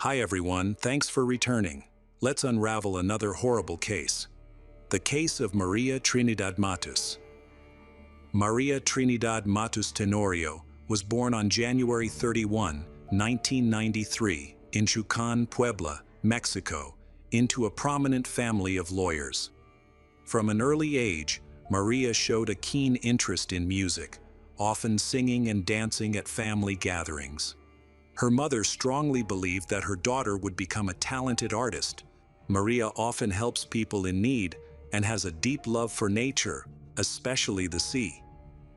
Hi everyone, thanks for returning. Let's unravel another horrible case. The case of Maria Trinidad Matus. Maria Trinidad Matus Tenorio was born on January 31, 1993, in Chucan, Puebla, Mexico, into a prominent family of lawyers. From an early age, Maria showed a keen interest in music, often singing and dancing at family gatherings. Her mother strongly believed that her daughter would become a talented artist. Maria often helps people in need and has a deep love for nature, especially the sea.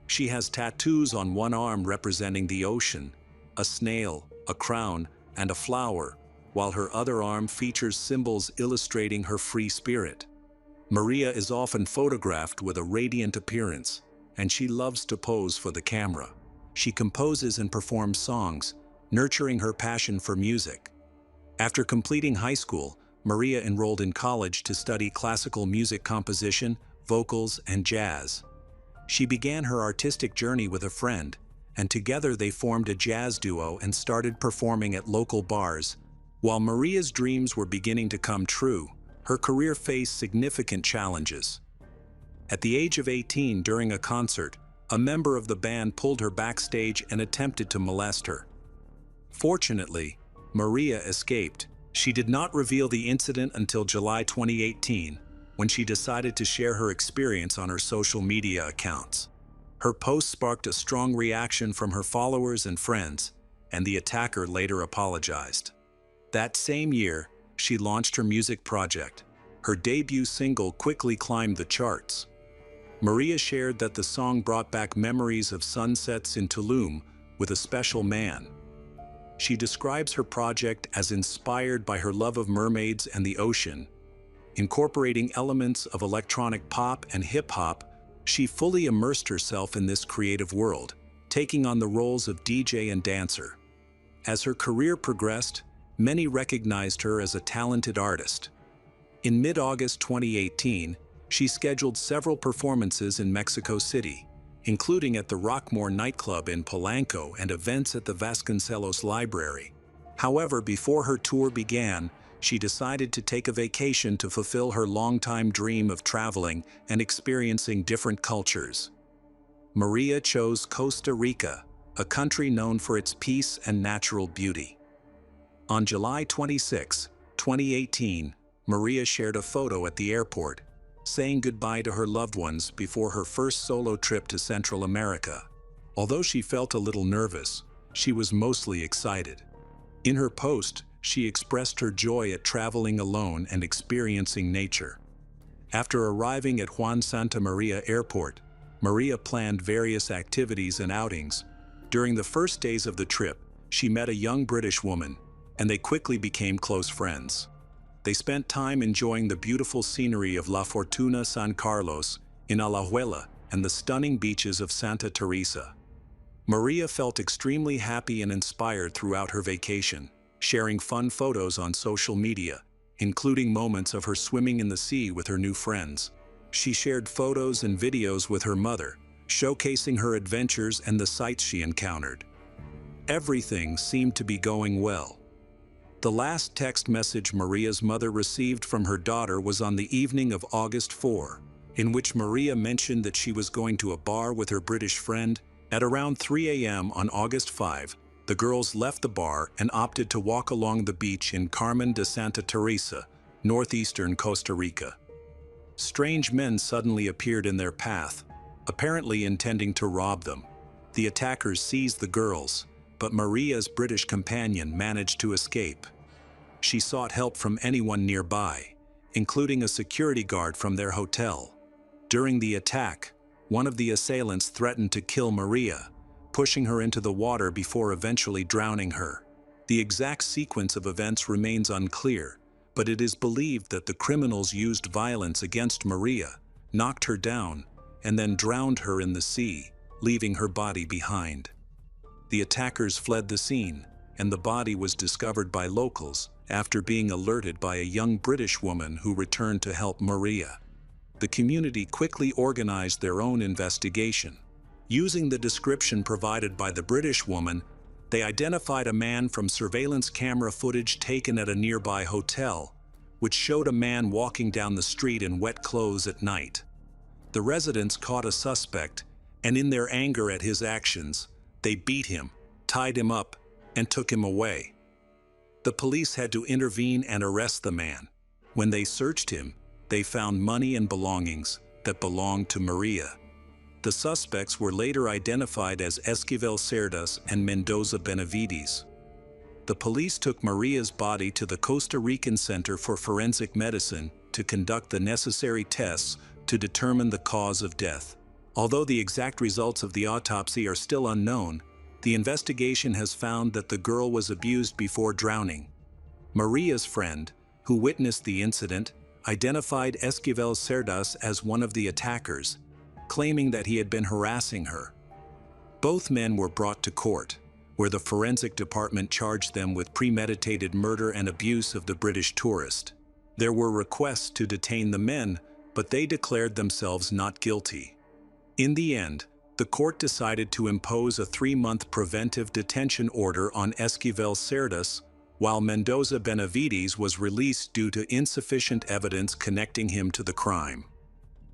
She has tattoos on one arm representing the ocean, a snail, a crown, and a flower, while her other arm features symbols illustrating her free spirit. Maria is often photographed with a radiant appearance, and she loves to pose for the camera. She composes and performs songs, nurturing her passion for music. After completing high school, Maria enrolled in college to study classical music composition, vocals, and jazz. She began her artistic journey with a friend, and together they formed a jazz duo and started performing at local bars. While Maria's dreams were beginning to come true, her career faced significant challenges. At the age of 18, during a concert, a member of the band pulled her backstage and attempted to molest her. Fortunately, Maria escaped. She did not reveal the incident until July 2018, when she decided to share her experience on her social media accounts. Her post sparked a strong reaction from her followers and friends, and the attacker later apologized. That same year, she launched her music project. Her debut single quickly climbed the charts. Maria shared that the song brought back memories of sunsets in Tulum with a special man. She describes her project as inspired by her love of mermaids and the ocean. Incorporating elements of electronic pop and hip-hop, she fully immersed herself in this creative world, taking on the roles of DJ and dancer. As her career progressed, many recognized her as a talented artist. In mid-August 2018, she scheduled several performances in Mexico City, including at the Rockmore nightclub in Polanco and events at the Vasconcelos Library. However, before her tour began, she decided to take a vacation to fulfill her longtime dream of traveling and experiencing different cultures. Maria chose Costa Rica, a country known for its peace and natural beauty. On July 26, 2018, Maria shared a photo at the airport, saying goodbye to her loved ones before her first solo trip to Central America. Although she felt a little nervous, she was mostly excited. In her post, she expressed her joy at traveling alone and experiencing nature. After arriving at Juan Santa Maria Airport, Maria planned various activities and outings. During the first days of the trip, she met a young British woman, and they quickly became close friends. They spent time enjoying the beautiful scenery of La Fortuna San Carlos in Alajuela and the stunning beaches of Santa Teresa. Maria felt extremely happy and inspired throughout her vacation, sharing fun photos on social media, including moments of her swimming in the sea with her new friends. She shared photos and videos with her mother, showcasing her adventures and the sights she encountered. Everything seemed to be going well. The last text message Maria's mother received from her daughter was on the evening of August 4, in which Maria mentioned that she was going to a bar with her British friend. At around 3 a.m. on August 5, the girls left the bar and opted to walk along the beach in Carmen de Santa Teresa, northeastern Costa Rica. Strange men suddenly appeared in their path, apparently intending to rob them. The attackers seized the girls, but Maria's British companion managed to escape. She sought help from anyone nearby, including a security guard from their hotel. During the attack, one of the assailants threatened to kill Maria, pushing her into the water before eventually drowning her. The exact sequence of events remains unclear, but it is believed that the criminals used violence against Maria, knocked her down, and then drowned her in the sea, leaving her body behind. The attackers fled the scene, and the body was discovered by locals after being alerted by a young British woman who returned to help Maria. The community quickly organized their own investigation. Using the description provided by the British woman, They identified a man from surveillance camera footage taken at a nearby hotel, which showed a man walking down the street in wet clothes at night. The residents caught a suspect, and in their anger at his actions, they beat him, tied him up, and took him away. The police had to intervene and arrest the man. When they searched him, they found money and belongings that belonged to Maria. The suspects were later identified as Esquivel Cerdas and Mendoza Benavides. The police took Maria's body to the Costa Rican Center for Forensic Medicine to conduct the necessary tests to determine the cause of death. Although the exact results of the autopsy are still unknown, the investigation has found that the girl was abused before drowning. Maria's friend, who witnessed the incident, identified Esquivel Cerdas as one of the attackers, claiming that he had been harassing her. Both men were brought to court, where the forensic department charged them with premeditated murder and abuse of the British tourist. There were requests to detain the men, but they declared themselves not guilty. In the end, the court decided to impose a 3-month preventive detention order on Esquivel Cerdas, while Mendoza Benavides was released due to insufficient evidence connecting him to the crime.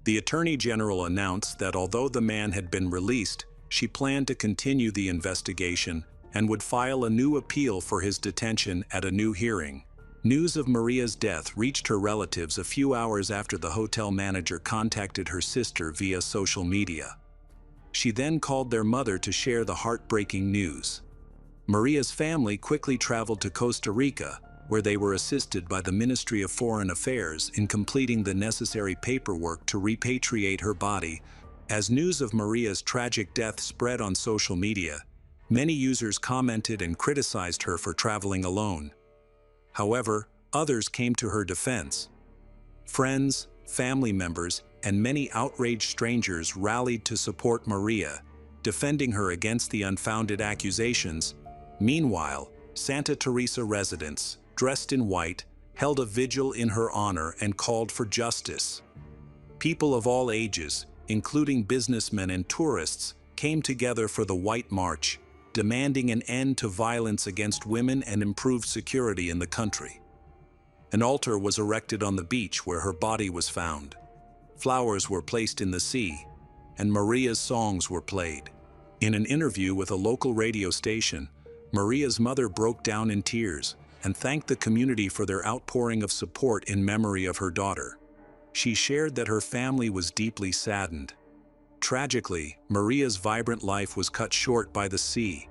The Attorney General announced that although the man had been released, she planned to continue the investigation and would file a new appeal for his detention at a new hearing. News of Maria's death reached her relatives a few hours after the hotel manager contacted her sister via social media. She then called their mother to share the heartbreaking news. Maria's family quickly traveled to Costa Rica, where they were assisted by the Ministry of Foreign Affairs in completing the necessary paperwork to repatriate her body. As news of Maria's tragic death spread on social media, many users commented and criticized her for traveling alone. However, others came to her defense. Friends, family members, and many outraged strangers rallied to support Maria, defending her against the unfounded accusations. Meanwhile, Santa Teresa residents, dressed in white, held a vigil in her honor and called for justice. People of all ages, including businessmen and tourists, came together for the White March, demanding an end to violence against women and improved security in the country. An altar was erected on the beach where her body was found. Flowers were placed in the sea, and Maria's songs were played. In an interview with a local radio station, Maria's mother broke down in tears and thanked the community for their outpouring of support in memory of her daughter. She shared that her family was deeply saddened. Tragically, Maria's vibrant life was cut short by the sea,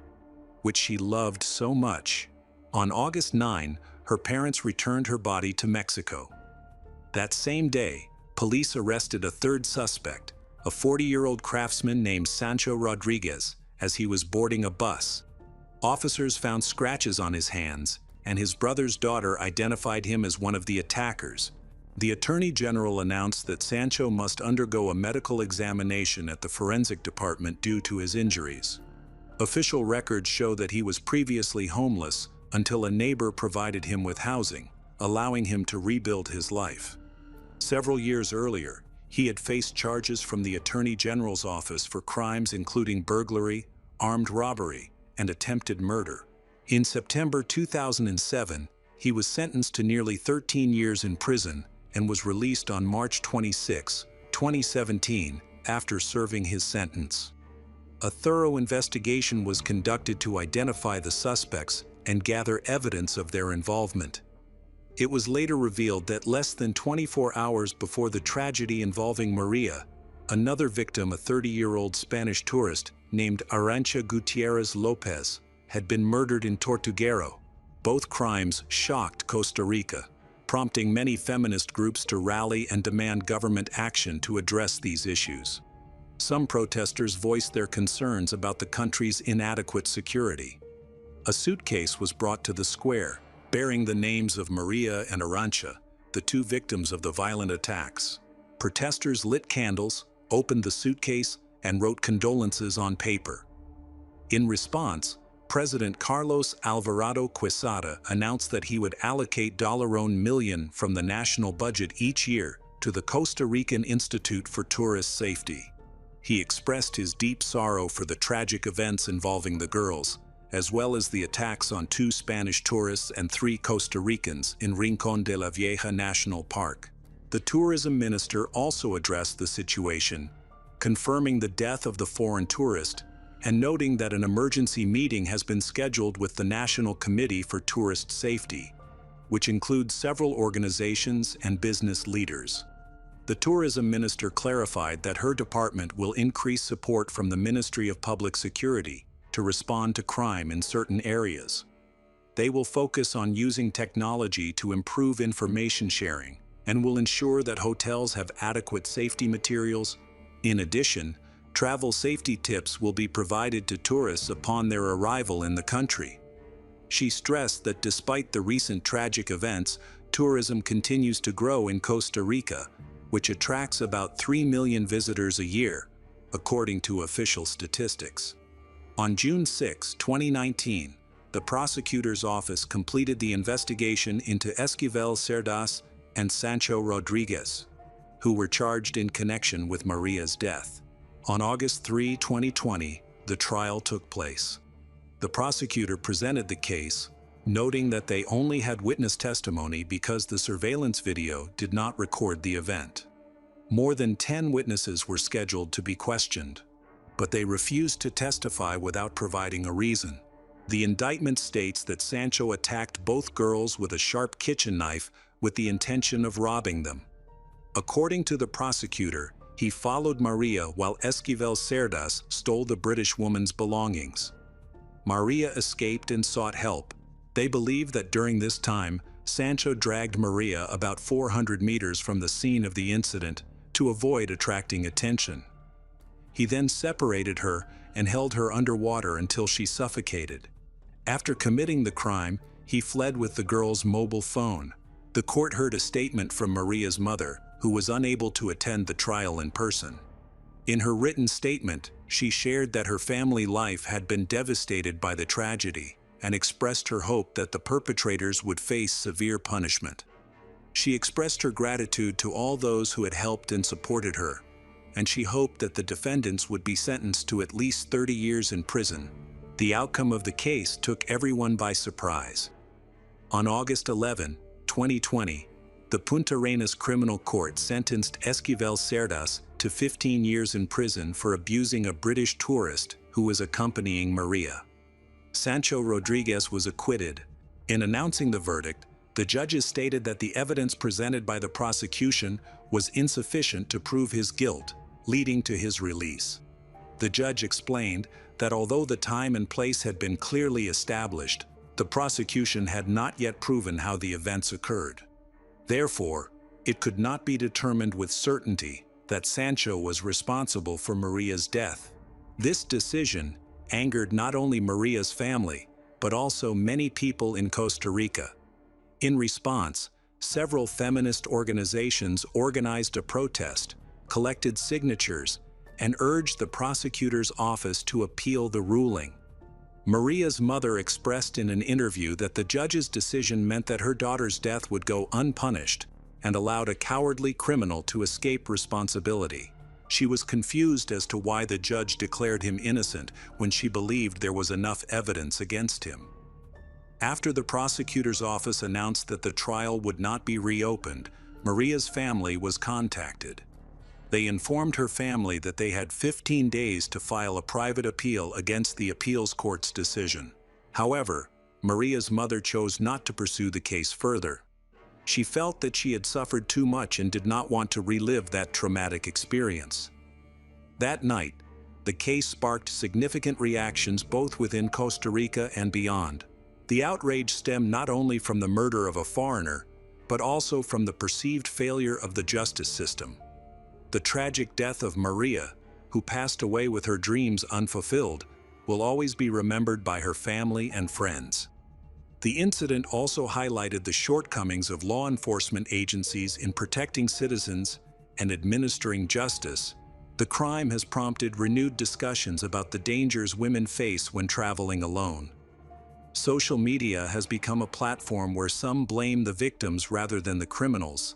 which she loved so much. On August 9, her parents returned her body to Mexico. That same day, police arrested a third suspect, a 40-year-old craftsman named Sancho Rodriguez, as he was boarding a bus. Officers found scratches on his hands, and his brother's daughter identified him as one of the attackers. The Attorney General announced that Sancho must undergo a medical examination at the forensic department due to his injuries. Official records show that he was previously homeless until a neighbor provided him with housing, allowing him to rebuild his life. Several years earlier, he had faced charges from the Attorney General's office for crimes including burglary, armed robbery, and attempted murder. In September 2007, he was sentenced to nearly 13 years in prison and was released on March 26, 2017, after serving his sentence. A thorough investigation was conducted to identify the suspects and gather evidence of their involvement. It was later revealed that less than 24 hours before the tragedy involving Maria, another victim, a 30-year-old Spanish tourist named Arantxa Gutierrez Lopez, had been murdered in Tortuguero. Both crimes shocked Costa Rica, prompting many feminist groups to rally and demand government action to address these issues. Some protesters voiced their concerns about the country's inadequate security. A suitcase was brought to the square, bearing the names of Maria and Arantxa, the two victims of the violent attacks. Protesters lit candles, opened the suitcase, and wrote condolences on paper. In response, President Carlos Alvarado Quesada announced that he would allocate $1 million from the national budget each year to the Costa Rican Institute for Tourist Safety. He expressed his deep sorrow for the tragic events involving the girls as well as the attacks on 2 Spanish tourists and 3 Costa Ricans in Rincón de la Vieja National Park. The tourism minister also addressed the situation, confirming the death of the foreign tourist and noting that an emergency meeting has been scheduled with the National Committee for Tourist Safety, which includes several organizations and business leaders. The tourism minister clarified that her department will increase support from the Ministry of Public Security to respond to crime in certain areas. They will focus on using technology to improve information sharing and will ensure that hotels have adequate safety materials. In addition, travel safety tips will be provided to tourists upon their arrival in the country. She stressed that despite the recent tragic events, tourism continues to grow in Costa Rica, which attracts about 3 million visitors a year, according to official statistics. On June 6, 2019, the prosecutor's office completed the investigation into Esquivel Cerdas and Sancho Rodriguez, who were charged in connection with Maria's death. On August 3, 2020, the trial took place. The prosecutor presented the case, noting that they only had witness testimony because the surveillance video did not record the event. More than 10 witnesses were scheduled to be questioned, but they refused to testify without providing a reason. The indictment states that Sancho attacked both girls with a sharp kitchen knife with the intention of robbing them. According to the prosecutor, he followed Maria while Esquivel Cerdas stole the British woman's belongings. Maria escaped and sought help. They believe that during this time, Sancho dragged Maria about 400 meters from the scene of the incident to avoid attracting attention. He then separated her and held her underwater until she suffocated. After committing the crime, he fled with the girl's mobile phone. The court heard a statement from Maria's mother, who was unable to attend the trial in person. In her written statement, she shared that her family life had been devastated by the tragedy and expressed her hope that the perpetrators would face severe punishment. She expressed her gratitude to all those who had helped and supported her, and she hoped that the defendants would be sentenced to at least 30 years in prison. The outcome of the case took everyone by surprise. On August 11, 2020, the Punta Arenas Criminal Court sentenced Esquivel Cerdas to 15 years in prison for abusing a British tourist who was accompanying Maria. Sancho Rodriguez was acquitted. In announcing the verdict, the judges stated that the evidence presented by the prosecution was insufficient to prove his guilt, leading to his release. The judge explained that although the time and place had been clearly established, the prosecution had not yet proven how the events occurred. Therefore, it could not be determined with certainty that Sancho was responsible for Maria's death. This decision angered not only Maria's family, but also many people in Costa Rica. In response, several feminist organizations organized a protest, collected signatures, and urged the prosecutor's office to appeal the ruling. Maria's mother expressed in an interview that the judge's decision meant that her daughter's death would go unpunished and allowed a cowardly criminal to escape responsibility. She was confused as to why the judge declared him innocent when she believed there was enough evidence against him. After the prosecutor's office announced that the trial would not be reopened, Maria's family was contacted. They informed her family that they had 15 days to file a private appeal against the appeals court's decision. However, Maria's mother chose not to pursue the case further. She felt that she had suffered too much and did not want to relive that traumatic experience. That night, the case sparked significant reactions both within Costa Rica and beyond. The outrage stemmed not only from the murder of a foreigner, but also from the perceived failure of the justice system. The tragic death of Maria, who passed away with her dreams unfulfilled, will always be remembered by her family and friends. The incident also highlighted the shortcomings of law enforcement agencies in protecting citizens and administering justice. The crime has prompted renewed discussions about the dangers women face when traveling alone. Social media has become a platform where some blame the victims rather than the criminals,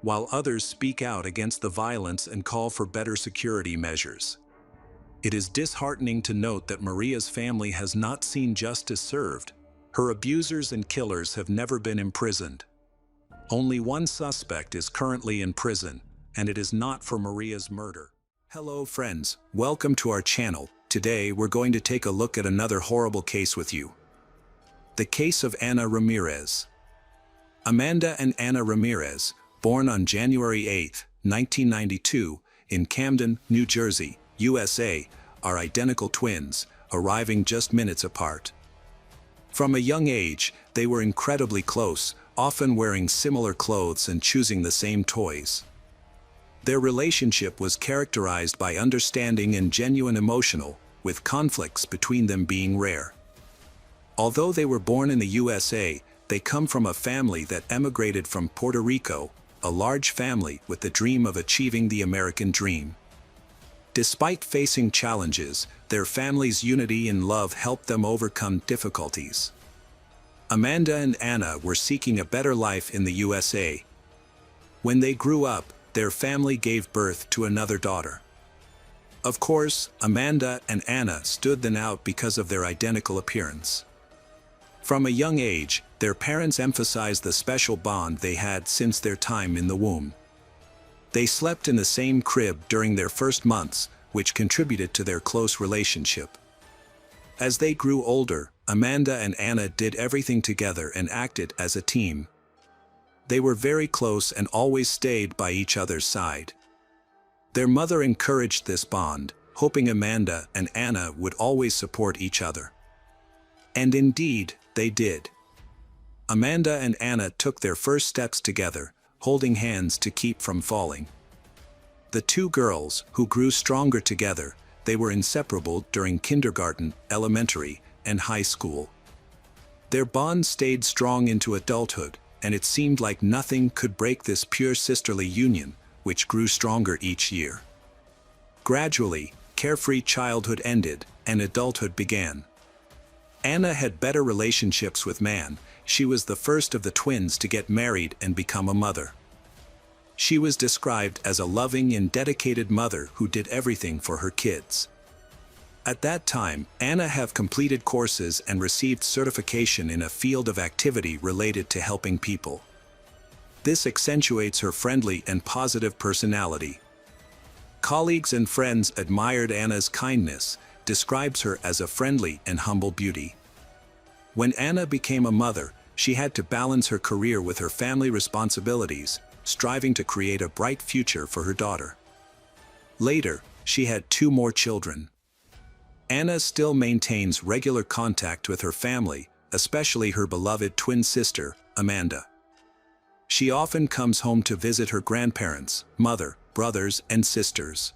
while others speak out against the violence and call for better security measures. It is disheartening to note that Maria's family has not seen justice served. Her abusers and killers have never been imprisoned. Only one suspect is currently in prison, and it is not for Maria's murder. Hello friends, welcome to our channel. Today we're going to take a look at another horrible case with you. The case of Ana Ramirez. Amanda and Ana Ramirez, born on January 8, 1992, in Camden, New Jersey, USA, are identical twins, arriving just minutes apart. From a young age, they were incredibly close, often wearing similar clothes and choosing the same toys. Their relationship was characterized by understanding and genuine emotional, with conflicts between them being rare. Although they were born in the USA, they come from a family that emigrated from Puerto Rico, a large family with the dream of achieving the American dream. Despite facing challenges, their family's unity and love helped them overcome difficulties. Amanda and Ana were seeking a better life in the USA. When they grew up, their family gave birth to another daughter. Of course, Amanda and Ana stood them out because of their identical appearance. From a young age, their parents emphasized the special bond they had since their time in the womb. They slept in the same crib during their first months, which contributed to their close relationship. As they grew older, Amanda and Ana did everything together and acted as a team. They were very close and always stayed by each other's side. Their mother encouraged this bond, hoping Amanda and Ana would always support each other. And indeed, they did. Amanda and Ana took their first steps together, holding hands to keep from falling. The two girls, who grew stronger together, they were inseparable during kindergarten, elementary, and high school. Their bond stayed strong into adulthood, and it seemed like nothing could break this pure sisterly union, which grew stronger each year. Gradually, carefree childhood ended, and adulthood began. Ana had better relationships with man. She was the first of the twins to get married and become a mother. She was described as a loving and dedicated mother who did everything for her kids. At that time, Ana had completed courses and received certification in a field of activity related to helping people. This accentuates her friendly and positive personality. Colleagues and friends admired Ana's kindness, describes her as a friendly and humble beauty. When Ana became a mother, she had to balance her career with her family responsibilities, striving to create a bright future for her daughter. Later, she had 2 more children. Ana still maintains regular contact with her family, especially her beloved twin sister, Amanda. She often comes home to visit her grandparents, mother, brothers, and sisters.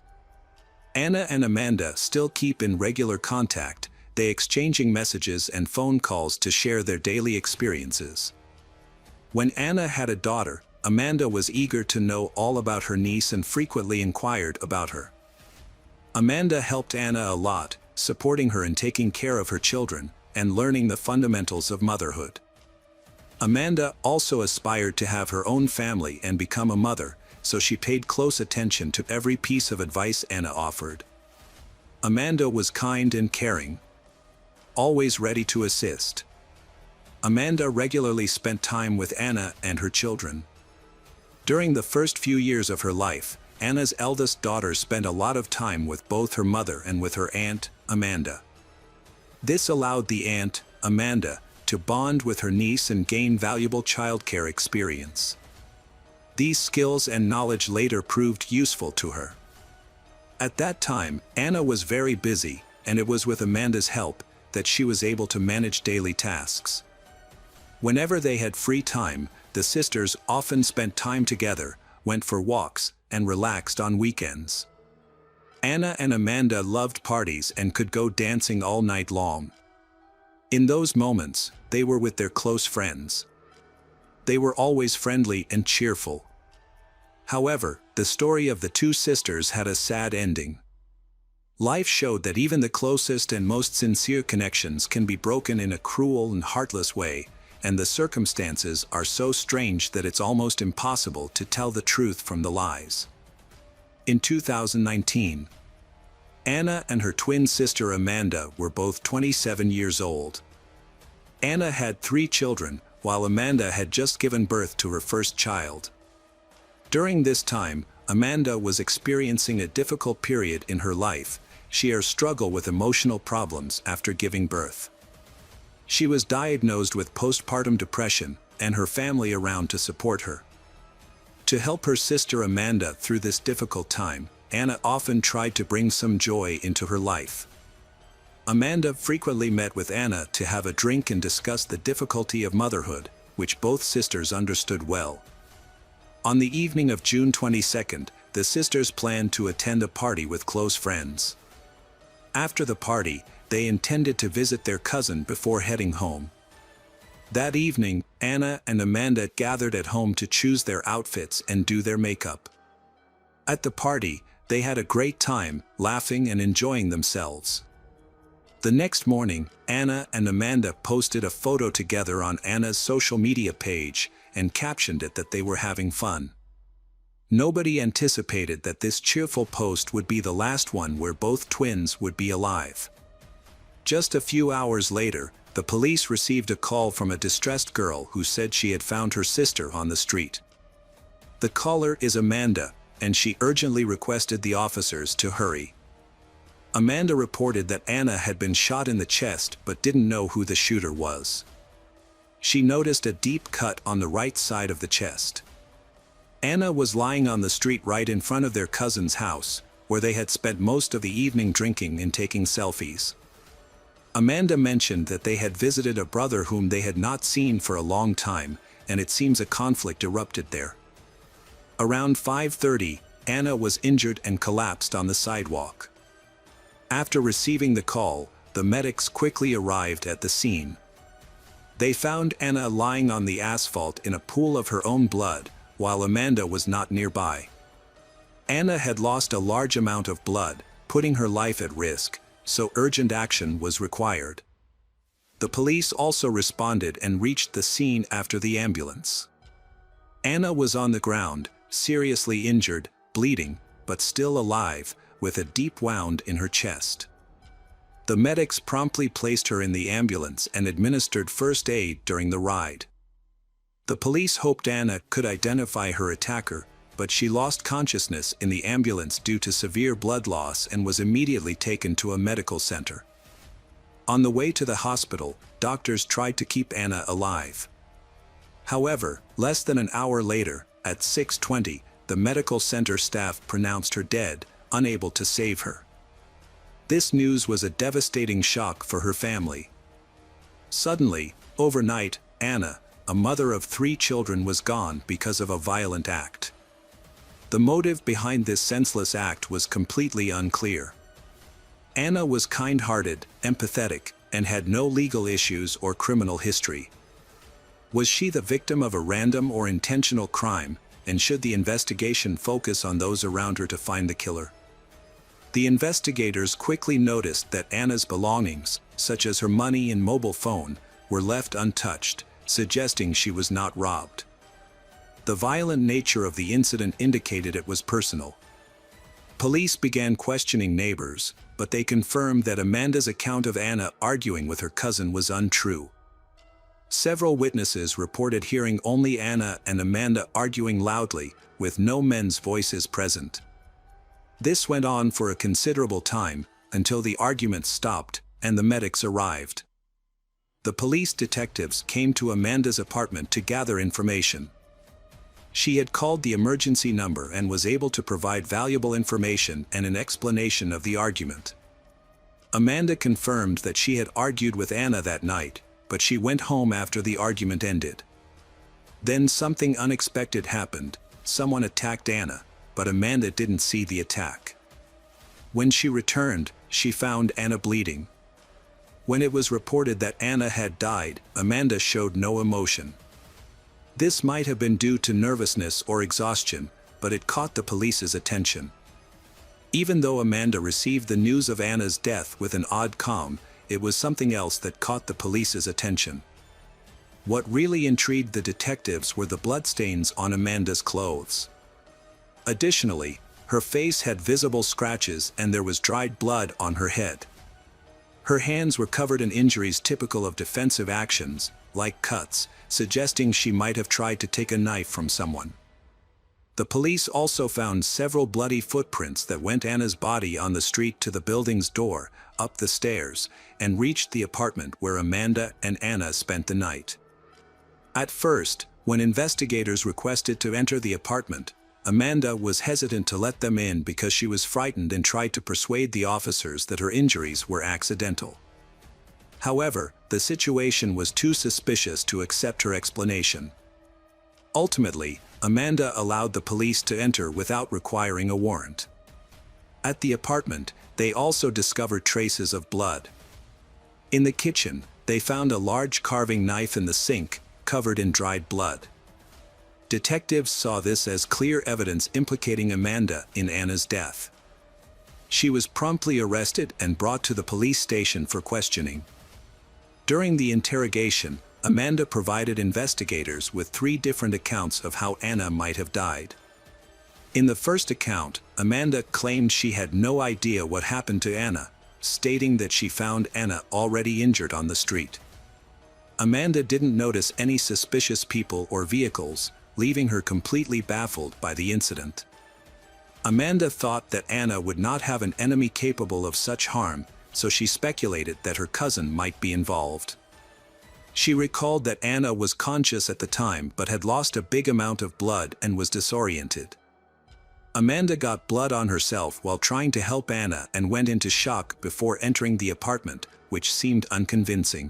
Ana and Amanda still keep in regular contact, they exchanging messages and phone calls to share their daily experiences. When Ana had a daughter, Amanda was eager to know all about her niece and frequently inquired about her. Amanda helped Ana a lot, supporting her in taking care of her children and learning the fundamentals of motherhood. Amanda also aspired to have her own family and become a mother, so she paid close attention to every piece of advice Ana offered. Amanda was kind and caring, always ready to assist. Amanda regularly spent time with Ana and her children. During the first few years of her life, Ana's eldest daughter spent a lot of time with both her mother and with her aunt, Amanda. This allowed the aunt, Amanda, to bond with her niece and gain valuable childcare experience. These skills and knowledge later proved useful to her. At that time, Ana was very busy, and it was with Amanda's help that she was able to manage daily tasks. Whenever they had free time, the sisters often spent time together, went for walks, and relaxed on weekends. Ana and Amanda loved parties and could go dancing all night long. In those moments, they were with their close friends. They were always friendly and cheerful. However, the story of the two sisters had a sad ending. Life showed that even the closest and most sincere connections can be broken in a cruel and heartless way, and the circumstances are so strange that it's almost impossible to tell the truth from the lies. In 2019, Anna and her twin sister Amanda were both 27 years old. Anna had 3 children, while Amanda had just given birth to her first child. During this time, Amanda was experiencing a difficult period in her life. She struggled with emotional problems after giving birth. She was diagnosed with postpartum depression, and her family around to support her. To help her sister Amanda through this difficult time, Anna often tried to bring some joy into her life. Amanda frequently met with Anna to have a drink and discuss the difficulty of motherhood, which both sisters understood well. On the evening of June 22nd, the sisters planned to attend a party with close friends. After the party, they intended to visit their cousin before heading home. That evening, Anna and Amanda gathered at home to choose their outfits and do their makeup. At the party, they had a great time, laughing and enjoying themselves. The next morning, Anna and Amanda posted a photo together on Anna's social media page and captioned it that they were having fun. Nobody anticipated that this cheerful post would be the last one where both twins would be alive. Just a few hours later, the police received a call from a distressed girl who said she had found her sister on the street. The caller is Amanda, and she urgently requested the officers to hurry. Amanda reported that Anna had been shot in the chest but didn't know who the shooter was. She noticed a deep cut on the right side of the chest. Anna was lying on the street right in front of their cousin's house, where they had spent most of the evening drinking and taking selfies. Amanda mentioned that they had visited a brother whom they had not seen for a long time, and it seems a conflict erupted there. Around 5:30, Anna was injured and collapsed on the sidewalk. After receiving the call, the medics quickly arrived at the scene. They found Anna lying on the asphalt in a pool of her own blood, while Amanda was not nearby. Anna had lost a large amount of blood, putting her life at risk, so urgent action was required. The police also responded and reached the scene after the ambulance. Anna was on the ground, seriously injured, bleeding, but still alive, with a deep wound in her chest. The medics promptly placed her in the ambulance and administered first aid during the ride. The police hoped Anna could identify her attacker, but she lost consciousness in the ambulance due to severe blood loss and was immediately taken to a medical center. On the way to the hospital, doctors tried to keep Anna alive. However, less than an hour later, at 6:20, the medical center staff pronounced her dead, unable to save her. This news was a devastating shock for her family. Suddenly, overnight, Anna, a mother of 3 children, was gone because of a violent act. The motive behind this senseless act was completely unclear. Anna was kind-hearted, empathetic, and had no legal issues or criminal history. Was she the victim of a random or intentional crime, and should the investigation focus on those around her to find the killer? The investigators quickly noticed that Anna's belongings, such as her money and mobile phone, were left untouched, suggesting she was not robbed. The violent nature of the incident indicated it was personal. Police began questioning neighbors, but they confirmed that Amanda's account of Anna arguing with her cousin was untrue. Several witnesses reported hearing only Anna and Amanda arguing loudly, with no men's voices present. This went on for a considerable time, until the argument stopped and the medics arrived. The police detectives came to Amanda's apartment to gather information. She had called the emergency number and was able to provide valuable information and an explanation of the argument. Amanda confirmed that she had argued with Anna that night, but she went home after the argument ended. Then something unexpected happened. Someone attacked Anna, but Amanda didn't see the attack. When she returned, she found Anna bleeding. When it was reported that Anna had died, Amanda showed no emotion. This might have been due to nervousness or exhaustion, but it caught the police's attention. Even though Amanda received the news of Anna's death with an odd calm, it was something else that caught the police's attention. What really intrigued the detectives were the bloodstains on Amanda's clothes. Additionally, Her face had visible scratches and there was dried blood on her head. Her hands were covered in injuries typical of defensive actions, like cuts, suggesting she might have tried to take a knife from someone. The police also found several bloody footprints that went Anna's body on the street to the building's door, up the stairs, and reached the apartment where Amanda and Anna spent the night. At first, when investigators requested to enter the apartment, Amanda was hesitant to let them in because she was frightened and tried to persuade the officers that her injuries were accidental. However, the situation was too suspicious to accept her explanation. Ultimately, Amanda allowed the police to enter without requiring a warrant. At the apartment, they also discovered traces of blood. In the kitchen, they found a large carving knife in the sink, covered in dried blood. Detectives saw this as clear evidence implicating Amanda in Anna's death. She was promptly arrested and brought to the police station for questioning. During the interrogation, Amanda provided investigators with 3 different accounts of how Anna might have died. In the first account, Amanda claimed she had no idea what happened to Anna, stating that she found Anna already injured on the street. Amanda didn't notice any suspicious people or vehicles, leaving her completely baffled by the incident. Amanda thought that Anna would not have an enemy capable of such harm, so she speculated that her cousin might be involved. She recalled that Anna was conscious at the time but had lost a big amount of blood and was disoriented. Amanda got blood on herself while trying to help Anna and went into shock before entering the apartment, which seemed unconvincing.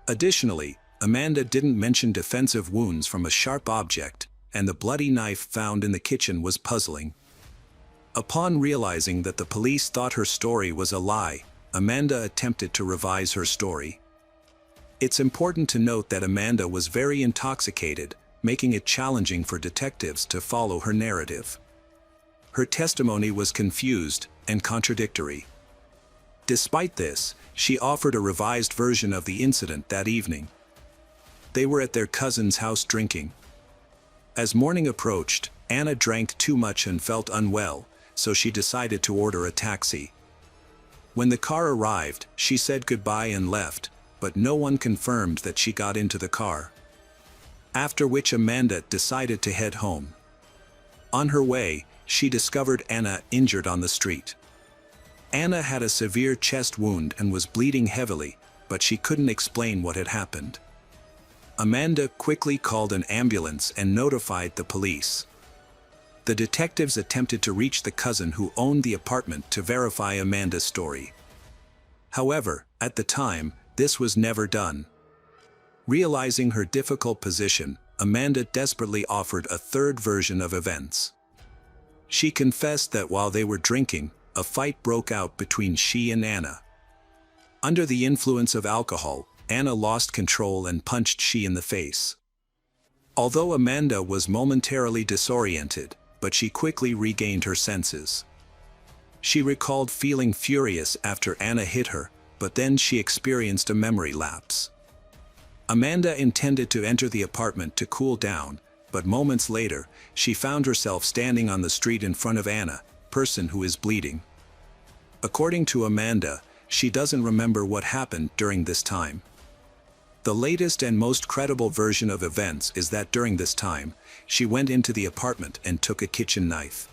Additionally, Amanda didn't mention defensive wounds from a sharp object, and the bloody knife found in the kitchen was puzzling. Upon realizing that the police thought her story was a lie, Amanda attempted to revise her story. It's important to note that Amanda was very intoxicated, making it challenging for detectives to follow her narrative. Her testimony was confused and contradictory. Despite this, she offered a revised version of the incident that evening. They were at their cousin's house drinking. As morning approached, Anna drank too much and felt unwell, so she decided to order a taxi. When the car arrived, she said goodbye and left, but no one confirmed that she got into the car. After which Amanda decided to head home. On her way, she discovered Anna injured on the street. Anna had a severe chest wound and was bleeding heavily, but she couldn't explain what had happened. Amanda quickly called an ambulance and notified the police. The detectives attempted to reach the cousin who owned the apartment to verify Amanda's story. However, at the time, this was never done. Realizing her difficult position, Amanda desperately offered a third version of events. She confessed that while they were drinking, a fight broke out between she and Anna. Under the influence of alcohol, Anna lost control and punched she in the face. Although Amanda was momentarily disoriented, but she quickly regained her senses. She recalled feeling furious after Anna hit her, but then she experienced a memory lapse. Amanda intended to enter the apartment to cool down, but moments later, she found herself standing on the street in front of Anna, person who is bleeding. According to Amanda, she doesn't remember what happened during this time. The latest and most credible version of events is that during this time, she went into the apartment and took a kitchen knife.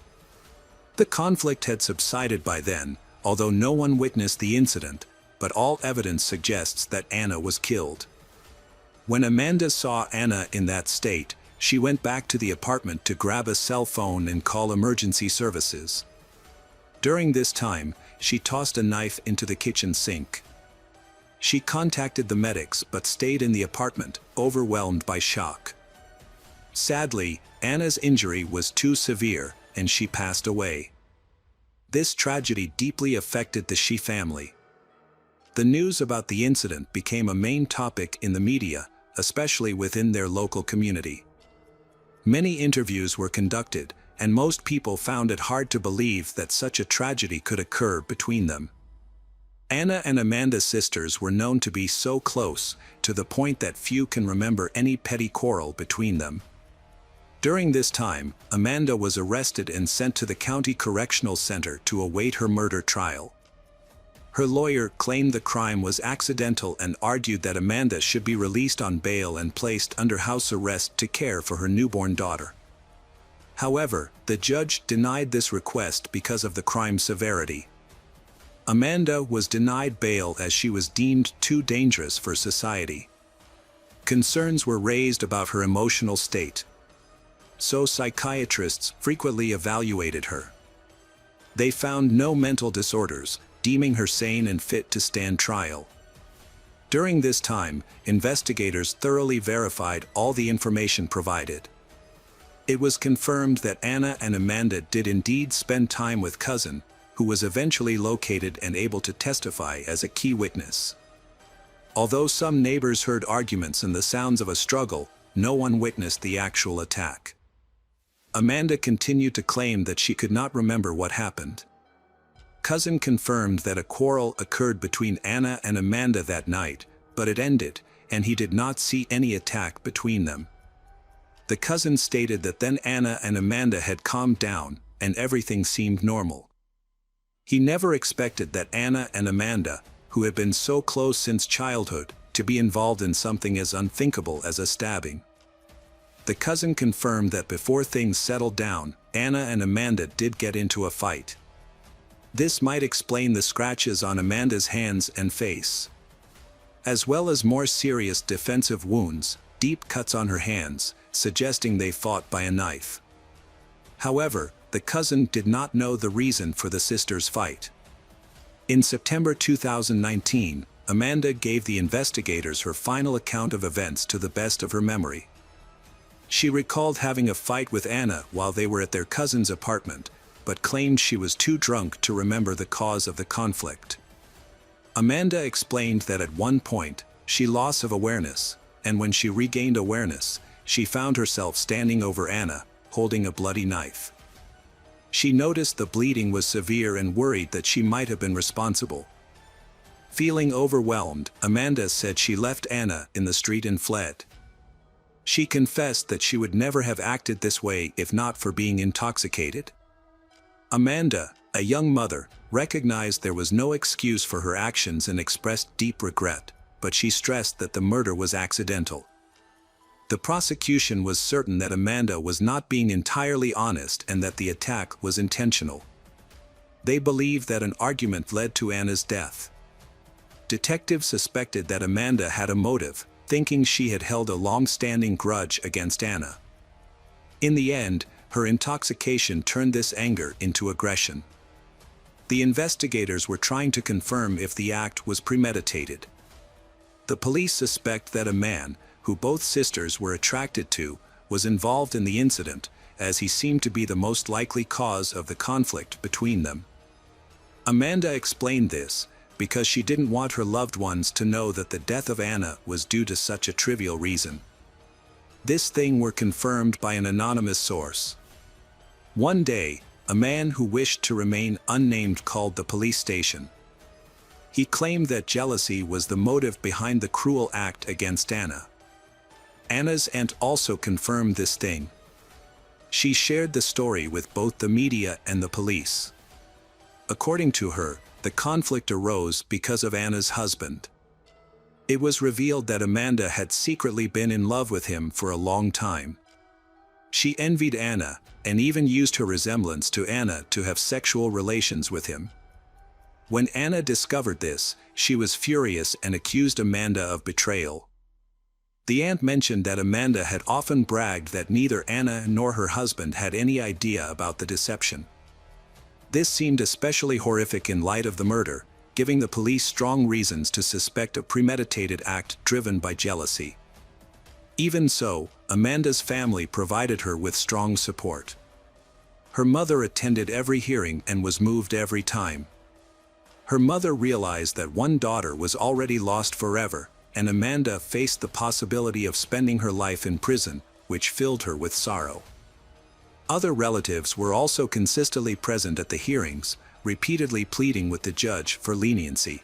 The conflict had subsided by then, although no one witnessed the incident, but all evidence suggests that Anna was killed. When Amanda saw Anna in that state, she went back to the apartment to grab a cell phone and call emergency services. During this time, she tossed a knife into the kitchen sink. She contacted the medics but stayed in the apartment, overwhelmed by shock. Sadly, Anna's injury was too severe, and she passed away. This tragedy deeply affected the Shi family. The news about the incident became a main topic in the media, especially within their local community. Many interviews were conducted, and most people found it hard to believe that such a tragedy could occur between them. Anna and Amanda's sisters were known to be so close, to the point that few can remember any petty quarrel between them. During this time, Amanda was arrested and sent to the County Correctional Center to await her murder trial. Her lawyer claimed the crime was accidental and argued that Amanda should be released on bail and placed under house arrest to care for her newborn daughter. However, the judge denied this request because of the crime's severity. Amanda was denied bail as she was deemed too dangerous for society. Concerns were raised about her emotional state, so psychiatrists frequently evaluated her. They found no mental disorders, deeming her sane and fit to stand trial. During this time, investigators thoroughly verified all the information provided. It was confirmed that Anna and Amanda did indeed spend time with cousin, who was eventually located and able to testify as a key witness. Although some neighbors heard arguments and the sounds of a struggle, no one witnessed the actual attack. Amanda continued to claim that she could not remember what happened. Cousin confirmed that a quarrel occurred between Anna and Amanda that night, but it ended, and he did not see any attack between them. The cousin stated that then Anna and Amanda had calmed down, and everything seemed normal. He never expected that Anna and Amanda, who had been so close since childhood, to be involved in something as unthinkable as a stabbing. The cousin confirmed that before things settled down, Anna and Amanda did get into a fight. This might explain the scratches on Amanda's hands and face, as well as more serious defensive wounds, deep cuts on her hands, suggesting they fought by a knife. However, the cousin did not know the reason for the sisters' fight. In September 2019, Amanda gave the investigators her final account of events to the best of her memory. She recalled having a fight with Anna while they were at their cousin's apartment, but claimed she was too drunk to remember the cause of the conflict. Amanda explained that at one point, she lost of awareness, and when she regained awareness, she found herself standing over Anna, holding a bloody knife. She noticed the bleeding was severe and worried that she might have been responsible. Feeling overwhelmed, Amanda said she left Anna in the street and fled. She confessed that she would never have acted this way if not for being intoxicated. Amanda, a young mother, recognized there was no excuse for her actions and expressed deep regret, but she stressed that the murder was accidental. The prosecution was certain that Amanda was not being entirely honest and that the attack was intentional. They believed that an argument led to Anna's death. Detectives suspected that Amanda had a motive, thinking she had held a long-standing grudge against Anna. In the end, her intoxication turned this anger into aggression. The investigators were trying to confirm if the act was premeditated. The police suspect that a man, who both sisters were attracted to, was involved in the incident, as he seemed to be the most likely cause of the conflict between them. Amanda explained this because she didn't want her loved ones to know that the death of Anna was due to such a trivial reason. This thing were confirmed by an anonymous source. One day, a man who wished to remain unnamed called the police station. He claimed that jealousy was the motive behind the cruel act against Anna. Anna's aunt also confirmed this thing. She shared the story with both the media and the police. According to her, the conflict arose because of Anna's husband. It was revealed that Amanda had secretly been in love with him for a long time. She envied Anna, and even used her resemblance to Anna to have sexual relations with him. When Anna discovered this, she was furious and accused Amanda of betrayal. The aunt mentioned that Amanda had often bragged that neither Anna nor her husband had any idea about the deception. This seemed especially horrific in light of the murder, giving the police strong reasons to suspect a premeditated act driven by jealousy. Even so, Amanda's family provided her with strong support. Her mother attended every hearing and was moved every time. Her mother realized that one daughter was already lost forever, and Amanda faced the possibility of spending her life in prison, which filled her with sorrow. Other relatives were also consistently present at the hearings, repeatedly pleading with the judge for leniency.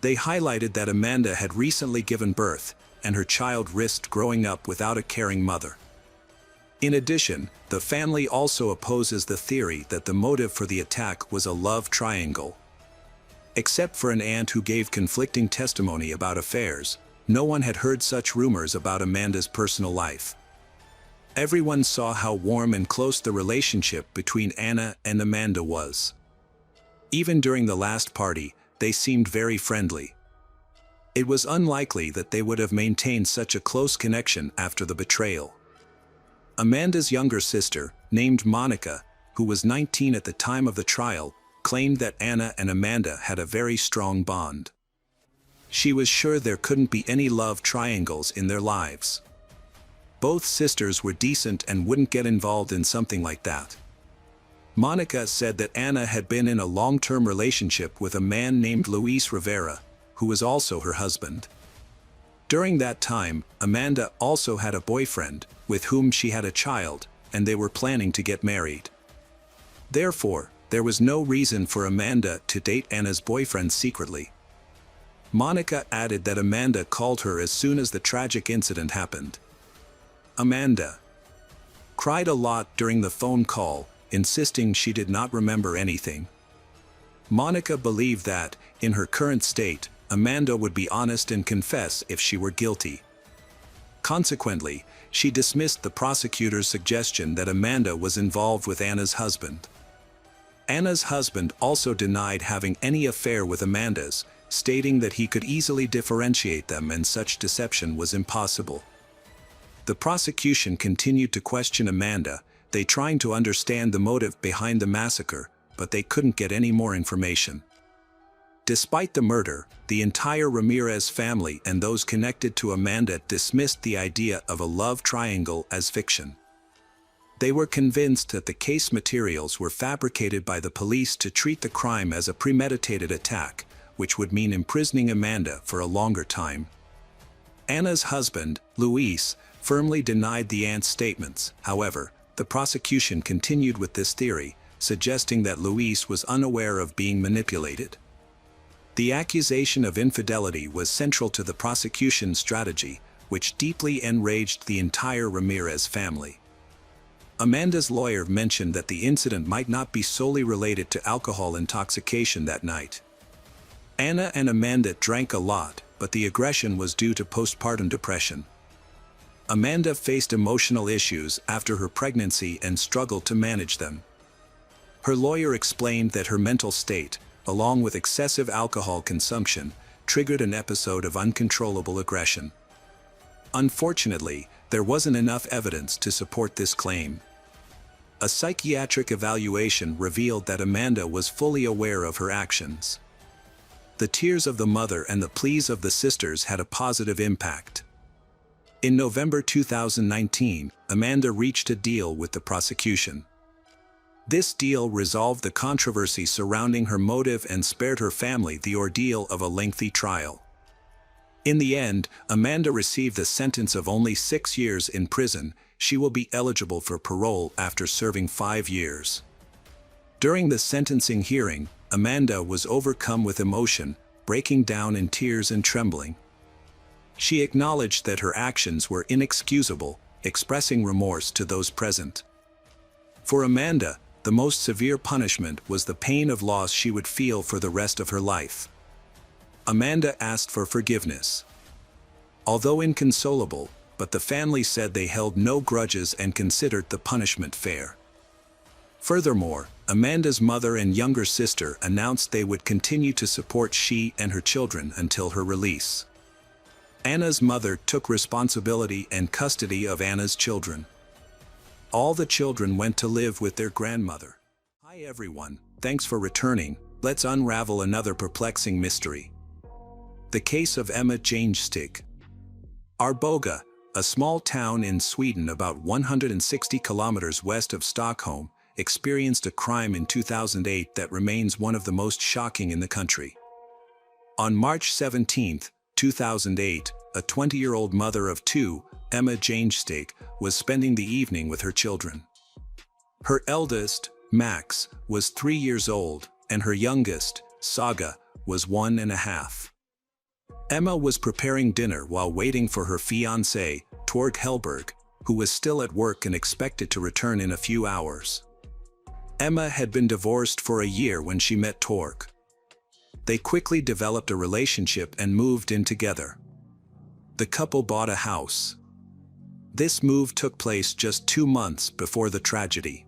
They highlighted that Amanda had recently given birth, and her child risked growing up without a caring mother. In addition, the family also opposes the theory that the motive for the attack was a love triangle. Except for an aunt who gave conflicting testimony about affairs, no one had heard such rumors about Amanda's personal life. Everyone saw how warm and close the relationship between Anna and Amanda was. Even during the last party, they seemed very friendly. It was unlikely that they would have maintained such a close connection after the betrayal. Amanda's younger sister, named Monica, who was 19 at the time of the trial, claimed that Anna and Amanda had a very strong bond. She was sure there couldn't be any love triangles in their lives. Both sisters were decent and wouldn't get involved in something like that. Monica said that Anna had been in a long-term relationship with a man named Luis Rivera, who was also her husband. During that time, Amanda also had a boyfriend, with whom she had a child, and they were planning to get married. Therefore, there was no reason for Amanda to date Anna's boyfriend secretly. Monica added that Amanda called her as soon as the tragic incident happened. Amanda cried a lot during the phone call, insisting she did not remember anything. Monica believed that, in her current state, Amanda would be honest and confess if she were guilty. Consequently, she dismissed the prosecutor's suggestion that Amanda was involved with Anna's husband. Anna's husband also denied having any affair with Amanda's, stating that he could easily differentiate them and such deception was impossible. The prosecution continued to question Amanda, they trying to understand the motive behind the massacre, but they couldn't get any more information. Despite the murder, the entire Ramirez family and those connected to Amanda dismissed the idea of a love triangle as fiction. They were convinced that the case materials were fabricated by the police to treat the crime as a premeditated attack, which would mean imprisoning Amanda for a longer time. Anna's husband, Luis, firmly denied the aunt's statements. However, the prosecution continued with this theory, suggesting that Luis was unaware of being manipulated. The accusation of infidelity was central to the prosecution's strategy, which deeply enraged the entire Ramirez family. Amanda's lawyer mentioned that the incident might not be solely related to alcohol intoxication that night. Anna and Amanda drank a lot, but the aggression was due to postpartum depression. Amanda faced emotional issues after her pregnancy and struggled to manage them. Her lawyer explained that her mental state, along with excessive alcohol consumption, triggered an episode of uncontrollable aggression. Unfortunately, there wasn't enough evidence to support this claim. A psychiatric evaluation revealed that Amanda was fully aware of her actions. The tears of the mother and the pleas of the sisters had a positive impact. In November 2019, Amanda reached a deal with the prosecution. This deal resolved the controversy surrounding her motive and spared her family the ordeal of a lengthy trial. In the end, Amanda received a sentence of only 6 years in prison. She will be eligible for parole after serving 5 years. During the sentencing hearing, Amanda was overcome with emotion, breaking down in tears and trembling. She acknowledged that her actions were inexcusable, expressing remorse to those present. For Amanda, the most severe punishment was the pain of loss she would feel for the rest of her life. Amanda asked for forgiveness. Although inconsolable, but the family said they held no grudges and considered the punishment fair. Furthermore, Amanda's mother and younger sister announced they would continue to support she and her children until her release. Anna's mother took responsibility and custody of Anna's children. All the children went to live with their grandmother. Hi everyone, thanks for returning. Let's unravel another perplexing mystery. The case of Emma Jangestig. Arboga, a small town in Sweden about 160 kilometers west of Stockholm, experienced a crime in 2008 that remains one of the most shocking in the country. On March 17, 2008, a 20-year-old mother of 2, Emma Jangestig, was spending the evening with her children. Her eldest, Max, was 3 years old, and her youngest, Saga, was 1.5. Emma was preparing dinner while waiting for her fiancé, Torg Hellberg, who was still at work and expected to return in a few hours. Emma had been divorced for a year when she met Torg. They quickly developed a relationship and moved in together. The couple bought a house. This move took place just 2 months before the tragedy.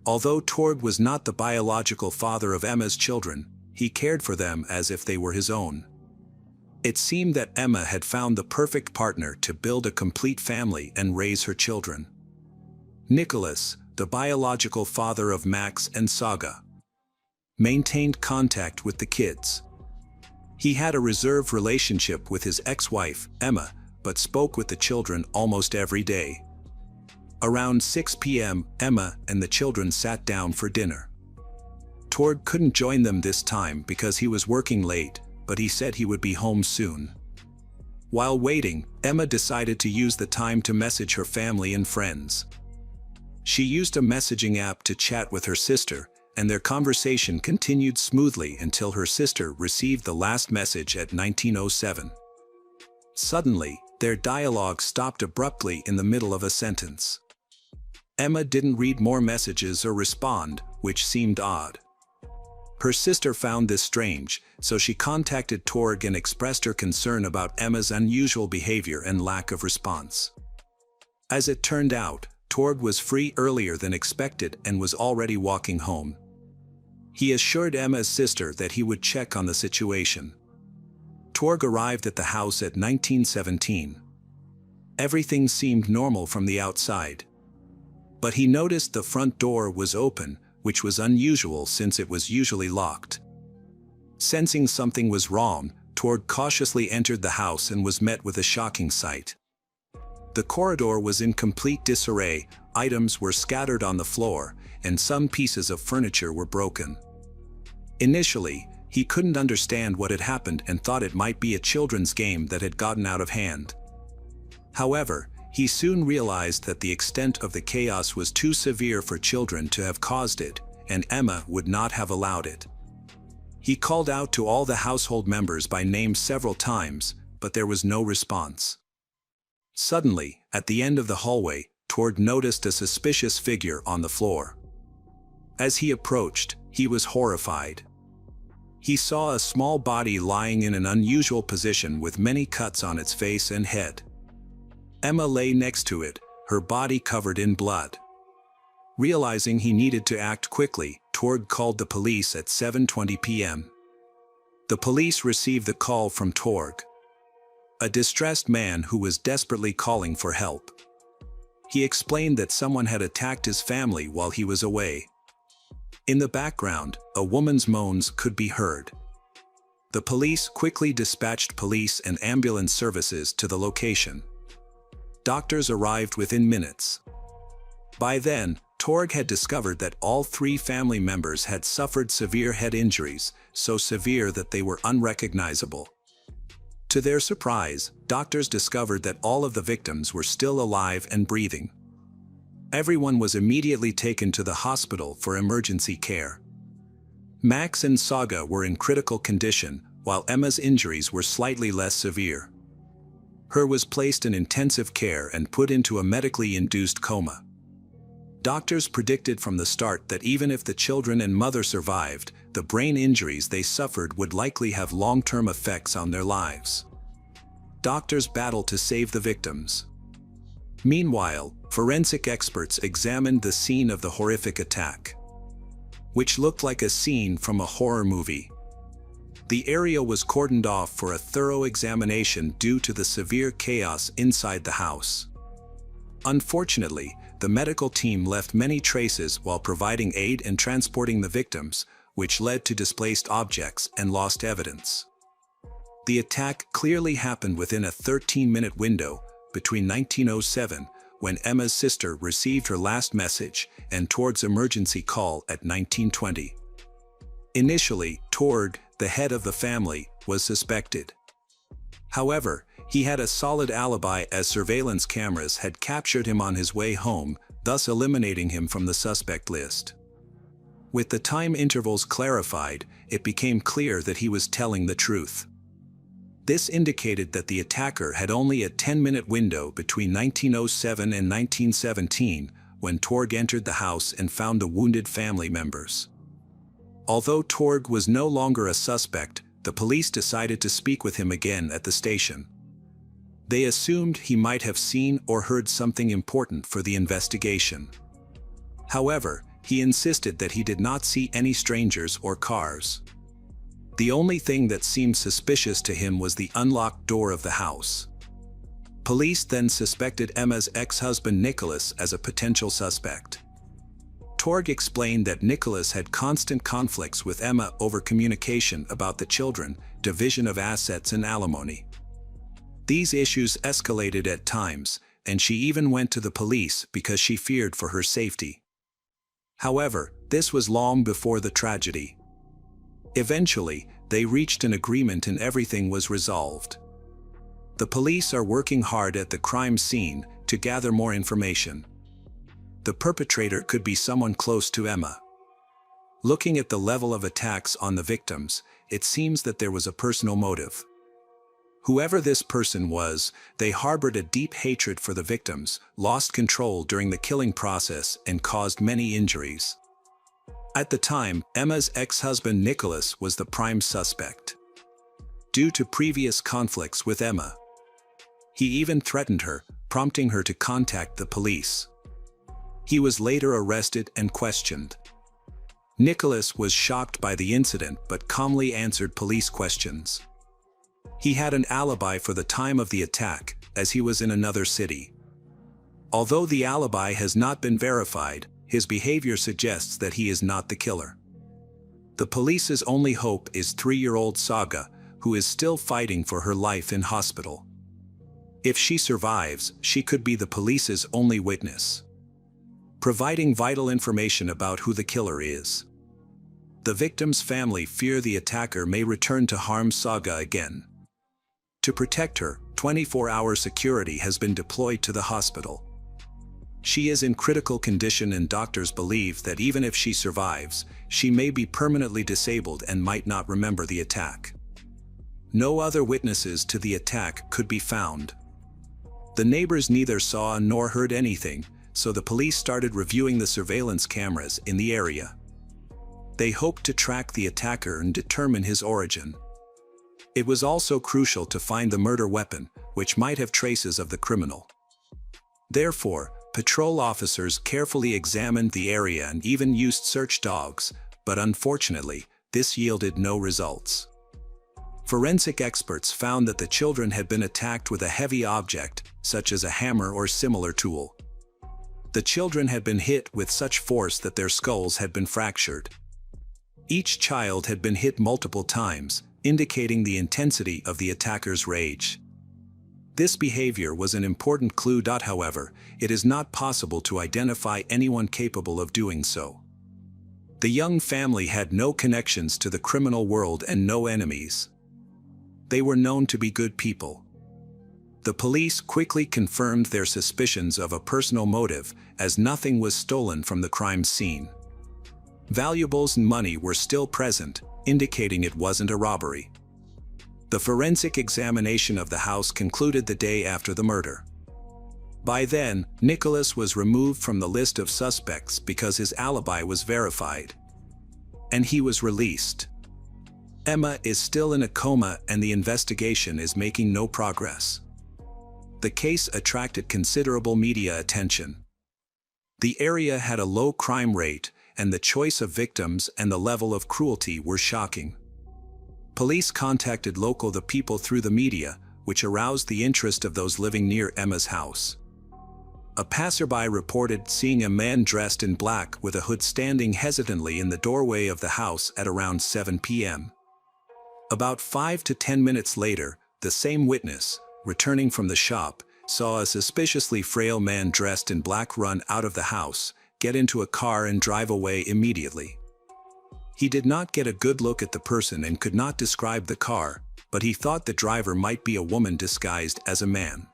Although Torg was not the biological father of Emma's children, he cared for them as if they were his own. It seemed that Emma had found the perfect partner to build a complete family and raise her children. Nicholas, the biological father of Max and Saga, maintained contact with the kids. He had a reserved relationship with his ex-wife, Emma, but spoke with the children almost every day. Around 6 p.m., Emma and the children sat down for dinner. Torg couldn't join them this time because he was working late, but he said he would be home soon. While waiting, Emma decided to use the time to message her family and friends. She used a messaging app to chat with her sister, and their conversation continued smoothly until her sister received the last message at 19:07. Suddenly, their dialogue stopped abruptly in the middle of a sentence. Emma didn't read more messages or respond, which seemed odd. Her sister found this strange, so she contacted Torg and expressed her concern about Emma's unusual behavior and lack of response. As it turned out, Torg was free earlier than expected and was already walking home. He assured Emma's sister that he would check on the situation. Torg arrived at the house at 19:17. Everything seemed normal from the outside. But he noticed the front door was open, which was unusual since it was usually locked. Sensing something was wrong, Torg cautiously entered the house and was met with a shocking sight. The corridor was in complete disarray, items were scattered on the floor, and some pieces of furniture were broken. Initially, he couldn't understand what had happened and thought it might be a children's game that had gotten out of hand. However, he soon realized that the extent of the chaos was too severe for children to have caused it, and Emma would not have allowed it. He called out to all the household members by name several times, but there was no response. Suddenly, at the end of the hallway, Torg noticed a suspicious figure on the floor. As he approached, he was horrified. He saw a small body lying in an unusual position with many cuts on its face and head. Emma lay next to it, her body covered in blood. Realizing he needed to act quickly, Torg called the police at 7:20 p.m. The police received the call from Torg, a distressed man who was desperately calling for help. He explained that someone had attacked his family while he was away. In the background, a woman's moans could be heard. The police quickly dispatched police and ambulance services to the location. Doctors arrived within minutes. By then, Torg had discovered that all 3 family members had suffered severe head injuries, so severe that they were unrecognizable. To their surprise, doctors discovered that all of the victims were still alive and breathing. Everyone was immediately taken to the hospital for emergency care. Max and Saga were in critical condition, while Emma's injuries were slightly less severe. Her was placed in intensive care and put into a medically induced coma. Doctors predicted from the start that even if the children and mother survived, the brain injuries they suffered would likely have long-term effects on their lives. Doctors battled to save the victims. Meanwhile, forensic experts examined the scene of the horrific attack, which looked like a scene from a horror movie. The area was cordoned off for a thorough examination due to the severe chaos inside the house. Unfortunately, the medical team left many traces while providing aid and transporting the victims, which led to displaced objects and lost evidence. The attack clearly happened within a 13-minute window between 19:07, when Emma's sister received her last message, and Torg's emergency call at 19:20. Initially, Torg, the head of the family, was suspected. However, he had a solid alibi as surveillance cameras had captured him on his way home, thus eliminating him from the suspect list. With the time intervals clarified, it became clear that he was telling the truth. This indicated that the attacker had only a 10-minute window between 1907 and 1917 when Torg entered the house and found the wounded family members. Although Torg was no longer a suspect, the police decided to speak with him again at the station. They assumed he might have seen or heard something important for the investigation. However, he insisted that he did not see any strangers or cars. The only thing that seemed suspicious to him was the unlocked door of the house. Police then suspected Emma's ex-husband Nicholas as a potential suspect. Torg explained that Nicholas had constant conflicts with Emma over communication about the children, division of assets and alimony. These issues escalated at times, and she even went to the police because she feared for her safety. However, this was long before the tragedy. Eventually, they reached an agreement and everything was resolved. The police are working hard at the crime scene to gather more information. The perpetrator could be someone close to Emma. Looking at the level of attacks on the victims, it seems that there was a personal motive. Whoever this person was, they harbored a deep hatred for the victims, lost control during the killing process, and caused many injuries. At the time, Emma's ex-husband Nicholas was the prime suspect. Due to previous conflicts with Emma, he even threatened her, prompting her to contact the police. He was later arrested and questioned. Nicholas was shocked by the incident but calmly answered police questions. He had an alibi for the time of the attack, as he was in another city. Although the alibi has not been verified, his behavior suggests that he is not the killer. The police's only hope is 3-year-old Saga, who is still fighting for her life in hospital. If she survives, she could be the police's only witness, providing vital information about who the killer is. The victim's family fear the attacker may return to harm Saga again. To protect her, 24-hour security has been deployed to the hospital. She is in critical condition and doctors believe that even if she survives, she may be permanently disabled and might not remember the attack. No other witnesses to the attack could be found. The neighbors neither saw nor heard anything, so the police started reviewing the surveillance cameras in the area. They hoped to track the attacker and determine his origin. It was also crucial to find the murder weapon, which might have traces of the criminal. Therefore, patrol officers carefully examined the area and even used search dogs, but unfortunately, this yielded no results. Forensic experts found that the children had been attacked with a heavy object, such as a hammer or similar tool. The children had been hit with such force that their skulls had been fractured. Each child had been hit multiple times, indicating the intensity of the attacker's rage. This behavior was an important clue. However, it is not possible to identify anyone capable of doing so. The young family had no connections to the criminal world and no enemies. They were known to be good people. The police quickly confirmed their suspicions of a personal motive, as nothing was stolen from the crime scene. Valuables and money were still present, indicating it wasn't a robbery. The forensic examination of the house concluded the day after the murder. By then, Nicholas was removed from the list of suspects because his alibi was verified, and he was released. Emma is still in a coma and the investigation is making no progress. The case attracted considerable media attention. The area had a low crime rate, and the choice of victims and the level of cruelty were shocking. Police contacted local people through the media, which aroused the interest of those living near Emma's house. A passerby reported seeing a man dressed in black with a hood standing hesitantly in the doorway of the house at around 7 p.m. About 5 to 10 minutes later, the same witness, returning from the shop, saw a suspiciously frail man dressed in black run out of the house, get into a car and drive away immediately. He did not get a good look at the person and could not describe the car, but he thought the driver might be a woman disguised as a man.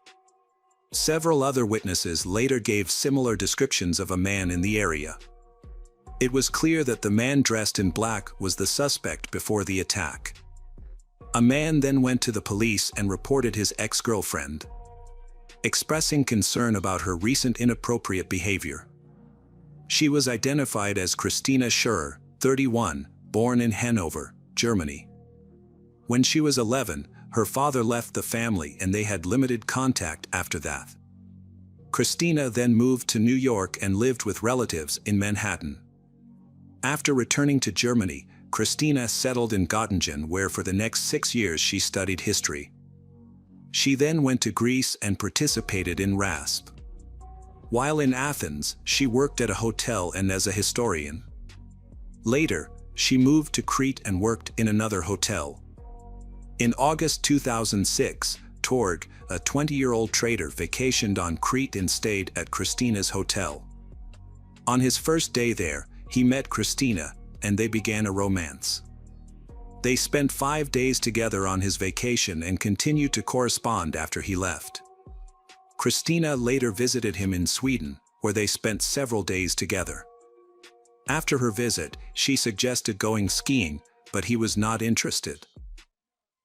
Several other witnesses later gave similar descriptions of a man in the area. It was clear that the man dressed in black was the suspect before the attack. A man then went to the police and reported his ex-girlfriend, expressing concern about her recent inappropriate behavior. She was identified as Christina Schurrer, 31, born in Hanover, Germany. When she was 11, her father left the family and they had limited contact after that. Christina then moved to New York and lived with relatives in Manhattan. After returning to Germany, Christina settled in Göttingen, where for the next 6 years she studied history. She then went to Greece and participated in RASP. While in Athens, she worked at a hotel and as a historian. Later, she moved to Crete and worked in another hotel. In August 2006, Torg, a 20-year-old trader, vacationed on Crete and stayed at Christina's hotel. On his first day there, he met Christina, and they began a romance. They spent 5 days together on his vacation and continued to correspond after he left. Christina later visited him in Sweden, where they spent several days together. After her visit, she suggested going skiing, but he was not interested.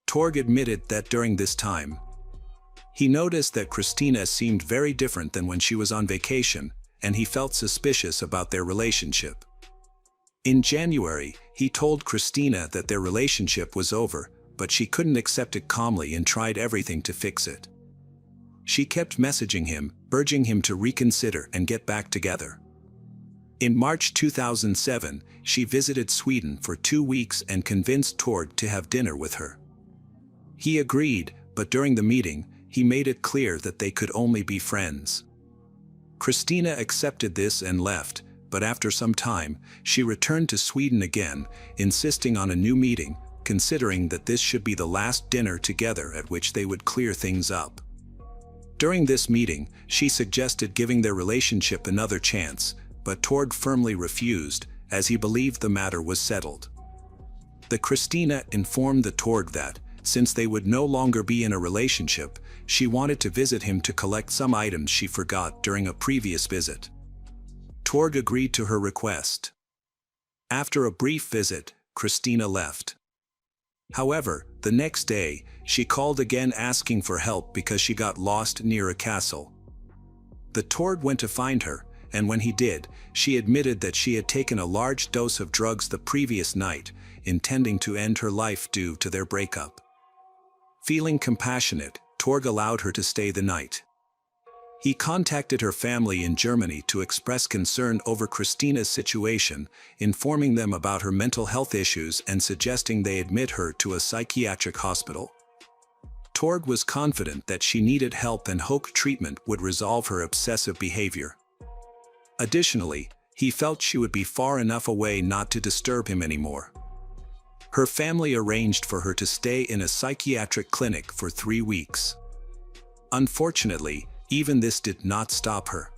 Torg admitted that during this time, he noticed that Christina seemed very different than when she was on vacation, and he felt suspicious about their relationship. In January, he told Christina that their relationship was over, but she couldn't accept it calmly and tried everything to fix it. She kept messaging him, urging him to reconsider and get back together. In March 2007, she visited Sweden for 2 weeks and convinced Torg to have dinner with her. He agreed, but during the meeting, he made it clear that they could only be friends. Christina accepted this and left, but after some time, she returned to Sweden again, insisting on a new meeting, considering that this should be the last dinner together at which they would clear things up. During this meeting, she suggested giving their relationship another chance, but Torg firmly refused, as he believed the matter was settled. Christina informed the Torg that, since they would no longer be in a relationship, she wanted to visit him to collect some items she forgot during a previous visit. Torg agreed to her request. After a brief visit, Christina left. However, the next day, she called again asking for help because she got lost near a castle. The Torg went to find her, and when he did, she admitted that she had taken a large dose of drugs the previous night, intending to end her life due to their breakup. Feeling compassionate, Torg allowed her to stay the night. He contacted her family in Germany to express concern over Christina's situation, informing them about her mental health issues and suggesting they admit her to a psychiatric hospital. Torg was confident that she needed help and hoped treatment would resolve her obsessive behavior. Additionally, he felt she would be far enough away not to disturb him anymore. Her family arranged for her to stay in a psychiatric clinic for 3 weeks. Unfortunately, even this did not stop her.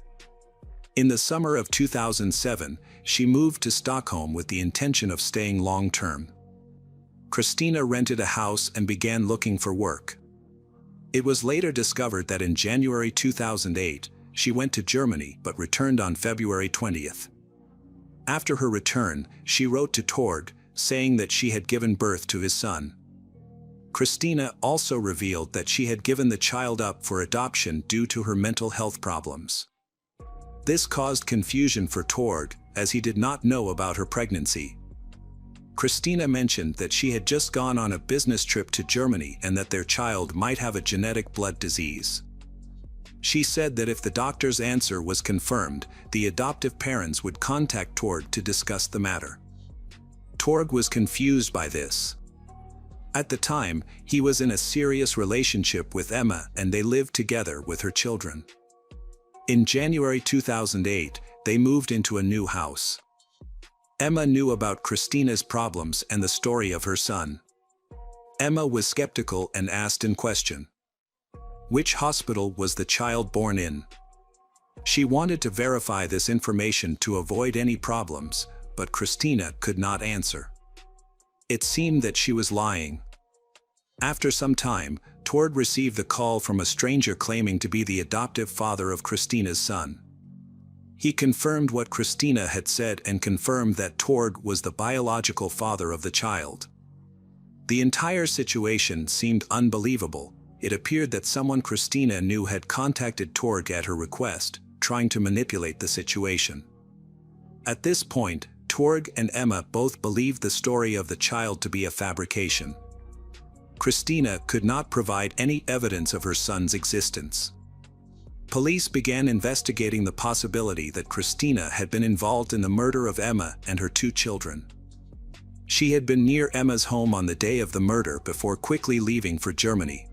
In the summer of 2007, she moved to Stockholm with the intention of staying long-term. Christina rented a house and began looking for work. It was later discovered that in January 2008, she went to Germany but returned on February 20th. After her return, she wrote to Torg, saying that she had given birth to his son. Christina also revealed that she had given the child up for adoption due to her mental health problems. This caused confusion for Torg, as he did not know about her pregnancy. Christina mentioned that she had just gone on a business trip to Germany and that their child might have a genetic blood disease. She said that if the doctor's answer was confirmed, the adoptive parents would contact Torg to discuss the matter. Torg was confused by this. At the time, he was in a serious relationship with Emma and they lived together with her children. In January 2008, they moved into a new house. Emma knew about Christina's problems and the story of her son. Emma was skeptical and asked in question, which hospital was the child born in? She wanted to verify this information to avoid any problems, but Christina could not answer. It seemed that she was lying. After some time, Torg received a call from a stranger claiming to be the adoptive father of Christina's son. He confirmed what Christina had said and confirmed that Torg was the biological father of the child. The entire situation seemed unbelievable. It appeared that someone Christina knew had contacted Torg at her request, trying to manipulate the situation. At this point, Torg and Emma both believed the story of the child to be a fabrication. Christina could not provide any evidence of her son's existence. Police began investigating the possibility that Christina had been involved in the murder of Emma and her 2 children. She had been near Emma's home on the day of the murder before quickly leaving for Germany.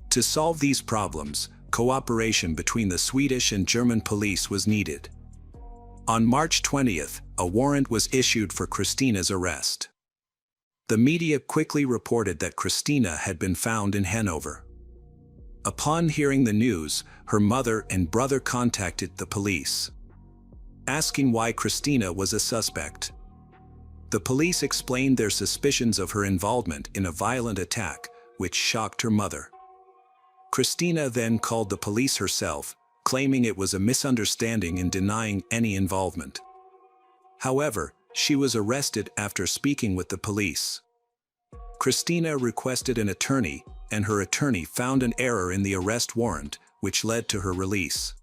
To solve these problems, cooperation between the Swedish and German police was needed. On March 20th, a warrant was issued for Christina's arrest. The media quickly reported that Christina had been found in Hanover. Upon hearing the news, her mother and brother contacted the police, asking why Christina was a suspect. The police explained their suspicions of her involvement in a violent attack, which shocked her mother. Christina then called the police herself, claiming it was a misunderstanding and denying any involvement. However, she was arrested after speaking with the police. Christina requested an attorney, and her attorney found an error in the arrest warrant, which led to her release.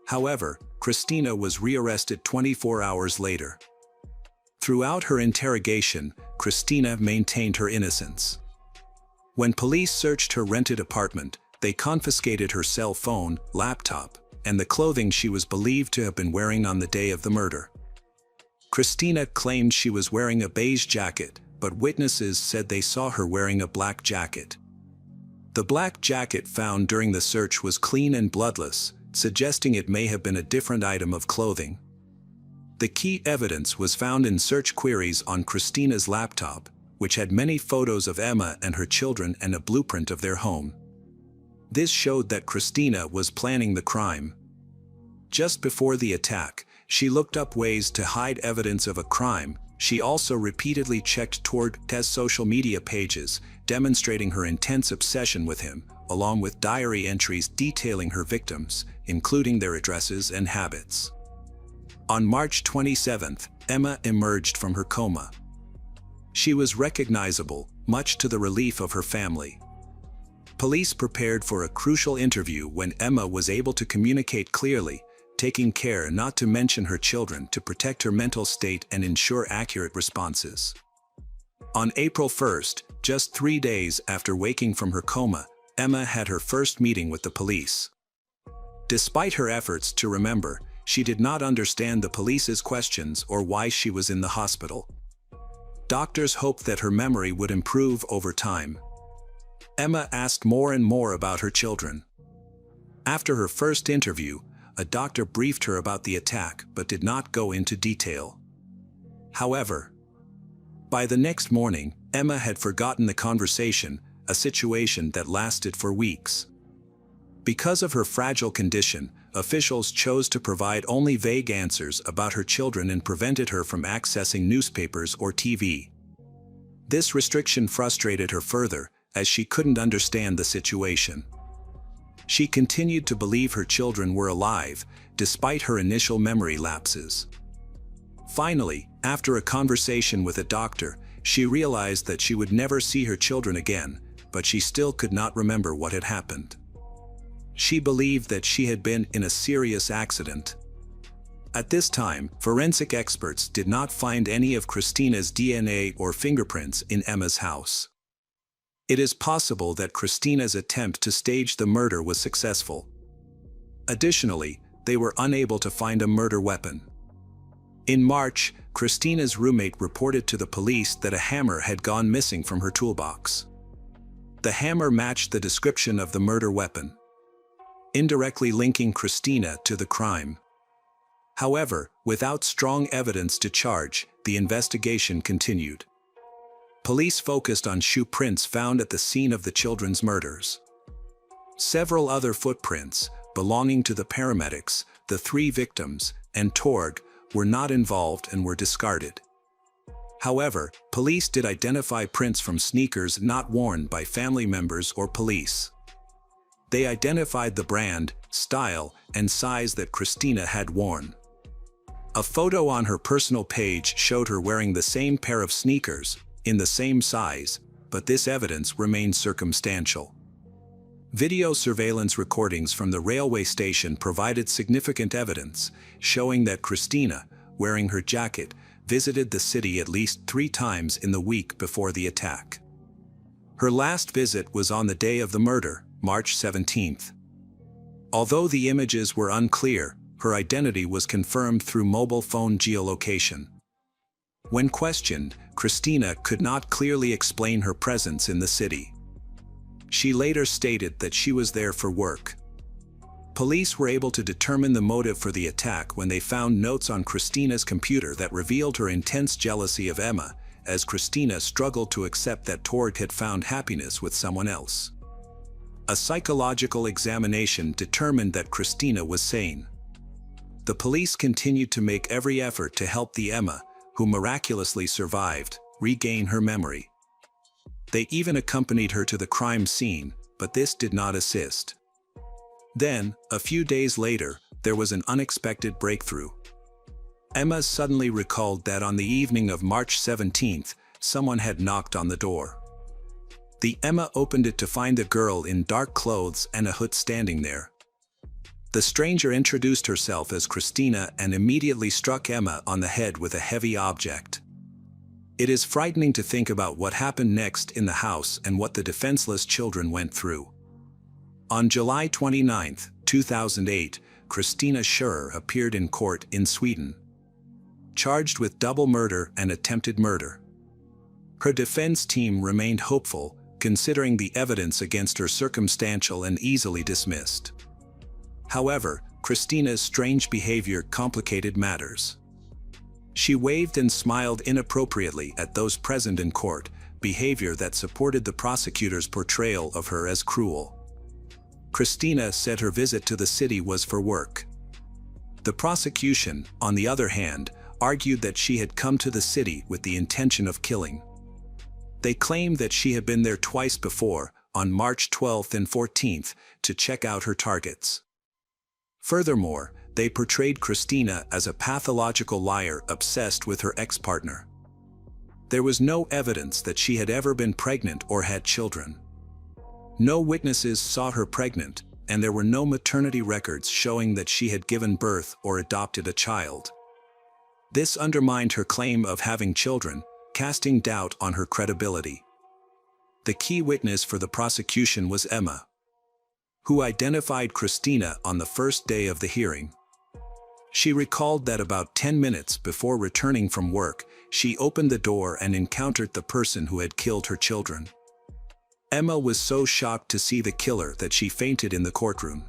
However, Christina was rearrested 24 hours later. Throughout her interrogation, Christina maintained her innocence. When police searched her rented apartment, they confiscated her cell phone, laptop, and the clothing she was believed to have been wearing on the day of the murder. Christina claimed she was wearing a beige jacket, but witnesses said they saw her wearing a black jacket. The black jacket found during the search was clean and bloodless, suggesting it may have been a different item of clothing. The key evidence was found in search queries on Christina's laptop, which had many photos of Emma and her children and a blueprint of their home. This showed that Christina was planning the crime. Just before the attack, she looked up ways to hide evidence of a crime. She also repeatedly checked Torg's social media pages, demonstrating her intense obsession with him, along with diary entries detailing her victims, including their addresses and habits. On March 27th, Emma emerged from her coma. She was recognizable, much to the relief of her family. Police prepared for a crucial interview when Emma was able to communicate clearly, taking care not to mention her children to protect her mental state and ensure accurate responses. On April 1st, just 3 days after waking from her coma, Emma had her first meeting with the police. Despite her efforts to remember, she did not understand the police's questions or why she was in the hospital. Doctors hoped that her memory would improve over time. Emma asked more and more about her children. After her first interview, a doctor briefed her about the attack but did not go into detail. However, by the next morning, Emma had forgotten the conversation, a situation that lasted for weeks. Because of her fragile condition, officials chose to provide only vague answers about her children and prevented her from accessing newspapers or TV. This restriction frustrated her further, as she couldn't understand the situation. She continued to believe her children were alive, despite her initial memory lapses. Finally, after a conversation with a doctor, she realized that she would never see her children again, but she still could not remember what had happened. She believed that she had been in a serious accident. At this time, forensic experts did not find any of Christina's DNA or fingerprints in Emma's house. It is possible that Christina's attempt to stage the murder was successful. Additionally, they were unable to find a murder weapon. In March, Christina's roommate reported to the police that a hammer had gone missing from her toolbox. The hammer matched the description of the murder weapon, indirectly linking Christina to the crime. However, without strong evidence to charge, the investigation continued. Police focused on shoe prints found at the scene of the children's murders. Several other footprints, belonging to the paramedics, the 3 victims, and Torg, were not involved and were discarded. However, police did identify prints from sneakers not worn by family members or police. They identified the brand, style, and size that Christina had worn. A photo on her personal page showed her wearing the same pair of sneakers, in the same size, but this evidence remains circumstantial. Video surveillance recordings from the railway station provided significant evidence, showing that Christina, wearing her jacket, visited the city at least 3 times in the week before the attack. Her last visit was on the day of the murder, March 17th. Although the images were unclear, her identity was confirmed through mobile phone geolocation. When questioned, Christina could not clearly explain her presence in the city. She later stated that she was there for work. Police were able to determine the motive for the attack when they found notes on Christina's computer that revealed her intense jealousy of Emma, as Christina struggled to accept that Torg had found happiness with someone else. A psychological examination determined that Christina was sane. The police continued to make every effort to help the Emma, who miraculously survived, regain her memory. They even accompanied her to the crime scene, but this did not assist. Then, a few days later, there was an unexpected breakthrough. Emma suddenly recalled that on the evening of March 17th, someone had knocked on the door. The Emma opened it to find a girl in dark clothes and a hood standing there. The stranger introduced herself as Christina and immediately struck Emma on the head with a heavy object. It is frightening to think about what happened next in the house and what the defenseless children went through. On July 29, 2008, Christina Scherer appeared in court in Sweden, charged with double murder and attempted murder. Her defense team remained hopeful, considering the evidence against her circumstantial and easily dismissed. However, Christina's strange behavior complicated matters. She waved and smiled inappropriately at those present in court, behavior that supported the prosecutor's portrayal of her as cruel. Christina said her visit to the city was for work. The prosecution, on the other hand, argued that she had come to the city with the intention of killing. They claimed that she had been there twice before, on March 12th and 14th, to check out her targets. Furthermore, they portrayed Christina as a pathological liar obsessed with her ex-partner. There was no evidence that she had ever been pregnant or had children. No witnesses saw her pregnant, and there were no maternity records showing that she had given birth or adopted a child. This undermined her claim of having children, casting doubt on her credibility. The key witness for the prosecution was Emma, who identified Christina on the first day of the hearing. She recalled that about 10 minutes before returning from work, she opened the door and encountered the person who had killed her children. Emma was so shocked to see the killer that she fainted in the courtroom.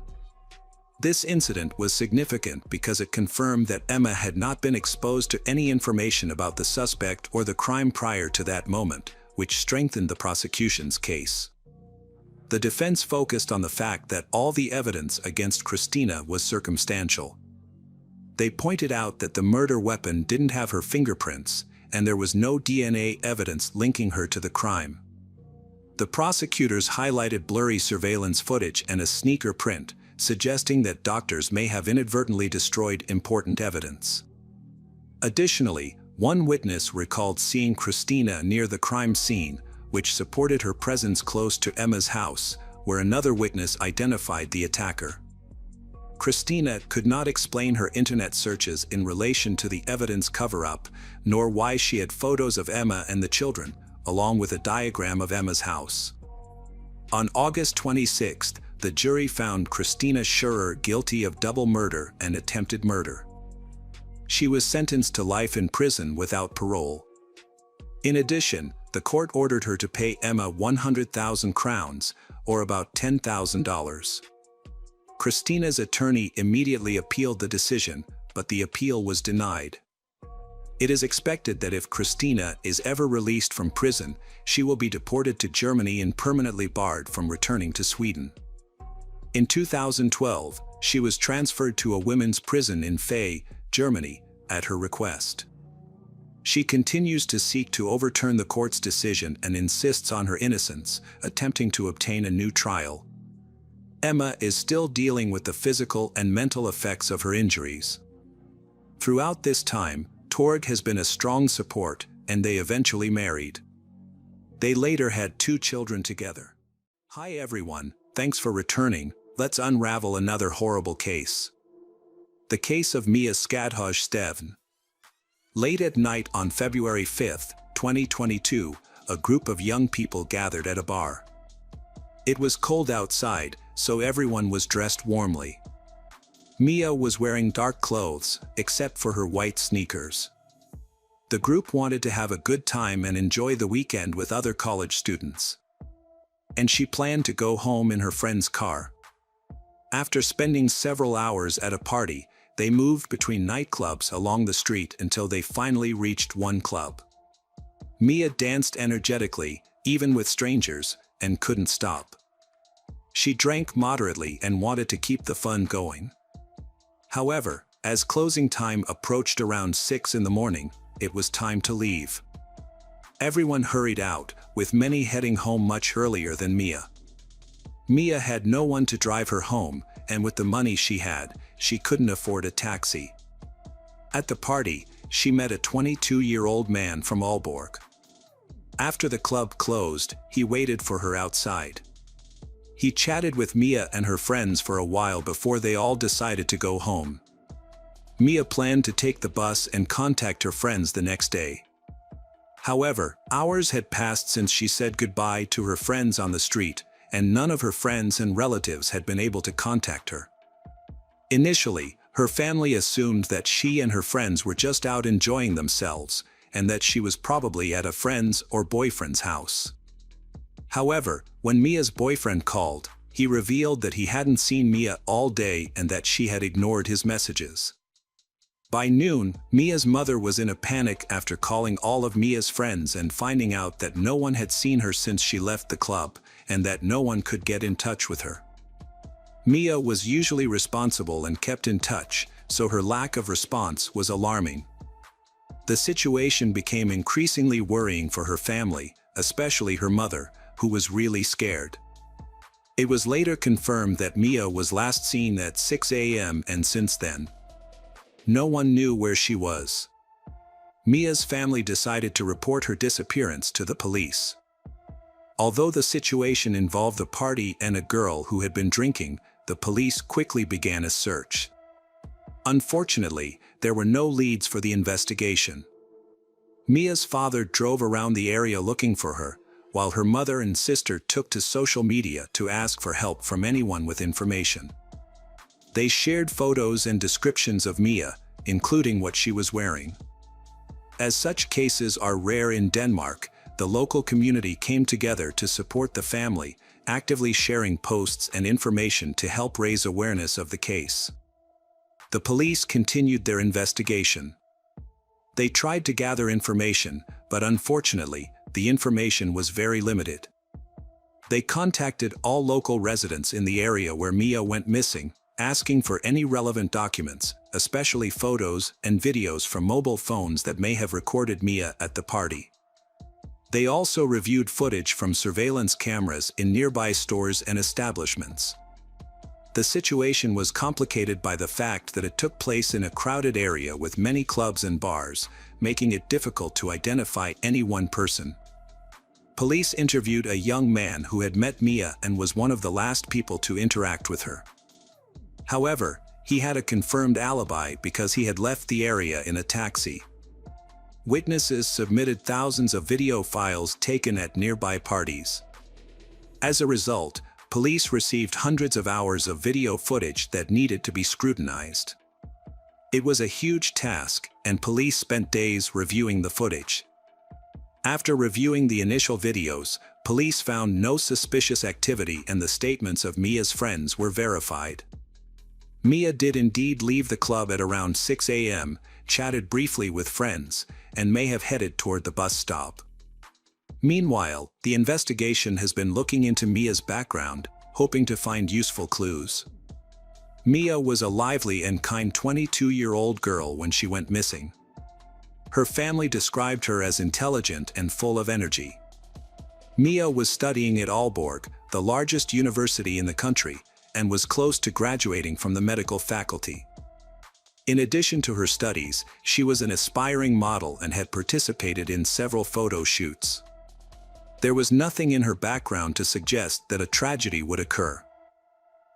This incident was significant because it confirmed that Emma had not been exposed to any information about the suspect or the crime prior to that moment, which strengthened the prosecution's case. The defense focused on the fact that all the evidence against Christina was circumstantial. They pointed out that the murder weapon didn't have her fingerprints, and there was no DNA evidence linking her to the crime. The prosecutors highlighted blurry surveillance footage and a sneaker print, suggesting that doctors may have inadvertently destroyed important evidence. Additionally, one witness recalled seeing Christina near the crime scene, which supported her presence close to Emma's house, where another witness identified the attacker. Christina could not explain her internet searches in relation to the evidence cover-up, nor why she had photos of Emma and the children, along with a diagram of Emma's house. On August 26th, the jury found Christina Scherer guilty of double murder and attempted murder. She was sentenced to life in prison without parole. In addition, the court ordered her to pay Emma 100,000 crowns, or about $10,000. Christina's attorney immediately appealed the decision, but the appeal was denied. It is expected that if Christina is ever released from prison, she will be deported to Germany and permanently barred from returning to Sweden. In 2012, she was transferred to a women's prison in Fay, Germany, at her request. She continues to seek to overturn the court's decision and insists on her innocence, attempting to obtain a new trial. Emma is still dealing with the physical and mental effects of her injuries. Throughout this time, Torg has been a strong support, and they eventually married. They later had 2 children together. Hi everyone, thanks for returning. Let's unravel another horrible case. The case of Mia Skadhoj-Stevn. Late at night on February 5, 2022, a group of young people gathered at a bar. It was cold outside, so everyone was dressed warmly. Mia was wearing dark clothes, except for her white sneakers. The group wanted to have a good time and enjoy the weekend with other college students. And she planned to go home in her friend's car. After spending several hours at a party, they moved between nightclubs along the street until they finally reached one club. Mia danced energetically, even with strangers, and couldn't stop. She drank moderately and wanted to keep the fun going. However, as closing time approached around 6 in the morning, it was time to leave. Everyone hurried out, with many heading home much earlier than Mia. Mia had no one to drive her home, and with the money she had, she couldn't afford a taxi. At the party, she met a 22-year-old man from Aalborg. After the club closed, he waited for her outside. He chatted with Mia and her friends for a while before they all decided to go home. Mia planned to take the bus and contact her friends the next day. However, hours had passed since she said goodbye to her friends on the street, and none of her friends and relatives had been able to contact her. Initially, her family assumed that she and her friends were just out enjoying themselves, and that she was probably at a friend's or boyfriend's house. However, when Mia's boyfriend called, he revealed that he hadn't seen Mia all day and that she had ignored his messages. By noon, Mia's mother was in a panic after calling all of Mia's friends and finding out that no one had seen her since she left the club, and that no one could get in touch with her. Mia was usually responsible and kept in touch, so her lack of response was alarming. The situation became increasingly worrying for her family, especially her mother, who was really scared. It was later confirmed that Mia was last seen at 6 a.m. and since then, no one knew where she was. Mia's family decided to report her disappearance to the police. Although the situation involved a party and a girl who had been drinking, the police quickly began a search. Unfortunately, there were no leads for the investigation. Mia's father drove around the area looking for her, while her mother and sister took to social media to ask for help from anyone with information. They shared photos and descriptions of Mia, including what she was wearing. As such cases are rare in Denmark, the local community came together to support the family, actively sharing posts and information to help raise awareness of the case. The police continued their investigation. They tried to gather information, but unfortunately, the information was very limited. They contacted all local residents in the area where Mia went missing, asking for any relevant documents, especially photos and videos from mobile phones that may have recorded Mia at the party. They also reviewed footage from surveillance cameras in nearby stores and establishments. The situation was complicated by the fact that it took place in a crowded area with many clubs and bars, making it difficult to identify any one person. Police interviewed a young man who had met Mia and was one of the last people to interact with her. However, he had a confirmed alibi because he had left the area in a taxi. Witnesses submitted thousands of video files taken at nearby parties. As a result, police received hundreds of hours of video footage that needed to be scrutinized. It was a huge task, and police spent days reviewing the footage. After reviewing the initial videos, police found no suspicious activity and the statements of Mia's friends were verified. Mia did indeed leave the club at around 6 a.m., chatted briefly with friends, and may have headed toward the bus stop. Meanwhile, the investigation has been looking into Mia's background, hoping to find useful clues. Mia was a lively and kind 22-year-old girl when she went missing. Her family described her as intelligent and full of energy. Mia was studying at Aalborg, the largest university in the country, and was close to graduating from the medical faculty. In addition to her studies, she was an aspiring model and had participated in several photo shoots. There was nothing in her background to suggest that a tragedy would occur.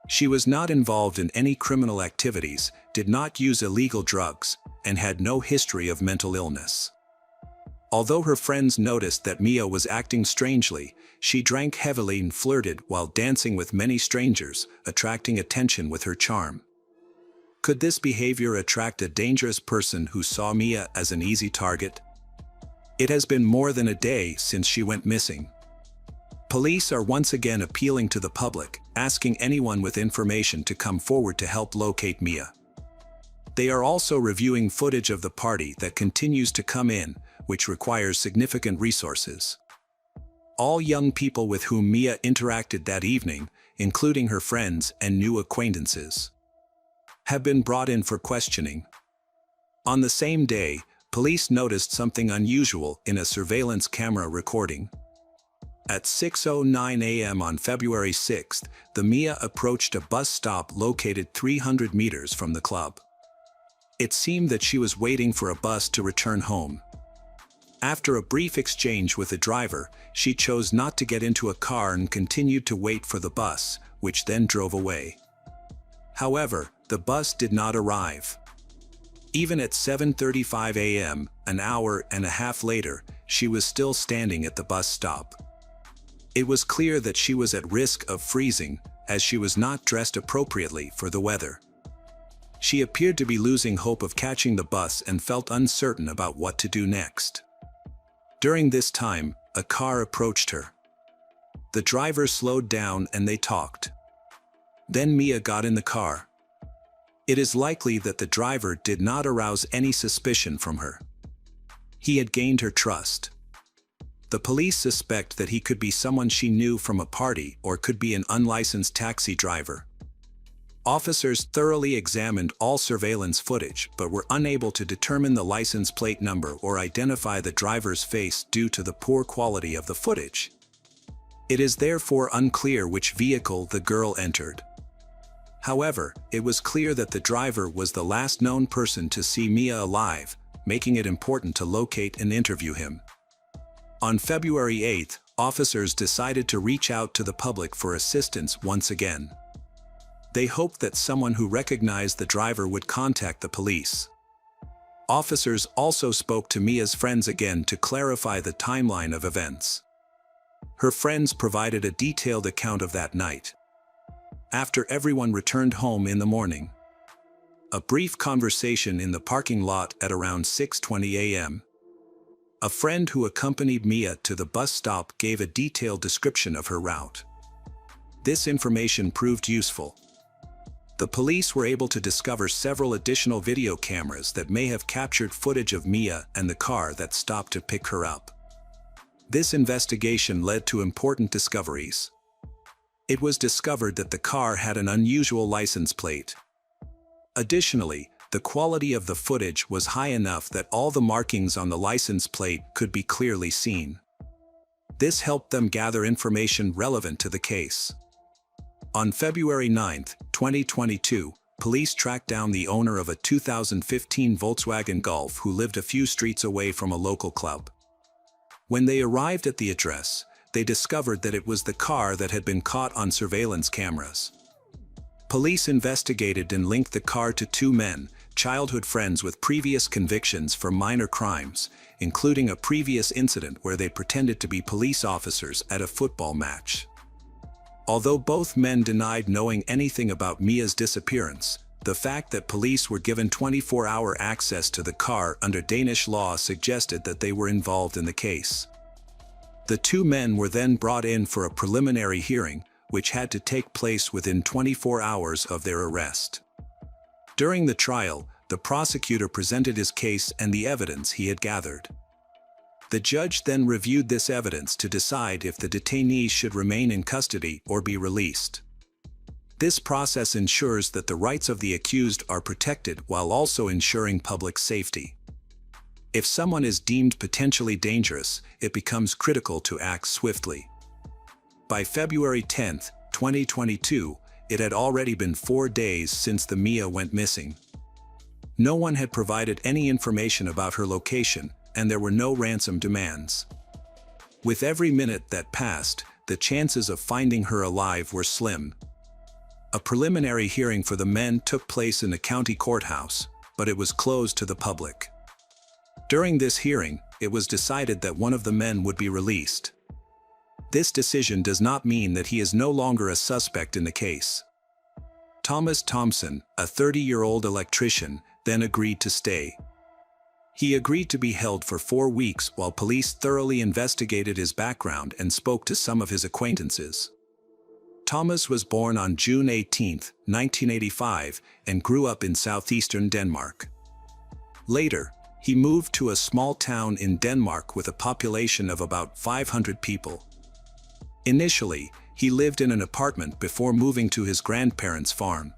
She was not involved in any criminal activities, did not use illegal drugs, and had no history of mental illness. Although her friends noticed that Mia was acting strangely, she drank heavily and flirted while dancing with many strangers, attracting attention with her charm. Could this behavior attract a dangerous person who saw Mia as an easy target? It has been more than a day since she went missing. Police are once again appealing to the public, asking anyone with information to come forward to help locate Mia. They are also reviewing footage of the party that continues to come in, which requires significant resources. All young people with whom Mia interacted that evening, including her friends and new acquaintances, have been brought in for questioning. On the same day, police noticed something unusual in a surveillance camera recording. At 6:09 a.m. on February 6th, the Mia approached a bus stop located 300 meters from the club. It seemed that she was waiting for a bus to return home. After a brief exchange with the driver, she chose not to get into a car and continued to wait for the bus, which then drove away. However, the bus did not arrive. Even at 7:35 a.m., an hour and a half later, she was still standing at the bus stop. It was clear that she was at risk of freezing, as she was not dressed appropriately for the weather. She appeared to be losing hope of catching the bus and felt uncertain about what to do next. During this time, a car approached her. The driver slowed down and they talked. Then Mia got in the car. It is likely that the driver did not arouse any suspicion from her. He had gained her trust. The police suspect that he could be someone she knew from a party or could be an unlicensed taxi driver. Officers thoroughly examined all surveillance footage but were unable to determine the license plate number or identify the driver's face due to the poor quality of the footage. It is therefore unclear which vehicle the girl entered. However, it was clear that the driver was the last known person to see Mia alive, making it important to locate and interview him. On February 8th, officers decided to reach out to the public for assistance once again. They hoped that someone who recognized the driver would contact the police. Officers also spoke to Mia's friends again to clarify the timeline of events. Her friends provided a detailed account of that night. After everyone returned home in the morning, a brief conversation in the parking lot at around 6:20 a.m. A friend who accompanied Mia to the bus stop gave a detailed description of her route. This information proved useful. The police were able to discover several additional video cameras that may have captured footage of Mia and the car that stopped to pick her up. This investigation led to important discoveries. It was discovered that the car had an unusual license plate. Additionally, the quality of the footage was high enough that all the markings on the license plate could be clearly seen. This helped them gather information relevant to the case. On February 9, 2022, police tracked down the owner of a 2015 Volkswagen Golf who lived a few streets away from a local club. When they arrived at the address, they discovered that it was the car that had been caught on surveillance cameras. Police investigated and linked the car to two men, childhood friends with previous convictions for minor crimes, including a previous incident where they pretended to be police officers at a football match. Although both men denied knowing anything about Mia's disappearance, the fact that police were given 24-hour access to the car under Danish law suggested that they were involved in the case. The two men were then brought in for a preliminary hearing, which had to take place within 24 hours of their arrest. During the trial, the prosecutor presented his case and the evidence he had gathered. The judge then reviewed this evidence to decide if the detainees should remain in custody or be released. This process ensures that the rights of the accused are protected while also ensuring public safety. If someone is deemed potentially dangerous, it becomes critical to act swiftly. By February 10, 2022, it had already been 4 days since the Mia went missing. No one had provided any information about her location, and there were no ransom demands. With every minute that passed, the chances of finding her alive were slim. A preliminary hearing for the men took place in the county courthouse, but it was closed to the public. During this hearing, it was decided that one of the men would be released. This decision does not mean that he is no longer a suspect in the case. Thomas Thompson, a 30-year-old electrician, then agreed to stay. He agreed to be held for 4 weeks while police thoroughly investigated his background and spoke to some of his acquaintances. Thomas was born on June 18, 1985, and grew up in southeastern Denmark. Later, he moved to a small town in Denmark with a population of about 500 people. Initially, he lived in an apartment before moving to his grandparents' farm.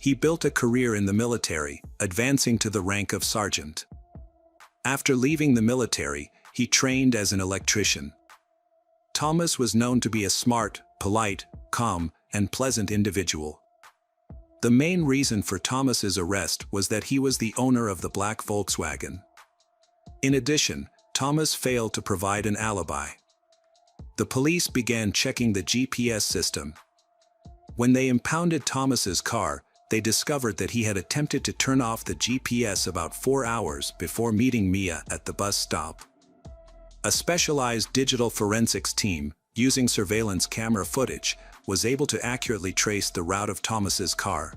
He built a career in the military, advancing to the rank of sergeant. After leaving the military, he trained as an electrician. Thomas was known to be a smart, polite, calm, and pleasant individual. The main reason for Thomas's arrest was that he was the owner of the black Volkswagen. In addition, Thomas failed to provide an alibi. The police began checking the GPS system. When they impounded Thomas's car, they discovered that he had attempted to turn off the GPS about 4 hours before meeting Mia at the bus stop. A specialized digital forensics team, using surveillance camera footage, was able to accurately trace the route of Thomas's car.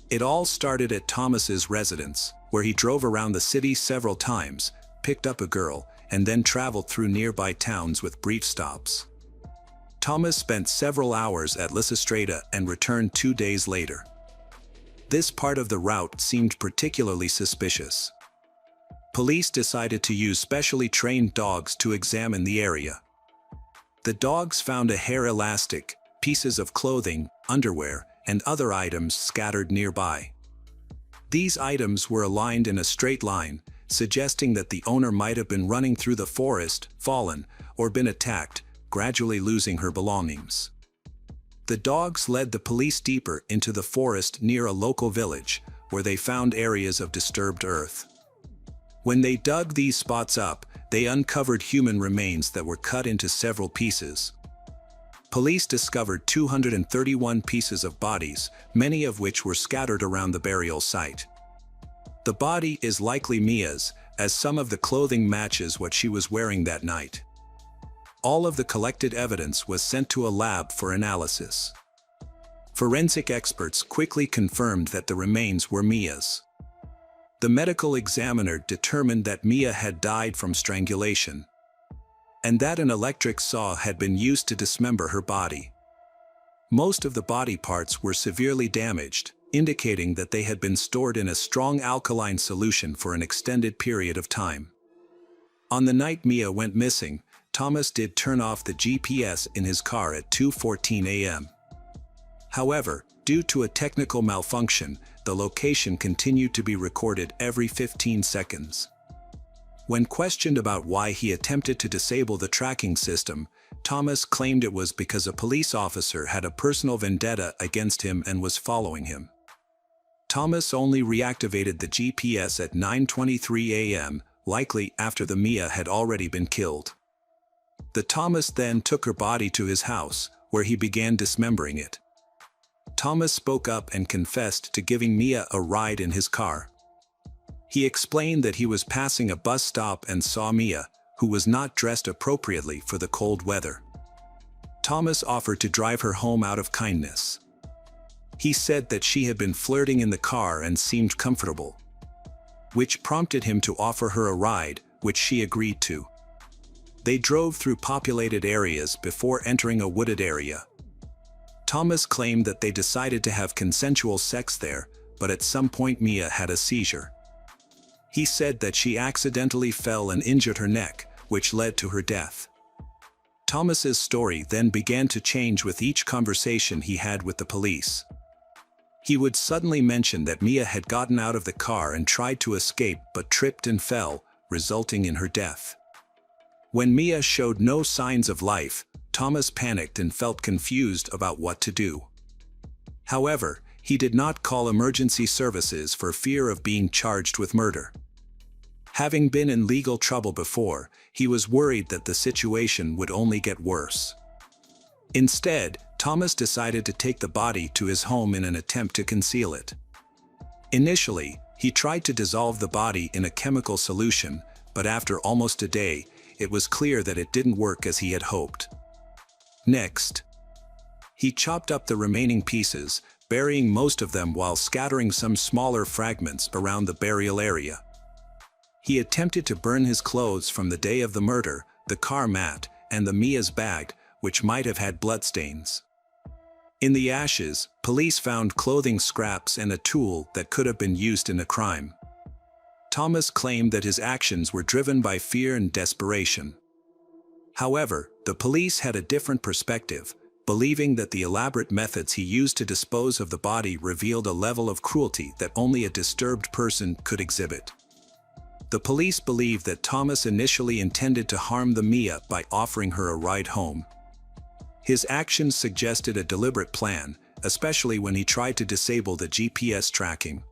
It all started at Thomas's residence, where he drove around the city several times, picked up a girl, and then traveled through nearby towns with brief stops. Thomas spent several hours at Lysistrata and returned 2 days later. This part of the route seemed particularly suspicious. Police decided to use specially trained dogs to examine the area. The dogs found a hair elastic, pieces of clothing, underwear, and other items scattered nearby. These items were aligned in a straight line, suggesting that the owner might have been running through the forest, fallen, or been attacked, gradually losing her belongings. The dogs led the police deeper into the forest near a local village, where they found areas of disturbed earth. When they dug these spots up, they uncovered human remains that were cut into several pieces. Police discovered 231 pieces of bodies, many of which were scattered around the burial site. The body is likely Mia's, as some of the clothing matches what she was wearing that night. All of the collected evidence was sent to a lab for analysis. Forensic experts quickly confirmed that the remains were Mia's. The medical examiner determined that Mia had died from strangulation, and that an electric saw had been used to dismember her body. Most of the body parts were severely damaged, indicating that they had been stored in a strong alkaline solution for an extended period of time. On the night Mia went missing, Thomas did turn off the GPS in his car at 2:14 a.m. However, due to a technical malfunction, the location continued to be recorded every 15 seconds. When questioned about why he attempted to disable the tracking system, Thomas claimed it was because a police officer had a personal vendetta against him and was following him. Thomas only reactivated the GPS at 9:23 a.m., likely after the Mia had already been killed. The Thomas then took her body to his house, where he began dismembering it. Thomas spoke up and confessed to giving Mia a ride in his car. He explained that he was passing a bus stop and saw Mia, who was not dressed appropriately for the cold weather. Thomas offered to drive her home out of kindness. He said that she had been flirting in the car and seemed comfortable, which prompted him to offer her a ride, which she agreed to. They drove through populated areas before entering a wooded area. Thomas claimed that they decided to have consensual sex there, but at some point Mia had a seizure. He said that she accidentally fell and injured her neck, which led to her death. Thomas's story then began to change with each conversation he had with the police. He would suddenly mention that Mia had gotten out of the car and tried to escape but tripped and fell, resulting in her death. When Mia showed no signs of life, Thomas panicked and felt confused about what to do. However, he did not call emergency services for fear of being charged with murder. Having been in legal trouble before, he was worried that the situation would only get worse. Instead, Thomas decided to take the body to his home in an attempt to conceal it. Initially, he tried to dissolve the body in a chemical solution, but after almost a day, it was clear that it didn't work as he had hoped. Next, he chopped up the remaining pieces, burying most of them while scattering some smaller fragments around the burial area. He attempted to burn his clothes from the day of the murder, the car mat, and the Mia's bag, which might have had bloodstains. In the ashes, police found clothing scraps and a tool that could have been used in a crime. Thomas claimed that his actions were driven by fear and desperation. However, the police had a different perspective, believing that the elaborate methods he used to dispose of the body revealed a level of cruelty that only a disturbed person could exhibit. The police believed that Thomas initially intended to harm the Mia by offering her a ride home. His actions suggested a deliberate plan, especially when he tried to disable the GPS tracking.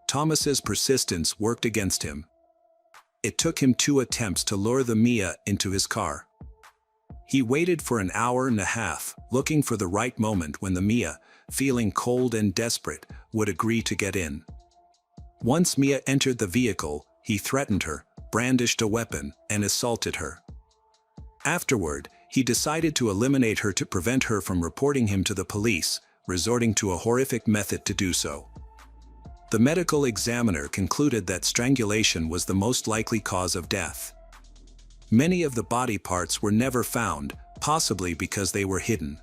Thomas's persistence worked against him. It took him 2 attempts to lure the Mia into his car. He waited for an hour and a half, looking for the right moment when the Mia, feeling cold and desperate, would agree to get in. Once Mia entered the vehicle, he threatened her, brandished a weapon, and assaulted her. Afterward, he decided to eliminate her to prevent her from reporting him to the police, resorting to a horrific method to do so. The medical examiner concluded that strangulation was the most likely cause of death. Many of the body parts were never found, possibly because they were hidden.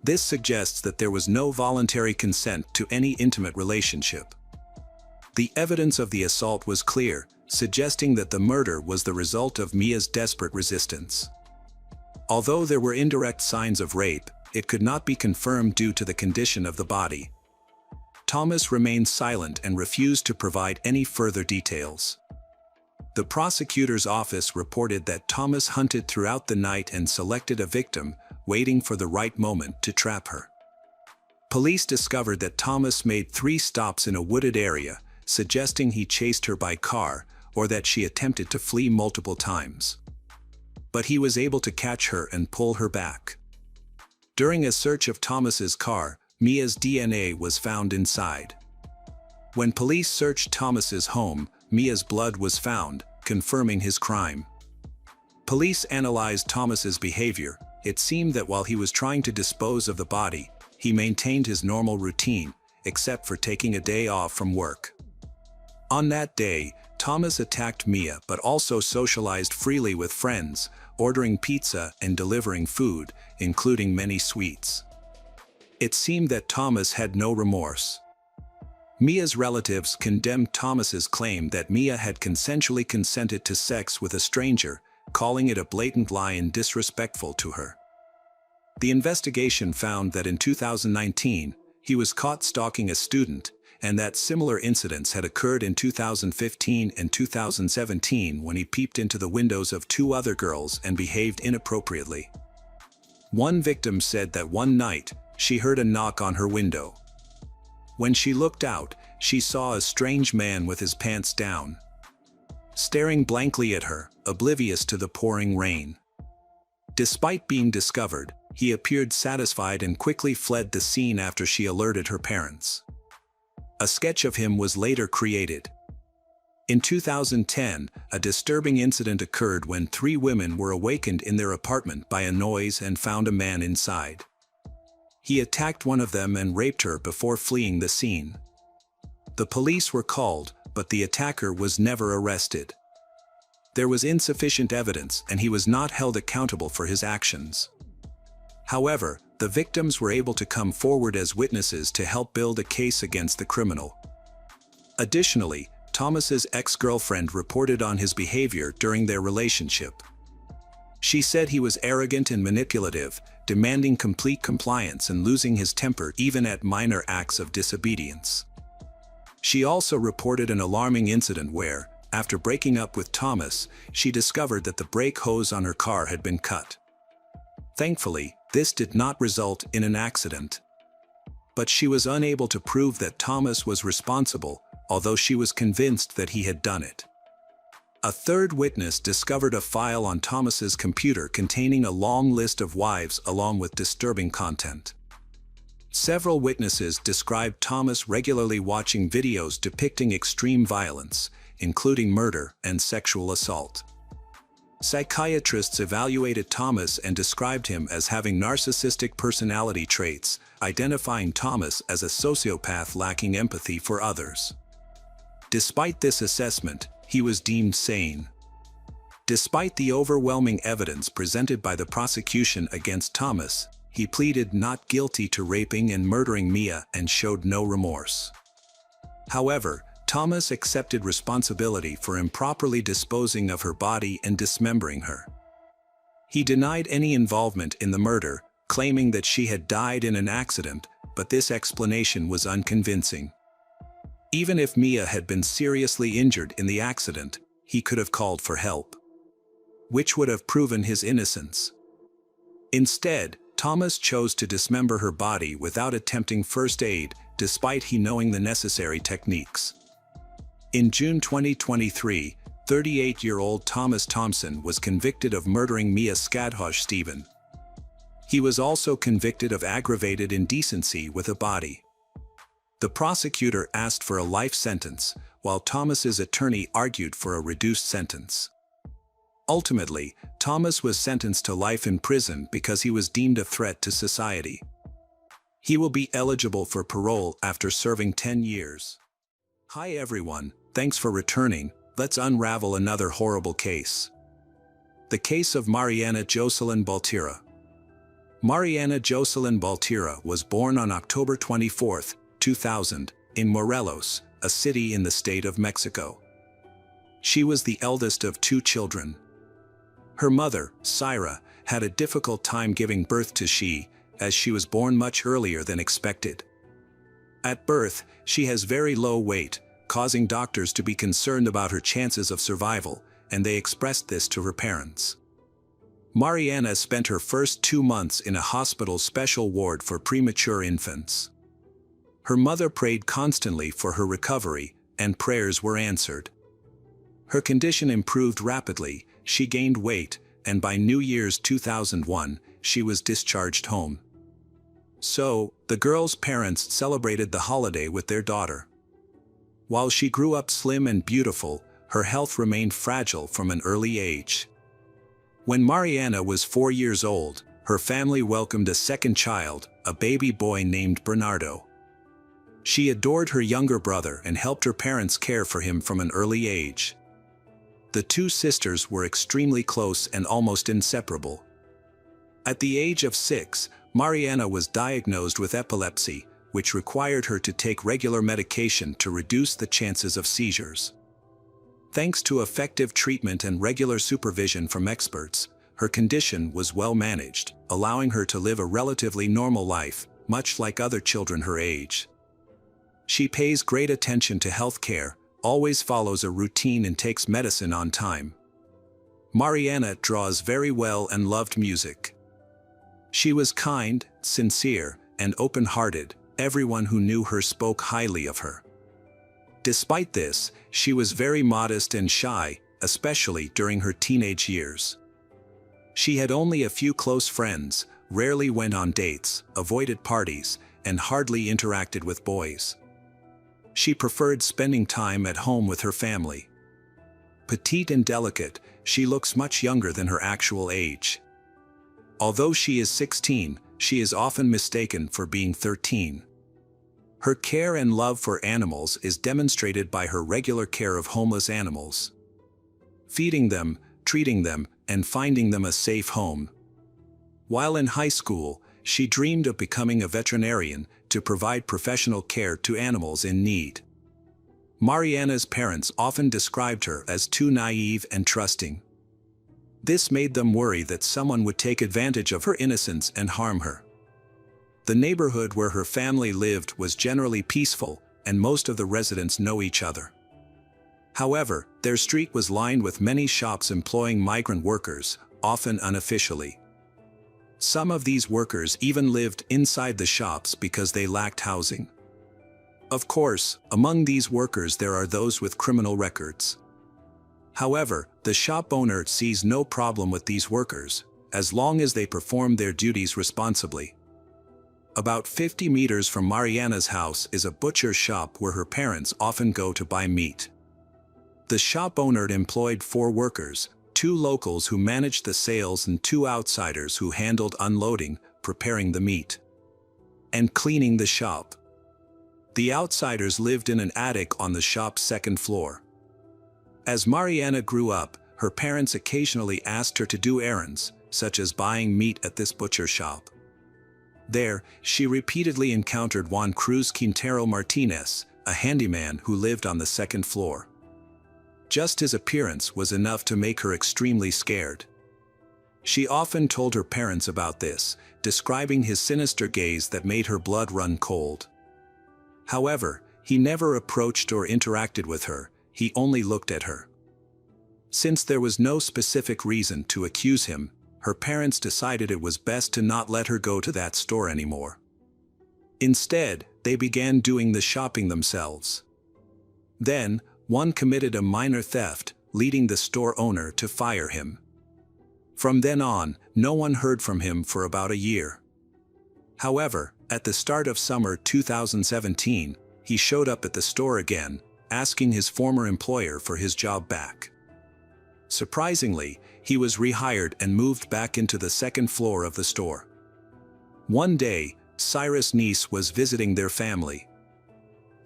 This suggests that there was no voluntary consent to any intimate relationship. The evidence of the assault was clear, suggesting that the murder was the result of Mia's desperate resistance. Although there were indirect signs of rape, it could not be confirmed due to the condition of the body. Thomas remained silent and refused to provide any further details. The prosecutor's office reported that Thomas hunted throughout the night and selected a victim, waiting for the right moment to trap her. Police discovered that Thomas made 3 stops in a wooded area, suggesting he chased her by car, or that she attempted to flee multiple times. But he was able to catch her and pull her back. During a search of Thomas's car, Mia's DNA was found inside. When police searched Thomas's home, Mia's blood was found, confirming his crime. Police analyzed Thomas's behavior. It seemed that while he was trying to dispose of the body, he maintained his normal routine, except for taking a day off from work. On that day, Thomas attacked Mia but also socialized freely with friends, ordering pizza and delivering food, including many sweets. It seemed that Thomas had no remorse. Mia's relatives condemned Thomas's claim that Mia had consensually consented to sex with a stranger, calling it a blatant lie and disrespectful to her. The investigation found that in 2019, he was caught stalking a student, and that similar incidents had occurred in 2015 and 2017 when he peeped into the windows of 2 other girls and behaved inappropriately. One victim said that one night, she heard a knock on her window. When she looked out, she saw a strange man with his pants down, staring blankly at her, oblivious to the pouring rain. Despite being discovered, he appeared satisfied and quickly fled the scene after she alerted her parents. A sketch of him was later created. In 2010, a disturbing incident occurred when 3 women were awakened in their apartment by a noise and found a man inside. He attacked one of them and raped her before fleeing the scene. The police were called, but the attacker was never arrested. There was insufficient evidence and he was not held accountable for his actions. However, the victims were able to come forward as witnesses to help build a case against the criminal. Additionally, Thomas's ex-girlfriend reported on his behavior during their relationship. She said he was arrogant and manipulative, demanding complete compliance and losing his temper even at minor acts of disobedience. She also reported an alarming incident where, after breaking up with Thomas, she discovered that the brake hose on her car had been cut. Thankfully, this did not result in an accident. But she was unable to prove that Thomas was responsible, although she was convinced that he had done it. A third witness discovered a file on Thomas's computer containing a long list of wives along with disturbing content. Several witnesses described Thomas regularly watching videos depicting extreme violence, including murder and sexual assault. Psychiatrists evaluated Thomas and described him as having narcissistic personality traits, identifying Thomas as a sociopath lacking empathy for others. Despite this assessment, he was deemed sane. Despite the overwhelming evidence presented by the prosecution against Thomas, he pleaded not guilty to raping and murdering Mia and showed no remorse. However, Thomas accepted responsibility for improperly disposing of her body and dismembering her. He denied any involvement in the murder, claiming that she had died in an accident, but this explanation was unconvincing. Even if Mia had been seriously injured in the accident, he could have called for help, which would have proven his innocence. Instead, Thomas chose to dismember her body without attempting first aid, despite he knowing the necessary techniques. In June 2023, 38-year-old Thomas Thompson was convicted of murdering Mia Skadhoj-Stephen. He was also convicted of aggravated indecency with a body. The prosecutor asked for a life sentence, while Thomas's attorney argued for a reduced sentence. Ultimately, Thomas was sentenced to life in prison because he was deemed a threat to society. He will be eligible for parole after serving 10 years. Hi everyone, thanks for returning. Let's unravel another horrible case. The case of Mariana Jocelyn Baltira. Mariana Jocelyn Baltira was born on October 24, 2000, in Morelos, a city in the state of Mexico. She was the eldest of 2 children. Her mother, Syra, had a difficult time giving birth to she, as she was born much earlier than expected. At birth, she has very low weight, causing doctors to be concerned about her chances of survival, and they expressed this to her parents. Mariana spent her first 2 months in a hospital special ward for premature infants. Her mother prayed constantly for her recovery, and prayers were answered. Her condition improved rapidly, she gained weight, and by New Year's 2001, she was discharged home. So, the girl's parents celebrated the holiday with their daughter. While she grew up slim and beautiful, her health remained fragile from an early age. When Mariana was 4 years old, her family welcomed a second child, a baby boy named Bernardo. She adored her younger brother and helped her parents care for him from an early age. The 2 sisters were extremely close and almost inseparable. At the age of 6, Mariana was diagnosed with epilepsy, which required her to take regular medication to reduce the chances of seizures. Thanks to effective treatment and regular supervision from experts, her condition was well managed, allowing her to live a relatively normal life, much like other children her age. She pays great attention to health care, always follows a routine and takes medicine on time. Mariana draws very well and loved music. She was kind, sincere, and open-hearted. Everyone who knew her spoke highly of her. Despite this, she was very modest and shy, especially during her teenage years. She had only a few close friends, rarely went on dates, avoided parties, and hardly interacted with boys. She preferred spending time at home with her family. Petite and delicate, she looks much younger than her actual age. Although she is 16, she is often mistaken for being 13. Her care and love for animals is demonstrated by her regular care of homeless animals, feeding them, treating them, and finding them a safe home. While in high school, she dreamed of becoming a veterinarian to provide professional care to animals in need. Mariana's parents often described her as too naive and trusting. This made them worry that someone would take advantage of her innocence and harm her. The neighborhood where her family lived was generally peaceful, and most of the residents know each other. However, their street was lined with many shops employing migrant workers, often unofficially. Some of these workers even lived inside the shops because they lacked housing. Of course, among these workers there are those with criminal records. However, the shop owner sees no problem with these workers, as long as they perform their duties responsibly. About 50 meters from Mariana's house is a butcher shop where her parents often go to buy meat. The shop owner employed 4 workers, 2 locals who managed the sales and 2 outsiders who handled unloading, preparing the meat, and cleaning the shop. The outsiders lived in an attic on the shop's 2nd floor. As Mariana grew up, her parents occasionally asked her to do errands, such as buying meat at this butcher shop. There, she repeatedly encountered Juan Cruz Quintero Martinez, a handyman who lived on the 2nd floor. Just his appearance was enough to make her extremely scared. She often told her parents about this, describing his sinister gaze that made her blood run cold. However, he never approached or interacted with her, he only looked at her. Since there was no specific reason to accuse him, her parents decided it was best to not let her go to that store anymore. Instead, they began doing the shopping themselves. Then, one committed a minor theft, leading the store owner to fire him. From then on, no one heard from him for about a year. However, at the start of summer 2017, he showed up at the store again, asking his former employer for his job back. Surprisingly, he was rehired and moved back into the 2nd floor of the store. One day, Cyrus' niece was visiting their family.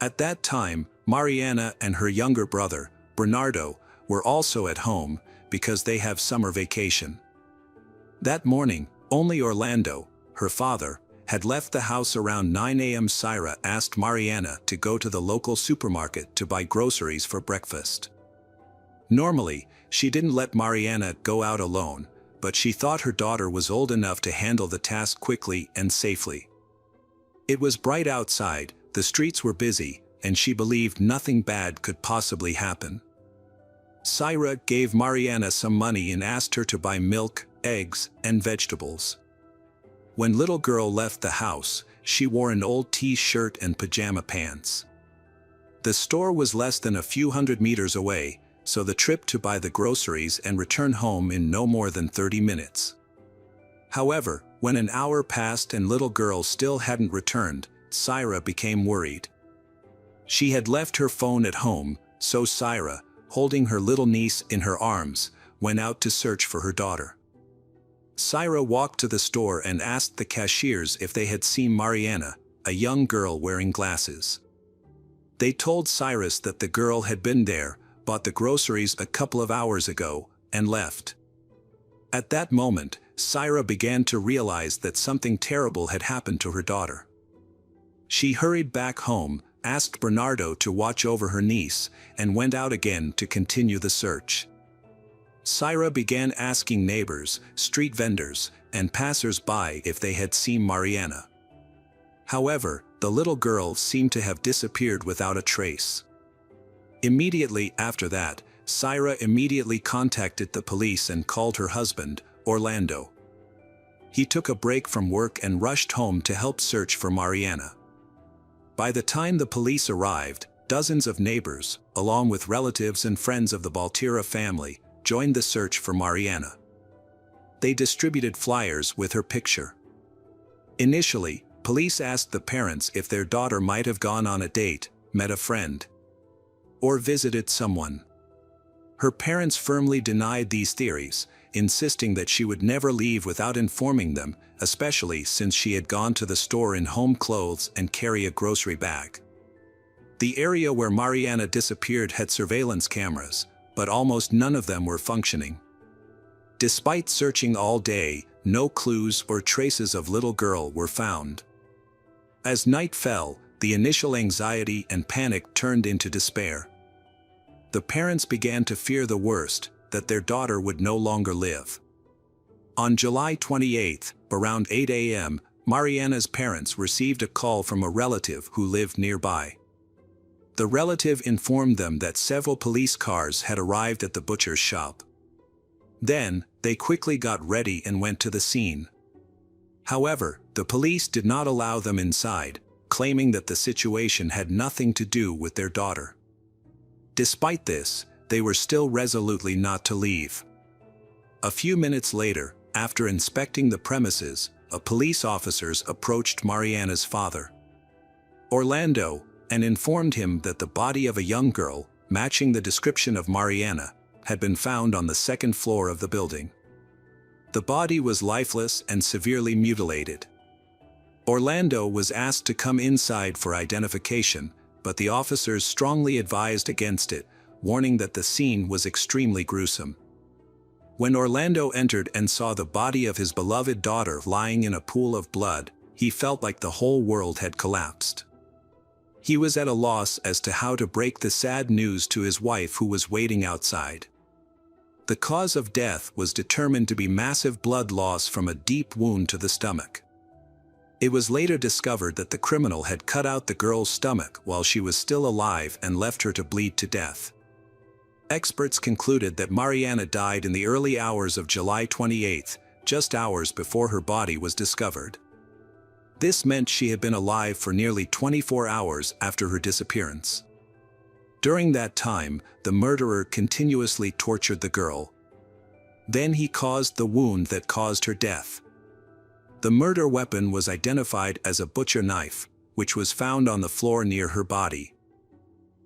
At that time, Mariana and her younger brother, Bernardo, were also at home because they have summer vacation. That morning, only Orlando, her father, had left the house around 9 a.m. Syra asked Mariana to go to the local supermarket to buy groceries for breakfast. Normally, she didn't let Mariana go out alone, but she thought her daughter was old enough to handle the task quickly and safely. It was bright outside, the streets were busy, and she believed nothing bad could possibly happen. Syra gave Mariana some money and asked her to buy milk, eggs, and vegetables. When little girl left the house, she wore an old t-shirt and pajama pants. The store was less than a few hundred meters away, so the trip to buy the groceries and return home in no more than 30 minutes. However, when an hour passed and little girl still hadn't returned, Syra became worried. She had left her phone at home, so Syra, holding her little niece in her arms, went out to search for her daughter. Syra walked to the store and asked the cashiers if they had seen Mariana, a young girl wearing glasses. They told Cyrus that the girl had been there, bought the groceries a couple of hours ago, and left. At that moment, Syra began to realize that something terrible had happened to her daughter. She hurried back home, asked Bernardo to watch over her niece, and went out again to continue the search. Syra began asking neighbors, street vendors, and passers-by if they had seen Mariana. However, the little girl seemed to have disappeared without a trace. Immediately after that, Syra immediately contacted the police and called her husband, Orlando. He took a break from work and rushed home to help search for Mariana. By the time the police arrived, dozens of neighbors, along with relatives and friends of the Baltira family, joined the search for Mariana. They distributed flyers with her picture. Initially, police asked the parents if their daughter might have gone on a date, met a friend, or visited someone. Her parents firmly denied these theories, insisting that she would never leave without informing them, especially since she had gone to the store in home clothes and carry a grocery bag. The area where Mariana disappeared had surveillance cameras, but almost none of them were functioning. Despite searching all day, no clues or traces of little girl were found. As night fell, the initial anxiety and panic turned into despair. The parents began to fear the worst, that their daughter would no longer live. On July 28, around 8 a.m., Mariana's parents received a call from a relative who lived nearby. The relative informed them that several police cars had arrived at the butcher's shop. Then, they quickly got ready and went to the scene. However, the police did not allow them inside, claiming that the situation had nothing to do with their daughter. Despite this, they were still resolutely not to leave. A few minutes later, after inspecting the premises, police officers approached Mariana's father, Orlando, and informed him that the body of a young girl, matching the description of Mariana, had been found on the second floor of the building. The body was lifeless and severely mutilated. Orlando was asked to come inside for identification, but the officers strongly advised against it, warning that the scene was extremely gruesome. When Orlando entered and saw the body of his beloved daughter lying in a pool of blood, he felt like the whole world had collapsed. He was at a loss as to how to break the sad news to his wife, who was waiting outside. The cause of death was determined to be massive blood loss from a deep wound to the stomach. It was later discovered that the criminal had cut out the girl's stomach while she was still alive and left her to bleed to death. Experts concluded that Mariana died in the early hours of July 28, just hours before her body was discovered. This meant she had been alive for nearly 24 hours after her disappearance. During that time, the murderer continuously tortured the girl. Then he caused the wound that caused her death. The murder weapon was identified as a butcher knife, which was found on the floor near her body.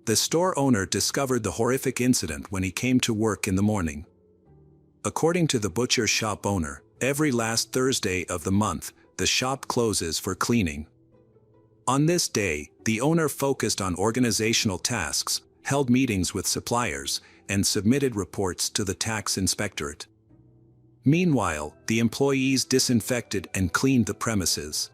The store owner discovered the horrific incident when he came to work in the morning. According to the butcher shop owner, every last Thursday of the month, the shop closes for cleaning. On this day, the owner focused on organizational tasks, held meetings with suppliers, and submitted reports to the tax inspectorate. Meanwhile, the employees disinfected and cleaned the premises.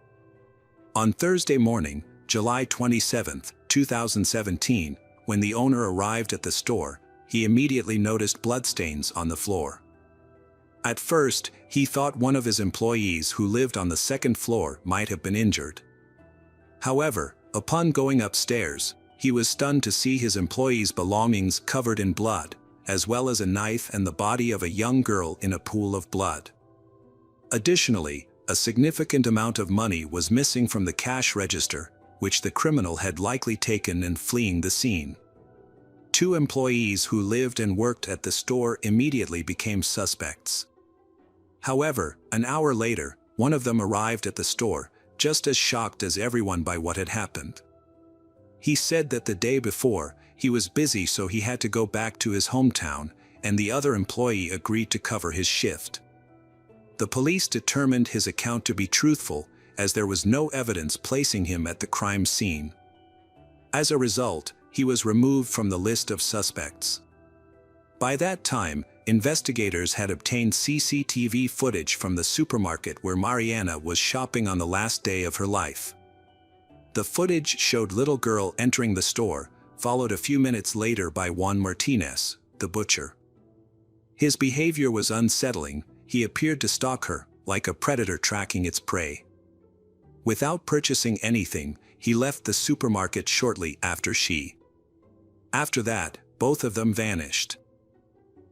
On Thursday morning, July 27, 2017, when the owner arrived at the store, he immediately noticed bloodstains on the floor. At first, he thought one of his employees who lived on the second floor might have been injured. However, upon going upstairs, he was stunned to see his employee's belongings covered in blood, as well as a knife and the body of a young girl in a pool of blood. Additionally, a significant amount of money was missing from the cash register, which the criminal had likely taken in fleeing the scene. 2 employees who lived and worked at the store immediately became suspects. However, an hour later, one of them arrived at the store, just as shocked as everyone by what had happened. He said that the day before, he was busy, so he had to go back to his hometown, and the other employee agreed to cover his shift. The police determined his account to be truthful, as there was no evidence placing him at the crime scene. As a result, he was removed from the list of suspects. By that time, investigators had obtained CCTV footage from the supermarket where Mariana was shopping on the last day of her life. The footage showed little girl entering the store, followed a few minutes later by Juan Martinez, the butcher. His behavior was unsettling. He appeared to stalk her, like a predator tracking its prey. Without purchasing anything, he left the supermarket shortly after she. After that, both of them vanished.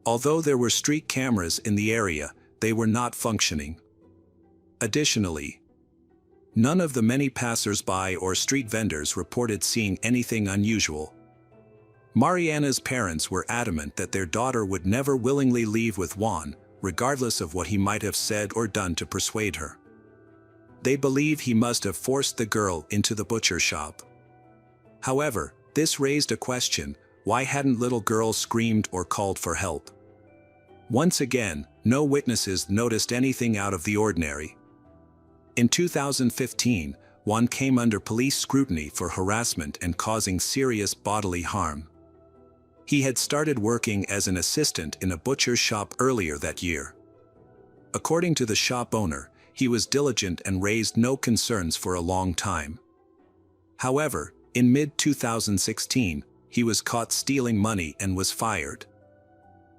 Although there were street cameras in the area, they were not functioning. Additionally, none of the many passers-by or street vendors reported seeing anything unusual. Mariana's parents were adamant that their daughter would never willingly leave with Juan, regardless of what he might have said or done to persuade her. They believe he must have forced the girl into the butcher shop. However, this raised a question: why hadn't little girl screamed or called for help? Once again, no witnesses noticed anything out of the ordinary. In 2015, Juan came under police scrutiny for harassment and causing serious bodily harm. He had started working as an assistant in a butcher's shop earlier that year. According to the shop owner, he was diligent and raised no concerns for a long time. However, in mid-2016, he was caught stealing money and was fired.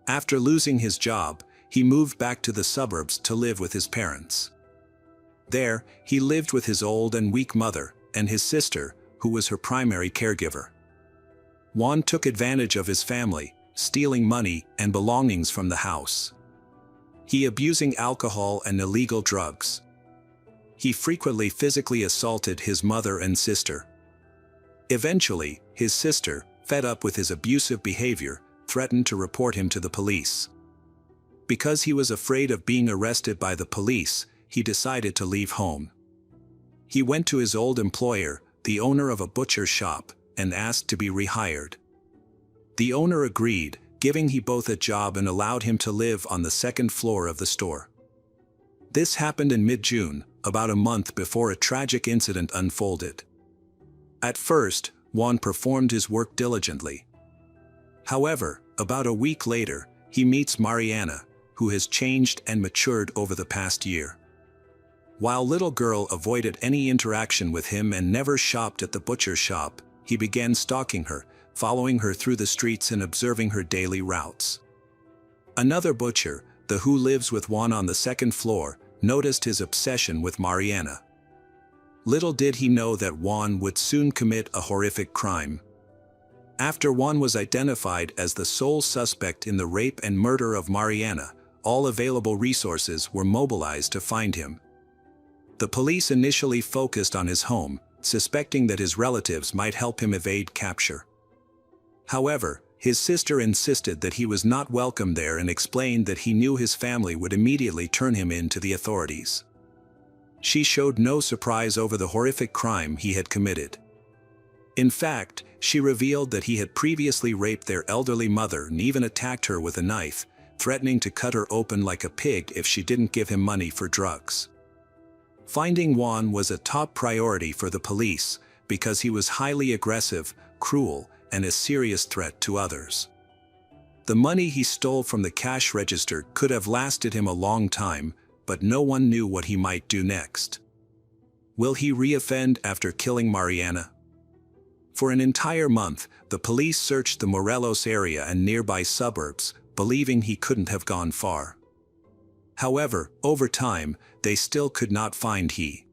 After losing his job, he moved back to the suburbs to live with his parents. There, he lived with his old and weak mother and his sister, who was her primary caregiver. Juan took advantage of his family, stealing money and belongings from the house. He abusing alcohol and illegal drugs. He frequently physically assaulted his mother and sister. Eventually, his sister, fed up with his abusive behavior, threatened to report him to the police. Because he was afraid of being arrested by the police, he decided to leave home. He went to his old employer, the owner of a butcher shop, and asked to be rehired. The owner agreed, giving him both a job and allowed him to live on the second floor of the store. This happened in mid-June, about a month before a tragic incident unfolded. At first, Juan performed his work diligently. However, about a week later, he meets Mariana, who has changed and matured over the past year. While little girl avoided any interaction with him and never shopped at the butcher shop, he began stalking her, following her through the streets and observing her daily routes. Another butcher, the who lives with Juan on the second floor, noticed his obsession with Mariana. Little did he know that Juan would soon commit a horrific crime. After Juan was identified as the sole suspect in the rape and murder of Mariana, all available resources were mobilized to find him. The police initially focused on his home, suspecting that his relatives might help him evade capture. However, his sister insisted that he was not welcome there and explained that he knew his family would immediately turn him in to the authorities. She showed no surprise over the horrific crime he had committed. In fact, she revealed that he had previously raped their elderly mother and even attacked her with a knife, threatening to cut her open like a pig if she didn't give him money for drugs. Finding Juan was a top priority for the police because he was highly aggressive, cruel, and a serious threat to others. The money he stole from the cash register could have lasted him a long time, but no one knew what he might do next. Will he reoffend after killing Mariana? For an entire month, the police searched the Morelos area and nearby suburbs, believing he couldn't have gone far. However, over time, they still could not find he.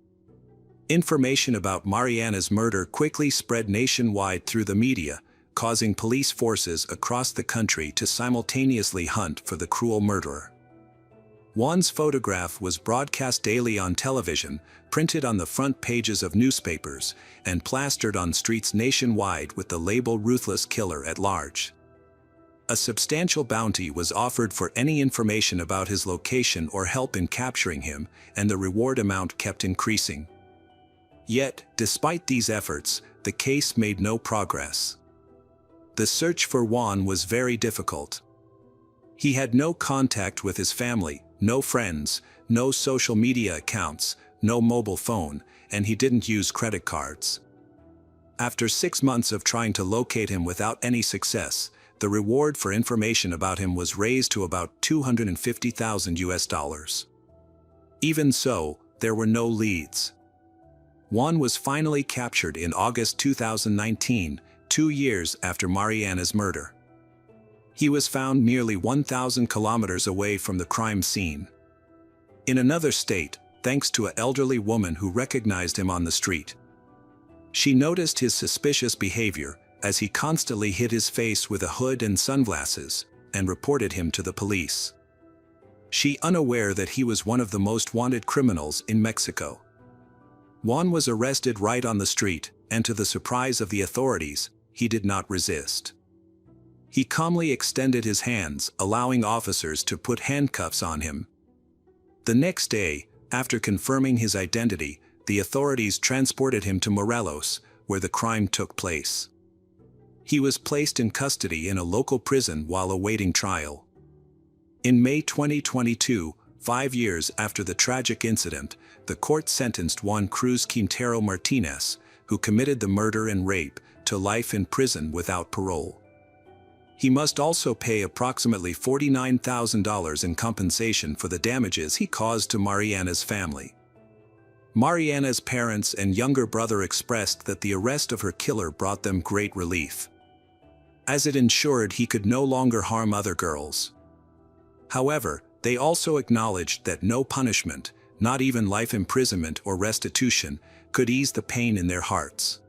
Information about Mariana's murder quickly spread nationwide through the media, causing police forces across the country to simultaneously hunt for the cruel murderer. Juan's photograph was broadcast daily on television, printed on the front pages of newspapers, and plastered on streets nationwide with the label "Ruthless Killer" at large. A substantial bounty was offered for any information about his location or help in capturing him, and the reward amount kept increasing. Yet, despite these efforts, the case made no progress. The search for Juan was very difficult. He had no contact with his family, no friends, no social media accounts, no mobile phone, and he didn't use credit cards. After 6 months of trying to locate him without any success, the reward for information about him was raised to about $250,000. Even so, there were no leads. Juan was finally captured in August 2019, 2 years after Mariana's murder. He was found nearly 1,000 kilometers away from the crime scene. In another state, thanks to an elderly woman who recognized him on the street. She noticed his suspicious behavior, as he constantly hid his face with a hood and sunglasses, and reported him to the police. She unaware that he was one of the most wanted criminals in Mexico. Juan was arrested right on the street, and to the surprise of the authorities, he did not resist. He calmly extended his hands, allowing officers to put handcuffs on him. The next day, after confirming his identity, the authorities transported him to Morelos, where the crime took place. He was placed in custody in a local prison while awaiting trial. In May 2022, 5 years after the tragic incident, the court sentenced Juan Cruz Quintero Martinez, who committed the murder and rape, to life in prison without parole. He must also pay approximately $49,000 in compensation for the damages he caused to Mariana's family. Mariana's parents and younger brother expressed that the arrest of her killer brought them great relief, as it ensured he could no longer harm other girls. However, they also acknowledged that no punishment, not even life imprisonment or restitution, could ease the pain in their hearts.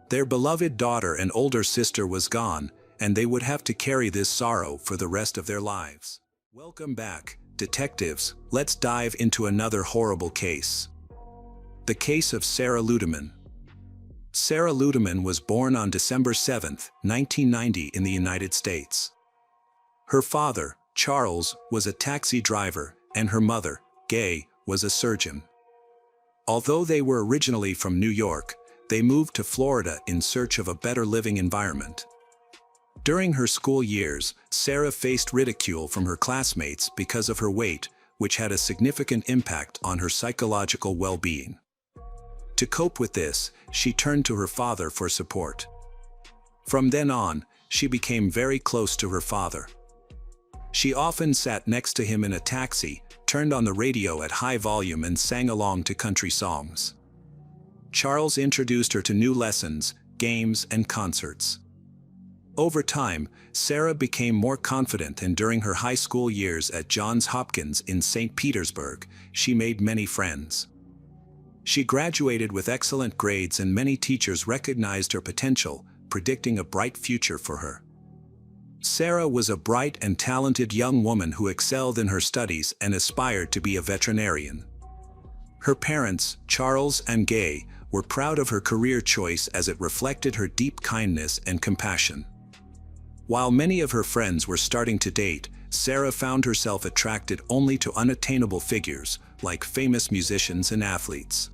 Their beloved daughter and older sister was gone, and they would have to carry this sorrow for the rest of their lives. Welcome back, detectives. Let's dive into another horrible case. The case of Sarah Ludeman. Sarah Ludeman was born on December 7, 1990 in the United States. Her father, Charles, was a taxi driver, and her mother, Gay, was a surgeon. Although they were originally from New York, they moved to Florida in search of a better living environment. During her school years, Sarah faced ridicule from her classmates because of her weight, which had a significant impact on her psychological well-being. To cope with this, she turned to her father for support. From then on, she became very close to her father. She often sat next to him in a taxi, turned on the radio at high volume and sang along to country songs. Charles introduced her to new lessons, games, and concerts. Over time, Sarah became more confident, and during her high school years at Johns Hopkins in St. Petersburg, she made many friends. She graduated with excellent grades, and many teachers recognized her potential, predicting a bright future for her. Sarah was a bright and talented young woman who excelled in her studies and aspired to be a veterinarian. Her parents, Charles and Gay, were proud of her career choice as it reflected her deep kindness and compassion. While many of her friends were starting to date, Sarah found herself attracted only to unattainable figures, like famous musicians and athletes.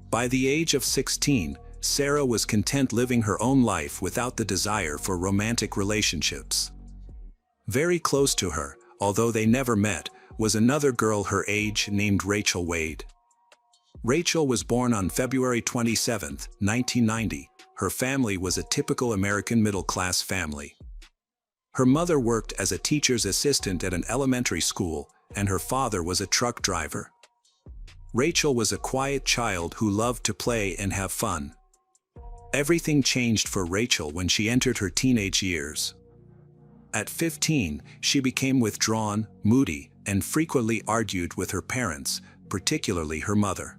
By the age of 16, Sarah was content living her own life without the desire for romantic relationships. Very close to her, although they never met, was another girl her age named Rachel Wade. Rachel was born on February 27, 1990. Her family was a typical American middle-class family. Her mother worked as a teacher's assistant at an elementary school, and her father was a truck driver. Rachel was a quiet child who loved to play and have fun. Everything changed for Rachel when she entered her teenage years. At 15, she became withdrawn, moody, and frequently argued with her parents, particularly her mother.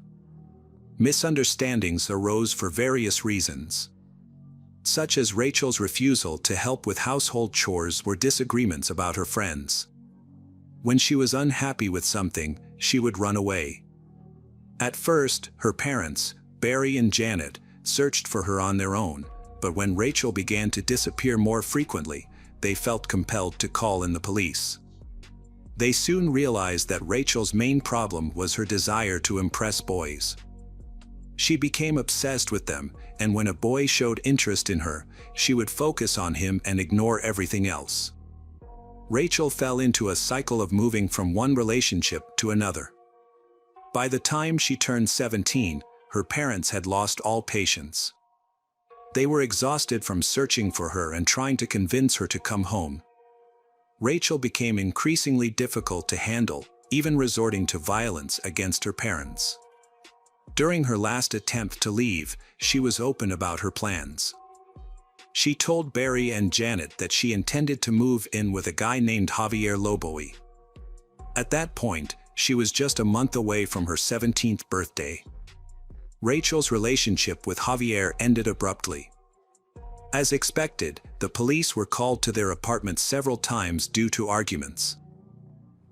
Misunderstandings arose for various reasons, such as Rachel's refusal to help with household chores or disagreements about her friends. When she was unhappy with something, she would run away. At first, her parents, Barry and Janet, searched for her on their own, but when Rachel began to disappear more frequently, they felt compelled to call in the police. They soon realized that Rachel's main problem was her desire to impress boys. She became obsessed with them, and when a boy showed interest in her, she would focus on him and ignore everything else. Rachel fell into a cycle of moving from one relationship to another. By the time she turned 17, her parents had lost all patience. They were exhausted from searching for her and trying to convince her to come home. Rachel became increasingly difficult to handle, even resorting to violence against her parents. During her last attempt to leave, she was open about her plans. She told Barry and Janet that she intended to move in with a guy named Javier Loboy. At that point, she was just a month away from her 17th birthday. Rachel's relationship with Javier ended abruptly. As expected, the police were called to their apartment several times due to arguments.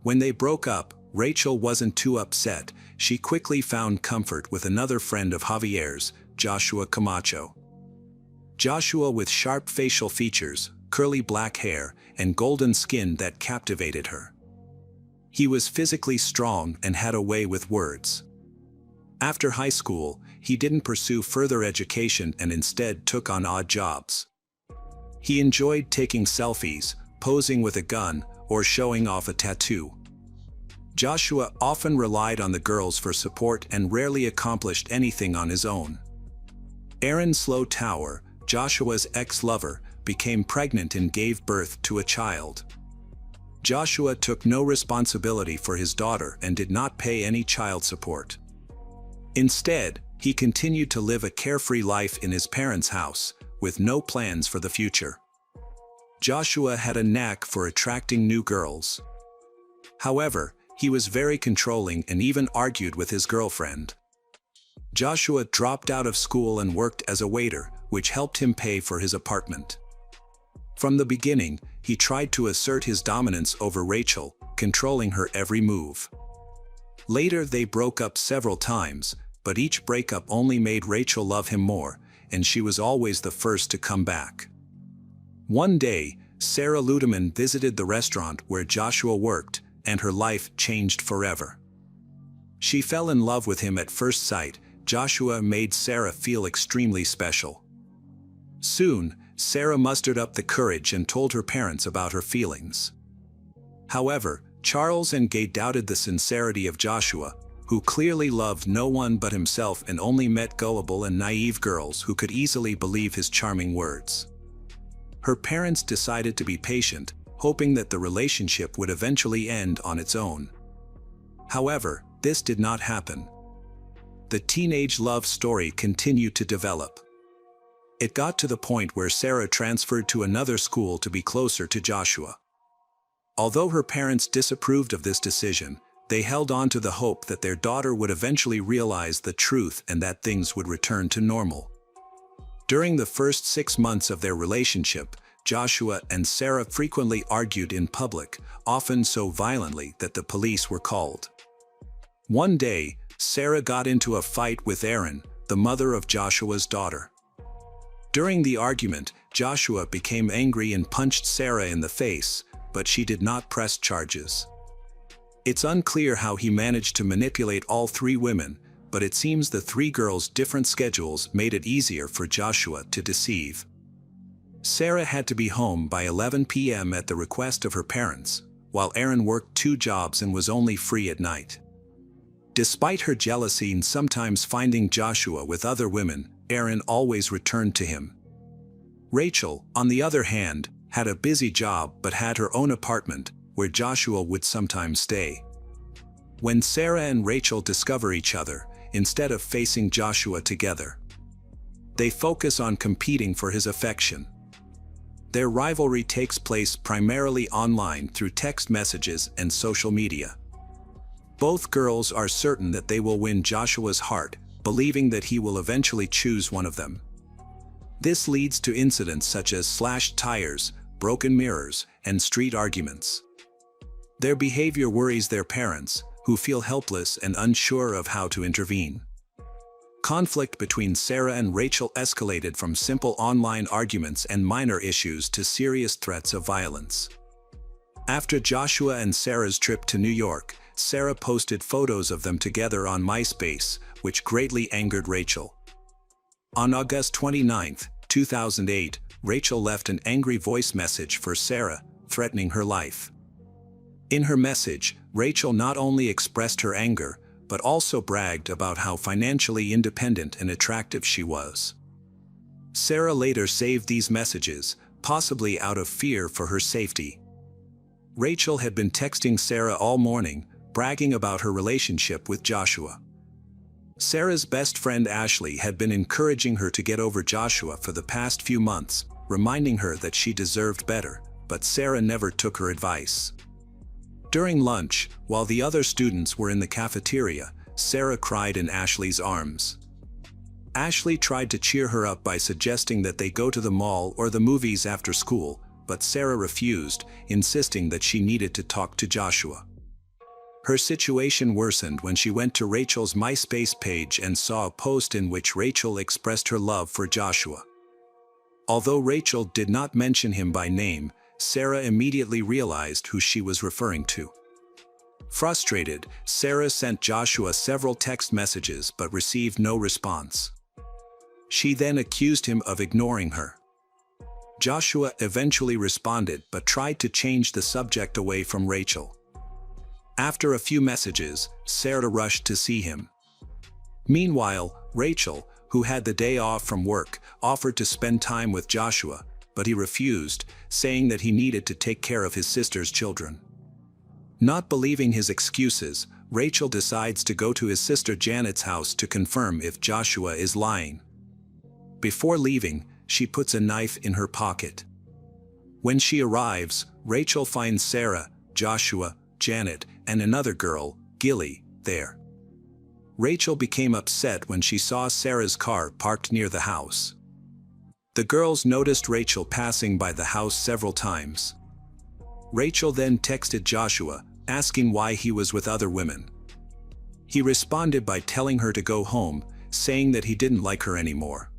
When they broke up, Rachel wasn't too upset. She quickly found comfort with another friend of Javier's, Joshua Camacho. Joshua, with sharp facial features, curly black hair, and golden skin that captivated her. He was physically strong and had a way with words. After high school, he didn't pursue further education and instead took on odd jobs. He enjoyed taking selfies, posing with a gun, or showing off a tattoo. Joshua often relied on the girls for support and rarely accomplished anything on his own. Erin Slow Tower, Joshua's ex-lover, became pregnant and gave birth to a child. Joshua took no responsibility for his daughter and did not pay any child support. Instead, he continued to live a carefree life in his parents' house, with no plans for the future. Joshua had a knack for attracting new girls. However, he was very controlling and even argued with his girlfriend. Joshua dropped out of school and worked as a waiter, which helped him pay for his apartment. From the beginning, he tried to assert his dominance over Rachel, controlling her every move. Later they broke up several times, but each breakup only made Rachel love him more, and she was always the first to come back. One day, Sarah Ludeman visited the restaurant where Joshua worked, and her life changed forever. She fell in love with him at first sight. Joshua made Sarah feel extremely special. Soon, Sarah mustered up the courage and told her parents about her feelings. However, Charles and Gay doubted the sincerity of Joshua, who clearly loved no one but himself and only met gullible and naive girls who could easily believe his charming words. Her parents decided to be patient, hoping that the relationship would eventually end on its own. However, this did not happen. The teenage love story continued to develop. It got to the point where Sarah transferred to another school to be closer to Joshua. Although her parents disapproved of this decision, they held on to the hope that their daughter would eventually realize the truth and that things would return to normal. During the first 6 months of their relationship, Joshua and Sarah frequently argued in public, often so violently that the police were called. One day, Sarah got into a fight with Erin, the mother of Joshua's daughter. During the argument, Joshua became angry and punched Sarah in the face, but she did not press charges. It's unclear how he managed to manipulate all 3 women, but it seems the 3 girls' different schedules made it easier for Joshua to deceive. Sarah had to be home by 11 p.m. at the request of her parents, while Erin worked 2 jobs and was only free at night. Despite her jealousy and sometimes finding Joshua with other women, Erin always returned to him. Rachel, on the other hand, had a busy job but had her own apartment, where Joshua would sometimes stay. When Sarah and Rachel discover each other, instead of facing Joshua together, they focus on competing for his affection. Their rivalry takes place primarily online through text messages and social media. Both girls are certain that they will win Joshua's heart, believing that he will eventually choose one of them. This leads to incidents such as slashed tires, broken mirrors, and street arguments. Their behavior worries their parents, who feel helpless and unsure of how to intervene. Conflict between Sarah and Rachel escalated from simple online arguments and minor issues to serious threats of violence. After Joshua and Sarah's trip to New York, Sarah posted photos of them together on MySpace, which greatly angered Rachel. On August 29, 2008, Rachel left an angry voice message for Sarah, threatening her life. In her message, Rachel not only expressed her anger, but also bragged about how financially independent and attractive she was. Sarah later saved these messages, possibly out of fear for her safety. Rachel had been texting Sarah all morning, bragging about her relationship with Joshua. Sarah's best friend Ashley had been encouraging her to get over Joshua for the past few months, reminding her that she deserved better, but Sarah never took her advice. During lunch, while the other students were in the cafeteria, Sarah cried in Ashley's arms. Ashley tried to cheer her up by suggesting that they go to the mall or the movies after school, but Sarah refused, insisting that she needed to talk to Joshua. Her situation worsened when she went to Rachel's MySpace page and saw a post in which Rachel expressed her love for Joshua. Although Rachel did not mention him by name, Sarah immediately realized who she was referring to. Frustrated, Sarah sent Joshua several text messages but received no response. She then accused him of ignoring her. Joshua eventually responded but tried to change the subject away from Rachel. After a few messages, Sarah rushed to see him. Meanwhile, Rachel, who had the day off from work, offered to spend time with Joshua, but he refused, saying that he needed to take care of his sister's children. Not believing his excuses, Rachel decides to go to his sister Janet's house to confirm if Joshua is lying. Before leaving, she puts a knife in her pocket. When she arrives, Rachel finds Sarah, Joshua, Janet, and another girl, Gilly, there. Rachel became upset when she saw Sarah's car parked near the house. The girls noticed Rachel passing by the house several times. Rachel then texted Joshua, asking why he was with other women. He responded by telling her to go home, saying that he didn't like her anymore.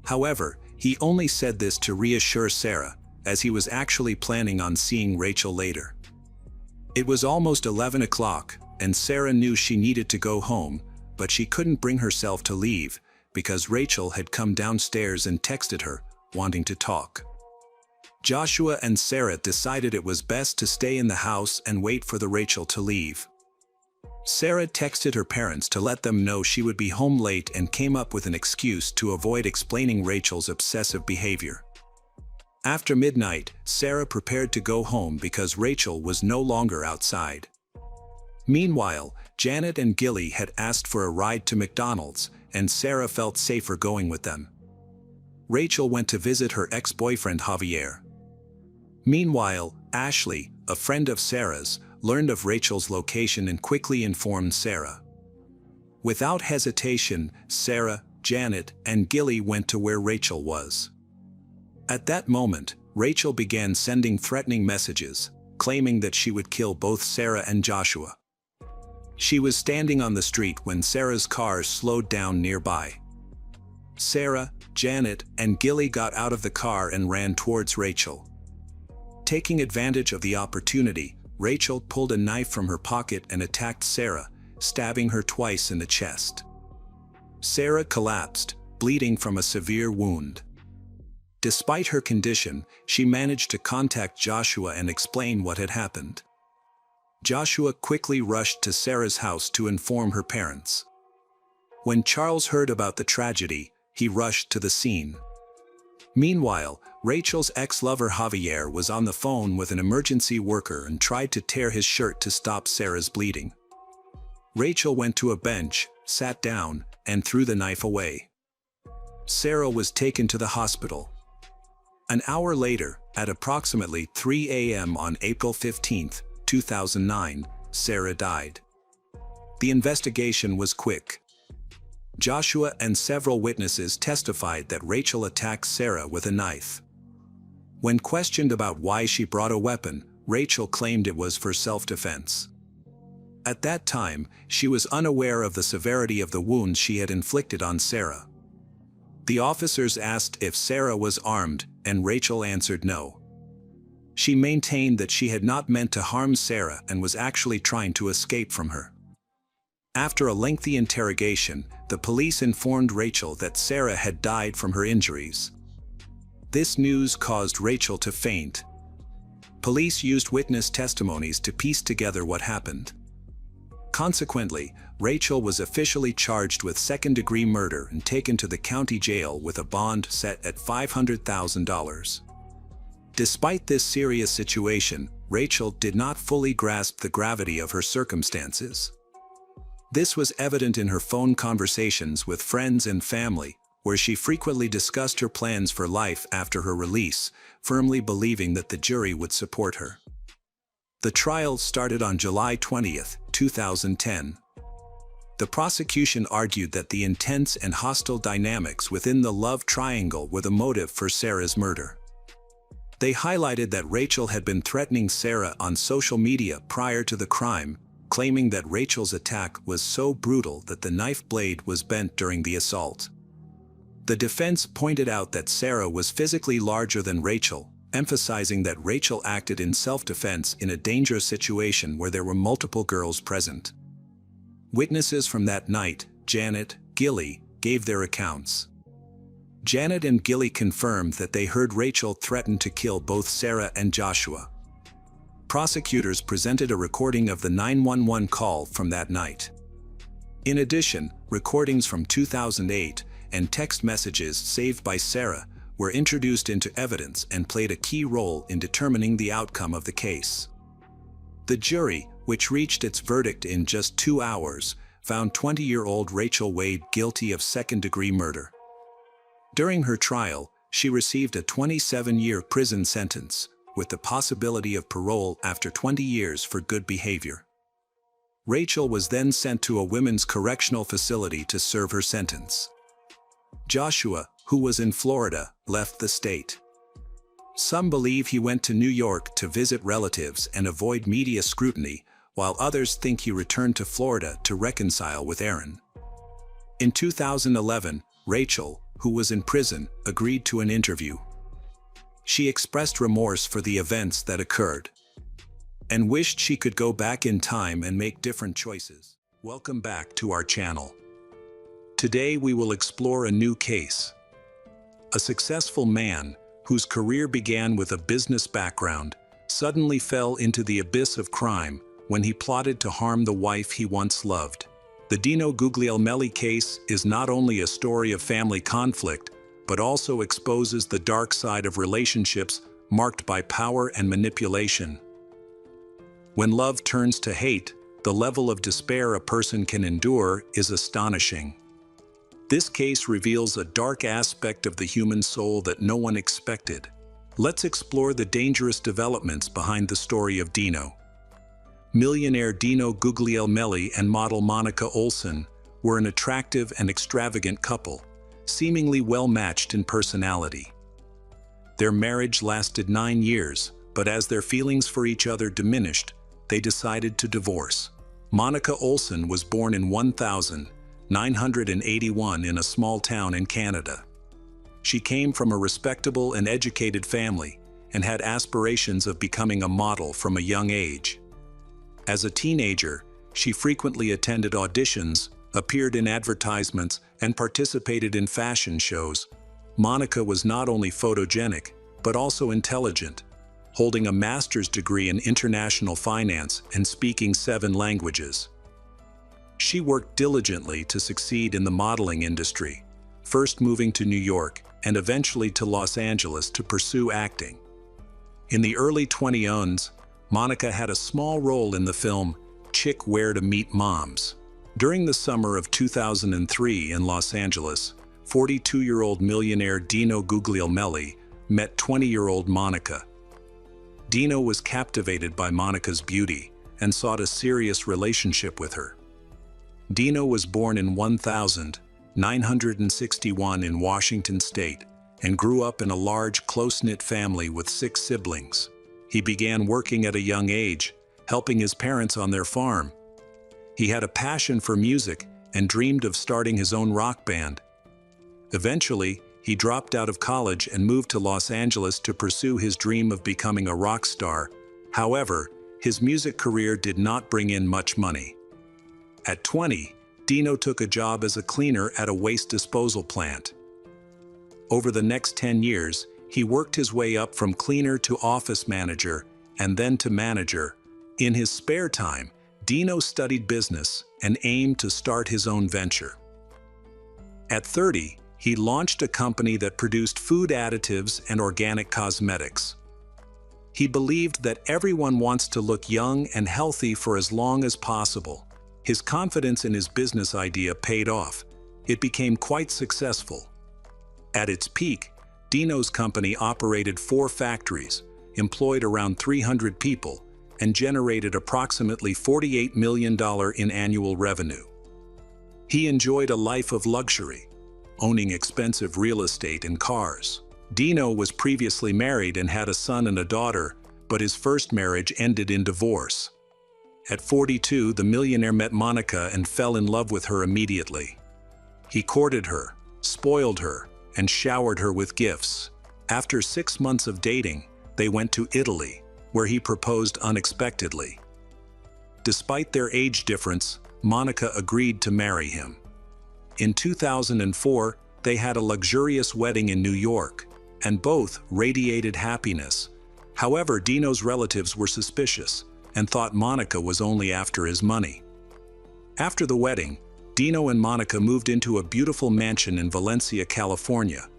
However, he only said this to reassure Sarah, as he was actually planning on seeing Rachel later. It was almost 11 o'clock, and Sarah knew she needed to go home, but she couldn't bring herself to leave, because Rachel had come downstairs and texted her, wanting to talk. Joshua and Sarah decided it was best to stay in the house and wait for the Rachel to leave. Sarah texted her parents to let them know she would be home late and came up with an excuse to avoid explaining Rachel's obsessive behavior. After midnight, Sarah prepared to go home because Rachel was no longer outside. Meanwhile, Janet and Gilly had asked for a ride to McDonald's, and Sarah felt safer going with them. Rachel went to visit her ex-boyfriend Javier. Meanwhile, Ashley, a friend of Sarah's, learned of Rachel's location and quickly informed Sarah. Without hesitation, Sarah, Janet, and Gilly went to where Rachel was. At that moment, Rachel began sending threatening messages, claiming that she would kill both Sarah and Joshua. She was standing on the street when Sarah's car slowed down nearby. Sarah, Janet, and Gilly got out of the car and ran towards Rachel. Taking advantage of the opportunity, Rachel pulled a knife from her pocket and attacked Sarah, stabbing her twice in the chest. Sarah collapsed, bleeding from a severe wound. Despite her condition, she managed to contact Joshua and explain what had happened. Joshua quickly rushed to Sarah's house to inform her parents. When Charles heard about the tragedy, he rushed to the scene. Meanwhile, Rachel's ex-lover Javier was on the phone with an emergency worker and tried to tear his shirt to stop Sarah's bleeding. Rachel went to a bench, sat down, and threw the knife away. Sarah was taken to the hospital. An hour later, at approximately 3 a.m. on April 15, 2009, Sarah died. The investigation was quick. Joshua and several witnesses testified that Rachel attacked Sarah with a knife. When questioned about why she brought a weapon, Rachel claimed it was for self-defense. At that time, she was unaware of the severity of the wounds she had inflicted on Sarah. The officers asked if Sarah was armed, and Rachel answered no. She maintained that she had not meant to harm Sarah and was actually trying to escape from her. After a lengthy interrogation, the police informed Rachel that Sarah had died from her injuries. This news caused Rachel to faint. Police used witness testimonies to piece together what happened. Consequently, Rachel was officially charged with second-degree murder and taken to the county jail with a bond set at $500,000. Despite this serious situation, Rachel did not fully grasp the gravity of her circumstances. This was evident in her phone conversations with friends and family, where she frequently discussed her plans for life after her release, firmly believing that the jury would support her. The trial started on July 20, 2010. The prosecution argued that the intense and hostile dynamics within the love triangle were the motive for Sarah's murder. They highlighted that Rachel had been threatening Sarah on social media prior to the crime, claiming that Rachel's attack was so brutal that the knife blade was bent during the assault. The defense pointed out that Sarah was physically larger than Rachel, emphasizing that Rachel acted in self-defense in a dangerous situation where there were multiple girls present. Witnesses from that night, Janet, Gilly, gave their accounts. Janet and Gilly confirmed that they heard Rachel threaten to kill both Sarah and Joshua. Prosecutors presented a recording of the 911 call from that night. In addition, recordings from 2008 and text messages saved by Sarah were introduced into evidence and played a key role in determining the outcome of the case. The jury, which reached its verdict in just 2 hours, found 20-year-old Rachel Wade guilty of second-degree murder. During her trial, she received a 27-year prison sentence, with the possibility of parole after 20 years for good behavior. Rachel was then sent to a women's correctional facility to serve her sentence. Joshua, who was in Florida, left the state. Some believe he went to New York to visit relatives and avoid media scrutiny, while others think he returned to Florida to reconcile with Aaron. In 2011, Rachel, who was in prison, agreed to an interview. She expressed remorse for the events that occurred and wished she could go back in time and make different choices. Welcome back to our channel. Today we will explore a new case. A successful man, whose career began with a business background, suddenly fell into the abyss of crime when he plotted to harm the wife he once loved. The Dino Guglielmelli case is not only a story of family conflict, but also exposes the dark side of relationships marked by power and manipulation. When love turns to hate, the level of despair a person can endure is astonishing. This case reveals a dark aspect of the human soul that no one expected. Let's explore the dangerous developments behind the story of Dino. Millionaire Dino Guglielmelli and model Monica Olson were an attractive and extravagant couple, seemingly well-matched in personality. Their marriage lasted 9 years, but as their feelings for each other diminished, they decided to divorce. Monica Olson was born in 1981 in a small town in Canada. She came from a respectable and educated family and had aspirations of becoming a model from a young age. As a teenager, she frequently attended auditions, appeared in advertisements, and participated in fashion shows. Monica was not only photogenic, but also intelligent, holding a master's degree in international finance and speaking 7 languages. She worked diligently to succeed in the modeling industry, first moving to New York and eventually to Los Angeles to pursue acting. In the early 20s, Monica had a small role in the film Chick Where to Meet Moms. During the summer of 2003 in Los Angeles, 42-year-old millionaire Dino Guglielmelli met 20-year-old Monica. Dino was captivated by Monica's beauty and sought a serious relationship with her. Dino was born in 1961 in Washington State and grew up in a large, close-knit family with 6 siblings. He began working at a young age, helping his parents on their farm. He had a passion for music and dreamed of starting his own rock band. Eventually, he dropped out of college and moved to Los Angeles to pursue his dream of becoming a rock star. However, his music career did not bring in much money. At 20, Dino took a job as a cleaner at a waste disposal plant. Over the next 10 years, he worked his way up from cleaner to office manager and then to manager. In his spare time, Dino studied business and aimed to start his own venture. At 30, he launched a company that produced food additives and organic cosmetics. He believed that everyone wants to look young and healthy for as long as possible. His confidence in his business idea paid off. It became quite successful. At its peak, Dino's company operated 4 factories, employed around 300 people, and generated approximately $48 million in annual revenue. He enjoyed a life of luxury, owning expensive real estate and cars. Dino was previously married and had a son and a daughter, but his first marriage ended in divorce. At 42, the millionaire met Monica and fell in love with her immediately. He courted her, spoiled her, and showered her with gifts. After 6 months of dating, they went to Italy, where he proposed unexpectedly. Despite their age difference, Monica agreed to marry him. In 2004, they had a luxurious wedding in New York, and both radiated happiness. However, Dino's relatives were suspicious and thought Monica was only after his money. After the wedding, Dino and Monica moved into a beautiful mansion in Valencia, California.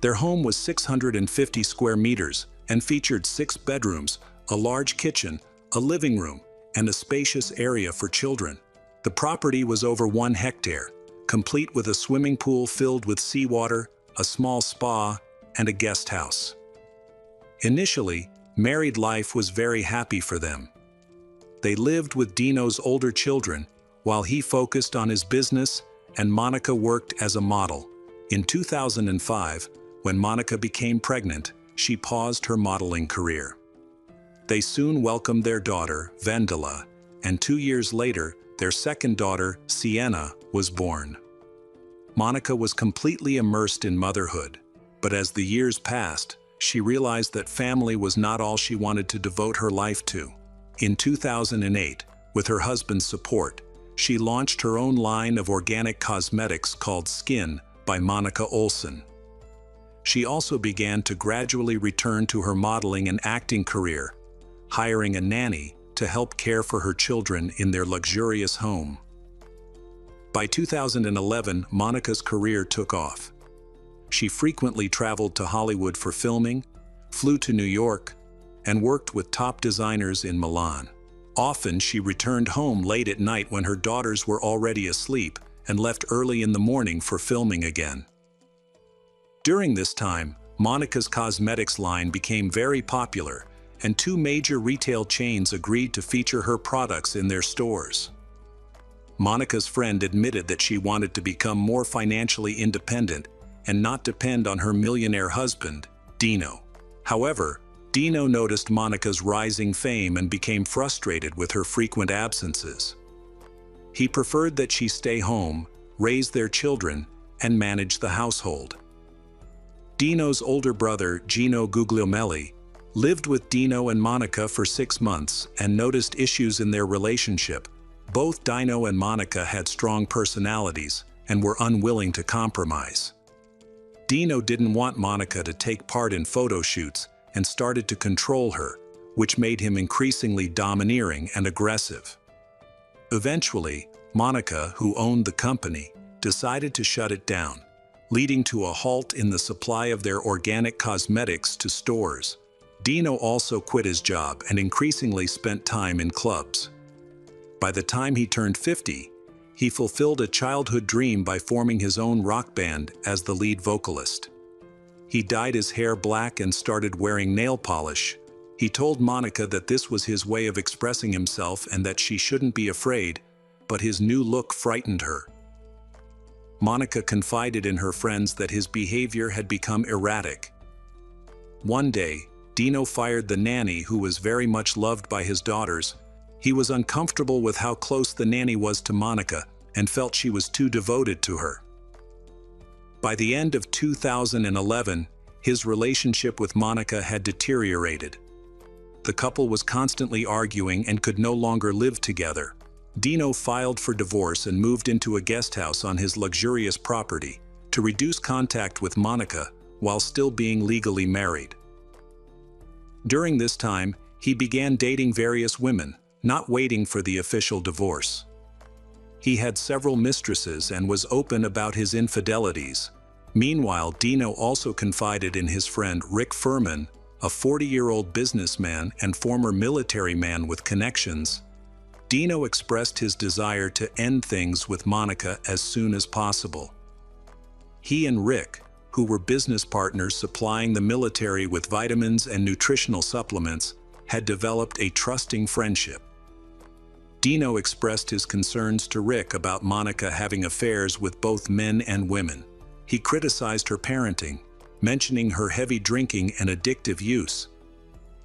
Their home was 650 square meters and featured 6 bedrooms, a large kitchen, a living room, and a spacious area for children. The property was over 1 hectare, complete with a swimming pool filled with seawater, a small spa, and a guest house. Initially, married life was very happy for them. They lived with Dino's older children, while he focused on his business and Monica worked as a model. In 2005, when Monica became pregnant, she paused her modeling career. They soon welcomed their daughter, Vendela, and 2 years later, their second daughter, Sienna, was born. Monica was completely immersed in motherhood, but as the years passed, she realized that family was not all she wanted to devote her life to. In 2008, with her husband's support, she launched her own line of organic cosmetics called Skin by Monica Olson. She also began to gradually return to her modeling and acting career, hiring a nanny to help care for her children in their luxurious home. By 2011, Monica's career took off. She frequently traveled to Hollywood for filming, flew to New York, and worked with top designers in Milan. Often she returned home late at night when her daughters were already asleep and left early in the morning for filming again. During this time, Monica's cosmetics line became very popular, and two major retail chains agreed to feature her products in their stores. Monica's friend admitted that she wanted to become more financially independent and not depend on her millionaire husband, Dino. However, Dino noticed Monica's rising fame and became frustrated with her frequent absences. He preferred that she stay home, raise their children, and manage the household. Dino's older brother, Gino Guglielmelli, lived with Dino and Monica for 6 months and noticed issues in their relationship. Both Dino and Monica had strong personalities and were unwilling to compromise. Dino didn't want Monica to take part in photo shoots and started to control her, which made him increasingly domineering and aggressive. Eventually, Monica, who owned the company, decided to shut it down, leading to a halt in the supply of their organic cosmetics to stores. Dino also quit his job and increasingly spent time in clubs. By the time he turned 50, he fulfilled a childhood dream by forming his own rock band as the lead vocalist. He dyed his hair black and started wearing nail polish. He told Monica that this was his way of expressing himself and that she shouldn't be afraid, but his new look frightened her. Monica confided in her friends that his behavior had become erratic. One day, Dino fired the nanny who was very much loved by his daughters. He was uncomfortable with how close the nanny was to Monica and felt she was too devoted to her. By the end of 2011, his relationship with Monica had deteriorated. The couple was constantly arguing and could no longer live together. Dino filed for divorce and moved into a guest house on his luxurious property to reduce contact with Monica while still being legally married. During this time, he began dating various women, not waiting for the official divorce. He had several mistresses and was open about his infidelities. Meanwhile, Dino also confided in his friend Rick Furman, a 40-year-old businessman and former military man with connections. Dino expressed his desire to end things with Monica as soon as possible. He and Rick, who were business partners supplying the military with vitamins and nutritional supplements, had developed a trusting friendship. Dino expressed his concerns to Rick about Monica having affairs with both men and women. He criticized her parenting, mentioning her heavy drinking and addictive use.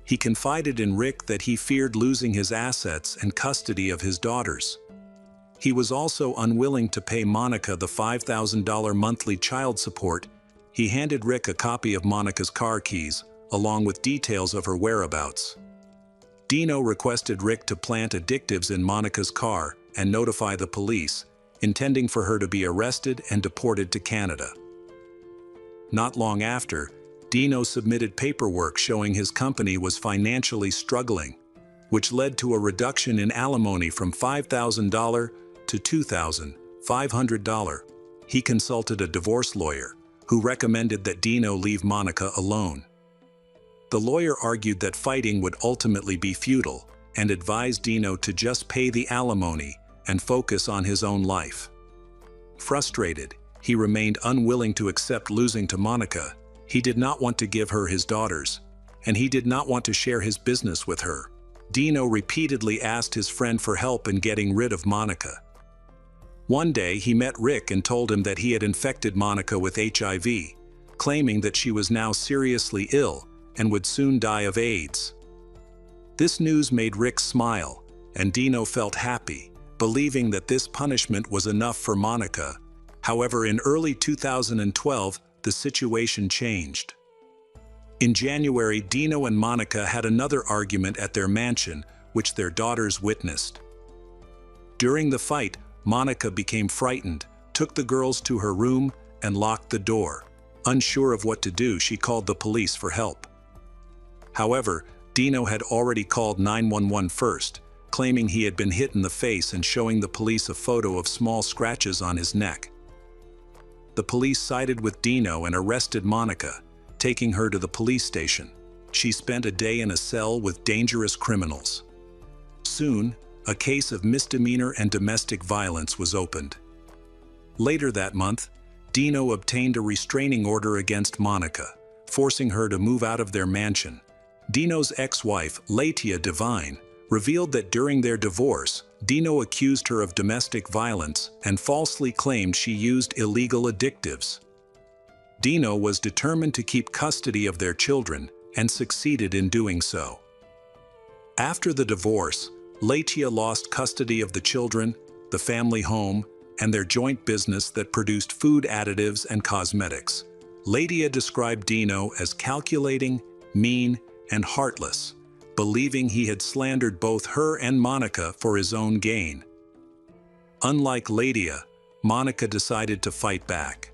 He confided in Rick that he feared losing his assets and custody of his daughters. He was also unwilling to pay Monica the $5,000 monthly child support. He handed Rick a copy of Monica's car keys, along with details of her whereabouts. Dino requested Rick to plant addictives in Monica's car and notify the police, intending for her to be arrested and deported to Canada. Not long after, Dino submitted paperwork showing his company was financially struggling, which led to a reduction in alimony from $5,000 to $2,500. He consulted a divorce lawyer, who recommended that Dino leave Monica alone. The lawyer argued that fighting would ultimately be futile and advised Dino to just pay the alimony and focus on his own life. Frustrated, he remained unwilling to accept losing to Monica. He did not want to give her his daughters, and he did not want to share his business with her. Dino repeatedly asked his friend for help in getting rid of Monica. One day he met Rick and told him that he had infected Monica with HIV, claiming that she was now seriously ill and would soon die of AIDS. This news made Rick smile, and Dino felt happy, believing that this punishment was enough for Monica. However, in early 2012, the situation changed. In January, Dino and Monica had another argument at their mansion, which their daughters witnessed. During the fight, Monica became frightened, took the girls to her room, and locked the door. Unsure of what to do, she called the police for help. However, Dino had already called 911 first, claiming he had been hit in the face and showing the police a photo of small scratches on his neck. The police sided with Dino and arrested Monica, taking her to the police station. She spent a day in a cell with dangerous criminals. Soon, a case of misdemeanor and domestic violence was opened. Later that month, Dino obtained a restraining order against Monica, forcing her to move out of their mansion. Dino's ex-wife, Latia Devine, revealed that during their divorce, Dino accused her of domestic violence and falsely claimed she used illegal addictives. Dino was determined to keep custody of their children and succeeded in doing so. After the divorce, Latia lost custody of the children, the family home, and their joint business that produced food additives and cosmetics. Latia described Dino as calculating, mean, and heartless, believing he had slandered both her and Monica for his own gain. Unlike Latia, Monica decided to fight back.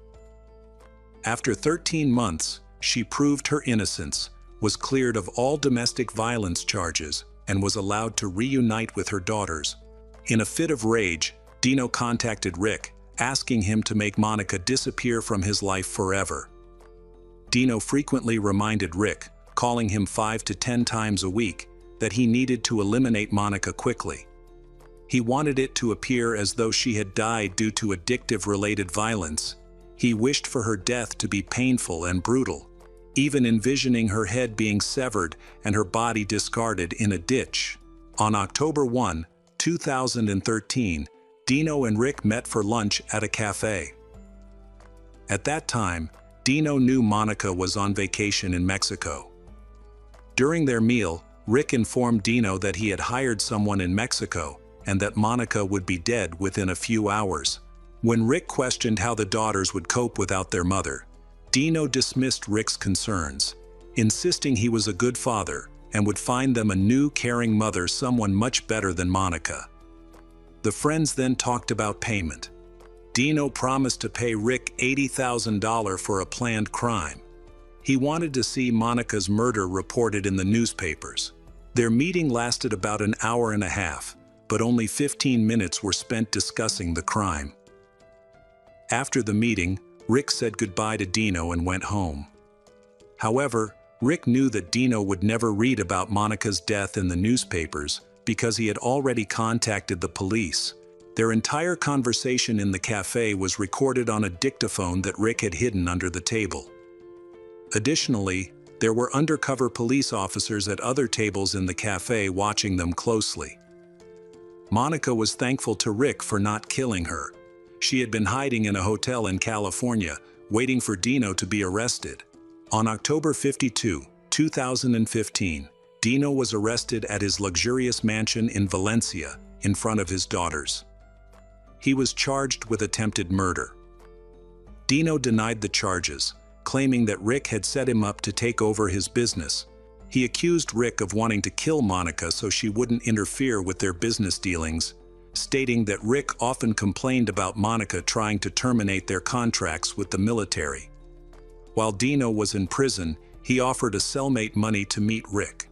After 13 months, she proved her innocence, was cleared of all domestic violence charges, and was allowed to reunite with her daughters. In a fit of rage, Dino contacted Rick, asking him to make Monica disappear from his life forever. Dino frequently reminded Rick, calling him 5 to 10 times a week, that he needed to eliminate Monica quickly. He wanted it to appear as though she had died due to addictive-related violence. He wished for her death to be painful and brutal, even envisioning her head being severed and her body discarded in a ditch. On October 1, 2013, Dino and Rick met for lunch at a cafe. At that time, Dino knew Monica was on vacation in Mexico. During their meal, Rick informed Dino that he had hired someone in Mexico and that Monica would be dead within a few hours. When Rick questioned how the daughters would cope without their mother, Dino dismissed Rick's concerns, insisting he was a good father and would find them a new caring mother, someone much better than Monica. The friends then talked about payment. Dino promised to pay Rick $80,000 for a planned crime. He wanted to see Monica's murder reported in the newspapers. Their meeting lasted about an hour and a half, but only 15 minutes were spent discussing the crime. After the meeting, Rick said goodbye to Dino and went home. However, Rick knew that Dino would never read about Monica's death in the newspapers because he had already contacted the police. Their entire conversation in the cafe was recorded on a dictaphone that Rick had hidden under the table. Additionally, there were undercover police officers at other tables in the cafe watching them closely. Monica was thankful to Rick for not killing her. She had been hiding in a hotel in California, waiting for Dino to be arrested. On October 52, 2015, Dino was arrested at his luxurious mansion in Valencia, in front of his daughters. He was charged with attempted murder. Dino denied the charges, claiming that Rick had set him up to take over his business. He accused Rick of wanting to kill Monica so she wouldn't interfere with their business dealings, stating that Rick often complained about Monica trying to terminate their contracts with the military. While Dino was in prison, he offered a cellmate money to meet Rick.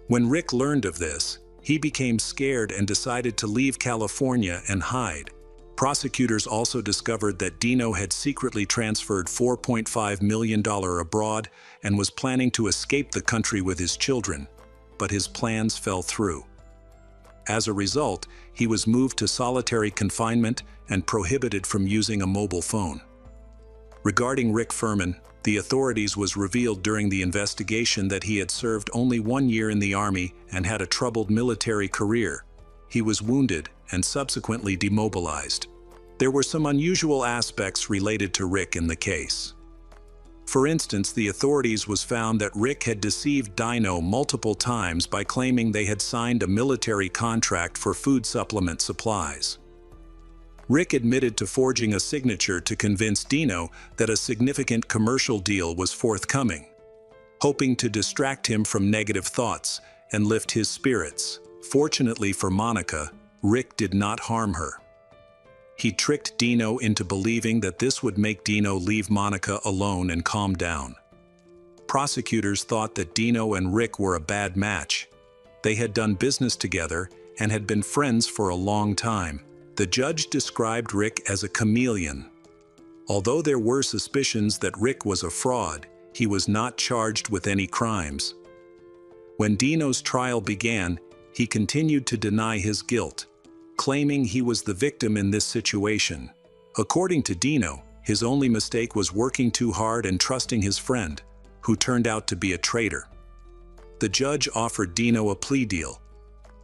When Rick learned of this, he became scared and decided to leave California and hide. Prosecutors also discovered that Dino had secretly transferred $4.5 million abroad and was planning to escape the country with his children, but his plans fell through. As a result, he was moved to solitary confinement and prohibited from using a mobile phone. Regarding Rick Furman, the authorities was revealed during the investigation that he had served only 1 year in the Army and had a troubled military career. He was wounded and subsequently demobilized. There were some unusual aspects related to Rick in the case. For instance, the authorities was found that Rick had deceived Dino multiple times by claiming they had signed a military contract for food supplement supplies. Rick admitted to forging a signature to convince Dino that a significant commercial deal was forthcoming, hoping to distract him from negative thoughts and lift his spirits. Fortunately for Monica, Rick did not harm her. He tricked Dino into believing that this would make Dino leave Monica alone and calm down. Prosecutors thought that Dino and Rick were a bad match. They had done business together and had been friends for a long time. The judge described Rick as a chameleon. Although there were suspicions that Rick was a fraud, he was not charged with any crimes. When Dino's trial began, he continued to deny his guilt, claiming he was the victim in this situation. According to Dino, his only mistake was working too hard and trusting his friend, who turned out to be a traitor. The judge offered Dino a plea deal.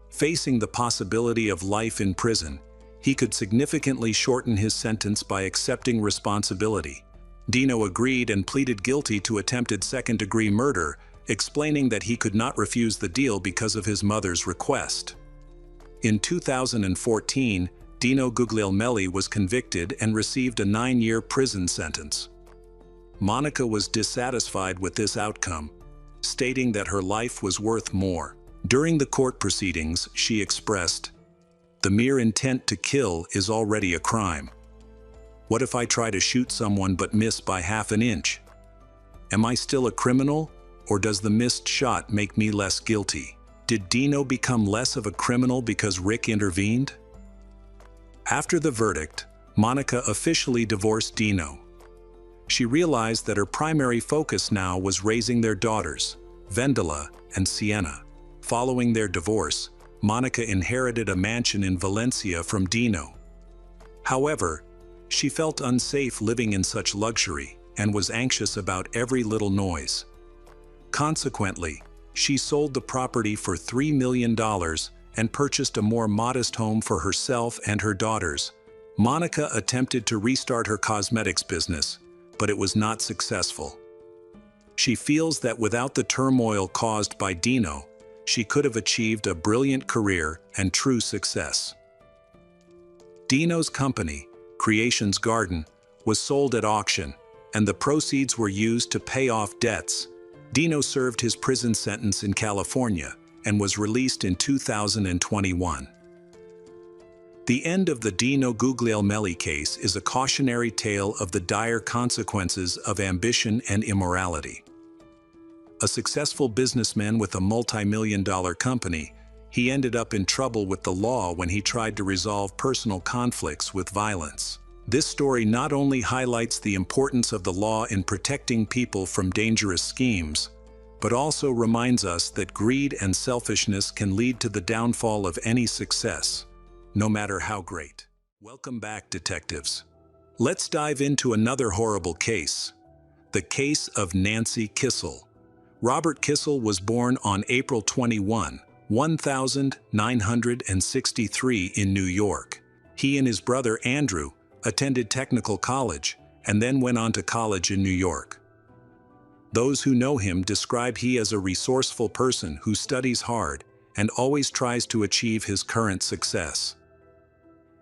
Facing the possibility of life in prison, he could significantly shorten his sentence by accepting responsibility. Dino agreed and pleaded guilty to attempted second-degree murder, explaining that he could not refuse the deal because of his mother's request. In 2014, Dino Guglielmelli was convicted and received a 9-year prison sentence. Monica was dissatisfied with this outcome, stating that her life was worth more. During the court proceedings, she expressed, "The mere intent to kill is already a crime. What if I try to shoot someone but miss by half an inch? Am I still a criminal, or does the missed shot make me less guilty? Did Dino become less of a criminal because Rick intervened?" After the verdict, Monica officially divorced Dino. She realized that her primary focus now was raising their daughters, Vendela and Sienna. Following their divorce, Monica inherited a mansion in Valencia from Dino. However, she felt unsafe living in such luxury and was anxious about every little noise. Consequently, she sold the property for $3 million and purchased a more modest home for herself and her daughters. Monica attempted to restart her cosmetics business, but it was not successful. She feels that without the turmoil caused by Dino, she could have achieved a brilliant career and true success. Dino's company, Creations Garden, was sold at auction, and the proceeds were used to pay off debts. Dino served his prison sentence in California and was released in 2021. The end of the Dino Guglielmelli case is a cautionary tale of the dire consequences of ambition and immorality. A successful businessman with a multi-million-dollar company, he ended up in trouble with the law when he tried to resolve personal conflicts with violence. This story not only highlights the importance of the law in protecting people from dangerous schemes, but also reminds us that greed and selfishness can lead to the downfall of any success, no matter how great. Welcome back, detectives. Let's dive into another horrible case, the case of Nancy Kissel. Robert Kissel was born on April 21, 1963 in New York. He and his brother Andrew attended technical college and then went on to college in New York. Those who know him describe him as a resourceful person who studies hard and always tries to achieve his current success.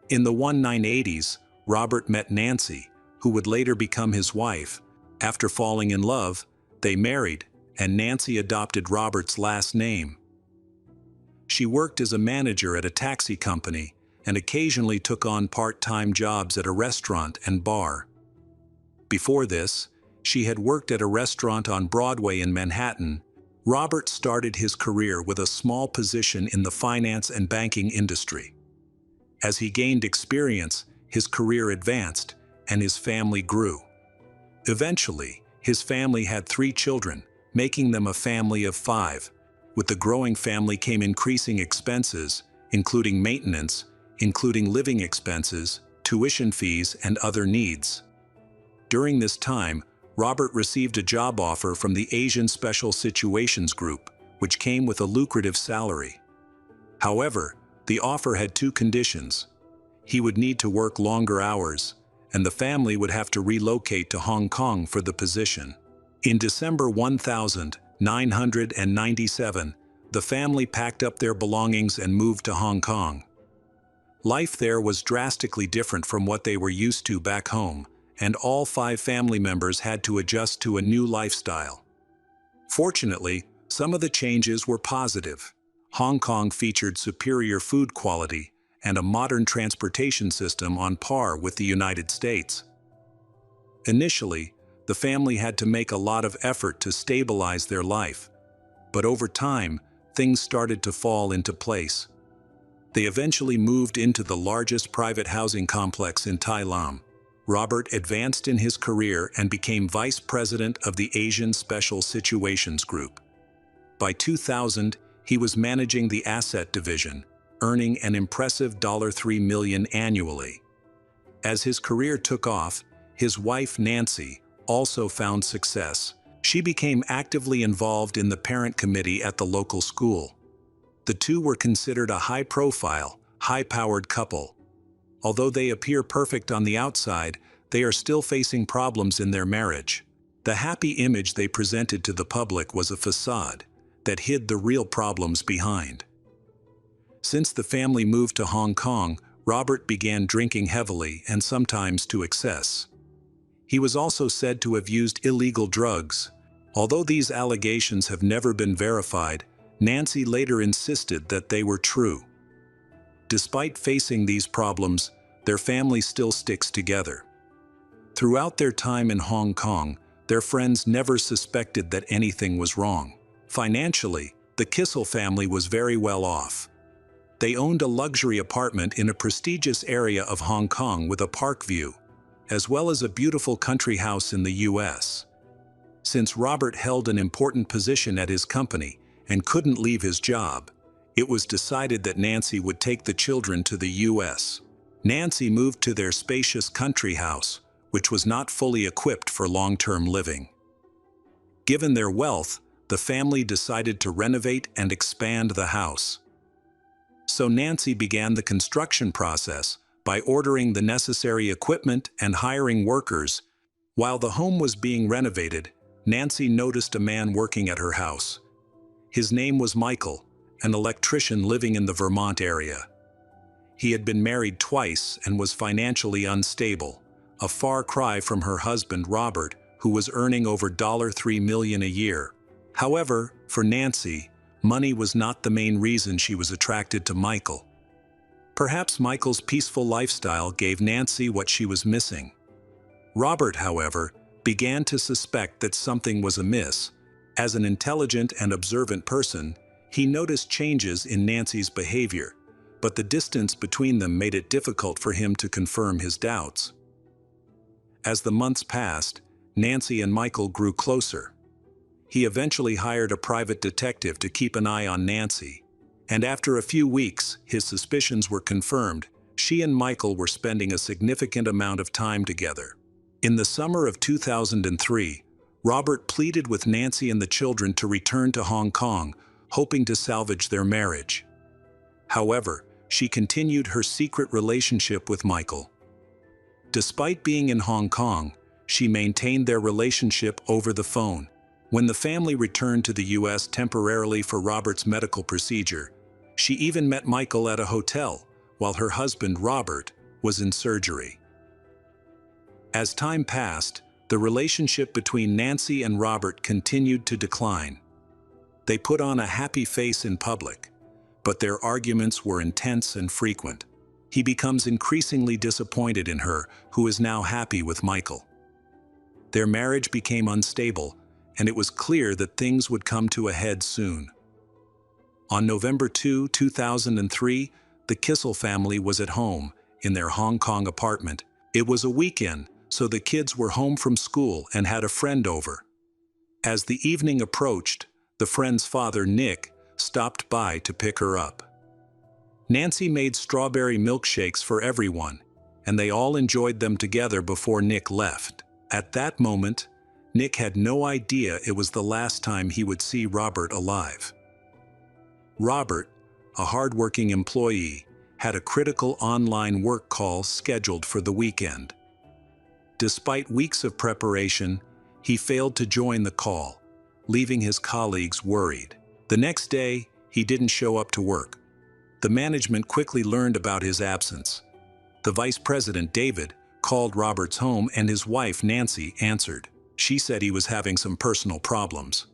In the 1980s, Robert met Nancy, who would later become his wife. After falling in love, they married, and Nancy adopted Robert's last name. She worked as a manager at a taxi company and occasionally took on part-time jobs at a restaurant and bar. Before this, she had worked at a restaurant on Broadway in Manhattan. Robert started his career with a small position in the finance and banking industry. As he gained experience, his career advanced, and his family grew. Eventually, his family had 3 children, making them a family of 5. With the growing family came increasing expenses, including maintenance, including living expenses, tuition fees, and other needs. During this time, Robert received a job offer from the Asian Special Situations Group, which came with a lucrative salary. However, the offer had 2 conditions. He would need to work longer hours, and the family would have to relocate to Hong Kong for the position. In December 1997, the family packed up their belongings and moved to Hong Kong. Life there was drastically different from what they were used to back home, and all 5 family members had to adjust to a new lifestyle. Fortunately, some of the changes were positive. Hong Kong featured superior food quality and a modern transportation system on par with the United States. Initially, the family had to make a lot of effort to stabilize their life, but over time, things started to fall into place. They eventually moved into the largest private housing complex in Thailand. Robert advanced in his career and became vice president of the Asian Special Situations Group. By 2000, he was managing the asset division, earning an impressive $3 million annually. As his career took off, his wife Nancy also found success. She became actively involved in the parent committee at the local school. The two were considered a high-profile, high-powered couple. Although they appear perfect on the outside, they are still facing problems in their marriage. The happy image they presented to the public was a facade that hid the real problems behind. Since the family moved to Hong Kong, Robert began drinking heavily and sometimes to excess. He was also said to have used illegal drugs. Although these allegations have never been verified, Nancy later insisted that they were true. Despite facing these problems, their family still sticks together. Throughout their time in Hong Kong, their friends never suspected that anything was wrong. Financially, the Kissel family was very well off. They owned a luxury apartment in a prestigious area of Hong Kong with a park view, as well as a beautiful country house in the US. Since Robert held an important position at his company and couldn't leave his job, it was decided that Nancy would take the children to the US. Nancy moved to their spacious country house, which was not fully equipped for long-term living. Given their wealth, the family decided to renovate and expand the house. So Nancy began the construction process by ordering the necessary equipment and hiring workers. While the home was being renovated, Nancy noticed a man working at her house. His name was Michael, an electrician living in the Vermont area. He had been married twice and was financially unstable, a far cry from her husband Robert, who was earning over $3 million a year. However, for Nancy, money was not the main reason she was attracted to Michael. Perhaps Michael's peaceful lifestyle gave Nancy what she was missing. Robert, however, began to suspect that something was amiss. As an intelligent and observant person, he noticed changes in Nancy's behavior, but the distance between them made it difficult for him to confirm his doubts. As the months passed, Nancy and Michael grew closer. He eventually hired a private detective to keep an eye on Nancy, and after a few weeks, his suspicions were confirmed. She and Michael were spending a significant amount of time together. In the summer of 2003, Robert pleaded with Nancy and the children to return to Hong Kong, hoping to salvage their marriage. However, she continued her secret relationship with Michael. Despite being in Hong Kong, she maintained their relationship over the phone. When the family returned to the US temporarily for Robert's medical procedure, she even met Michael at a hotel, while her husband Robert was in surgery. As time passed, the relationship between Nancy and Robert continued to decline. They put on a happy face in public, but their arguments were intense and frequent. He becomes increasingly disappointed in her, who is now happy with Michael. Their marriage became unstable, and it was clear that things would come to a head soon. On November 2, 2003, the Kissel family was at home, in their Hong Kong apartment. It was a weekend, so the kids were home from school and had a friend over. As the evening approached, the friend's father, Nick, stopped by to pick her up. Nancy made strawberry milkshakes for everyone, and they all enjoyed them together before Nick left. At that moment, Nick had no idea it was the last time he would see Robert alive. Robert, a hard-working employee, had a critical online work call scheduled for the weekend. Despite weeks of preparation, he failed to join the call, leaving his colleagues worried. The next day, he didn't show up to work. The management quickly learned about his absence. The vice president, David, called Robert's home and his wife, Nancy, answered. She said he was having some personal problems.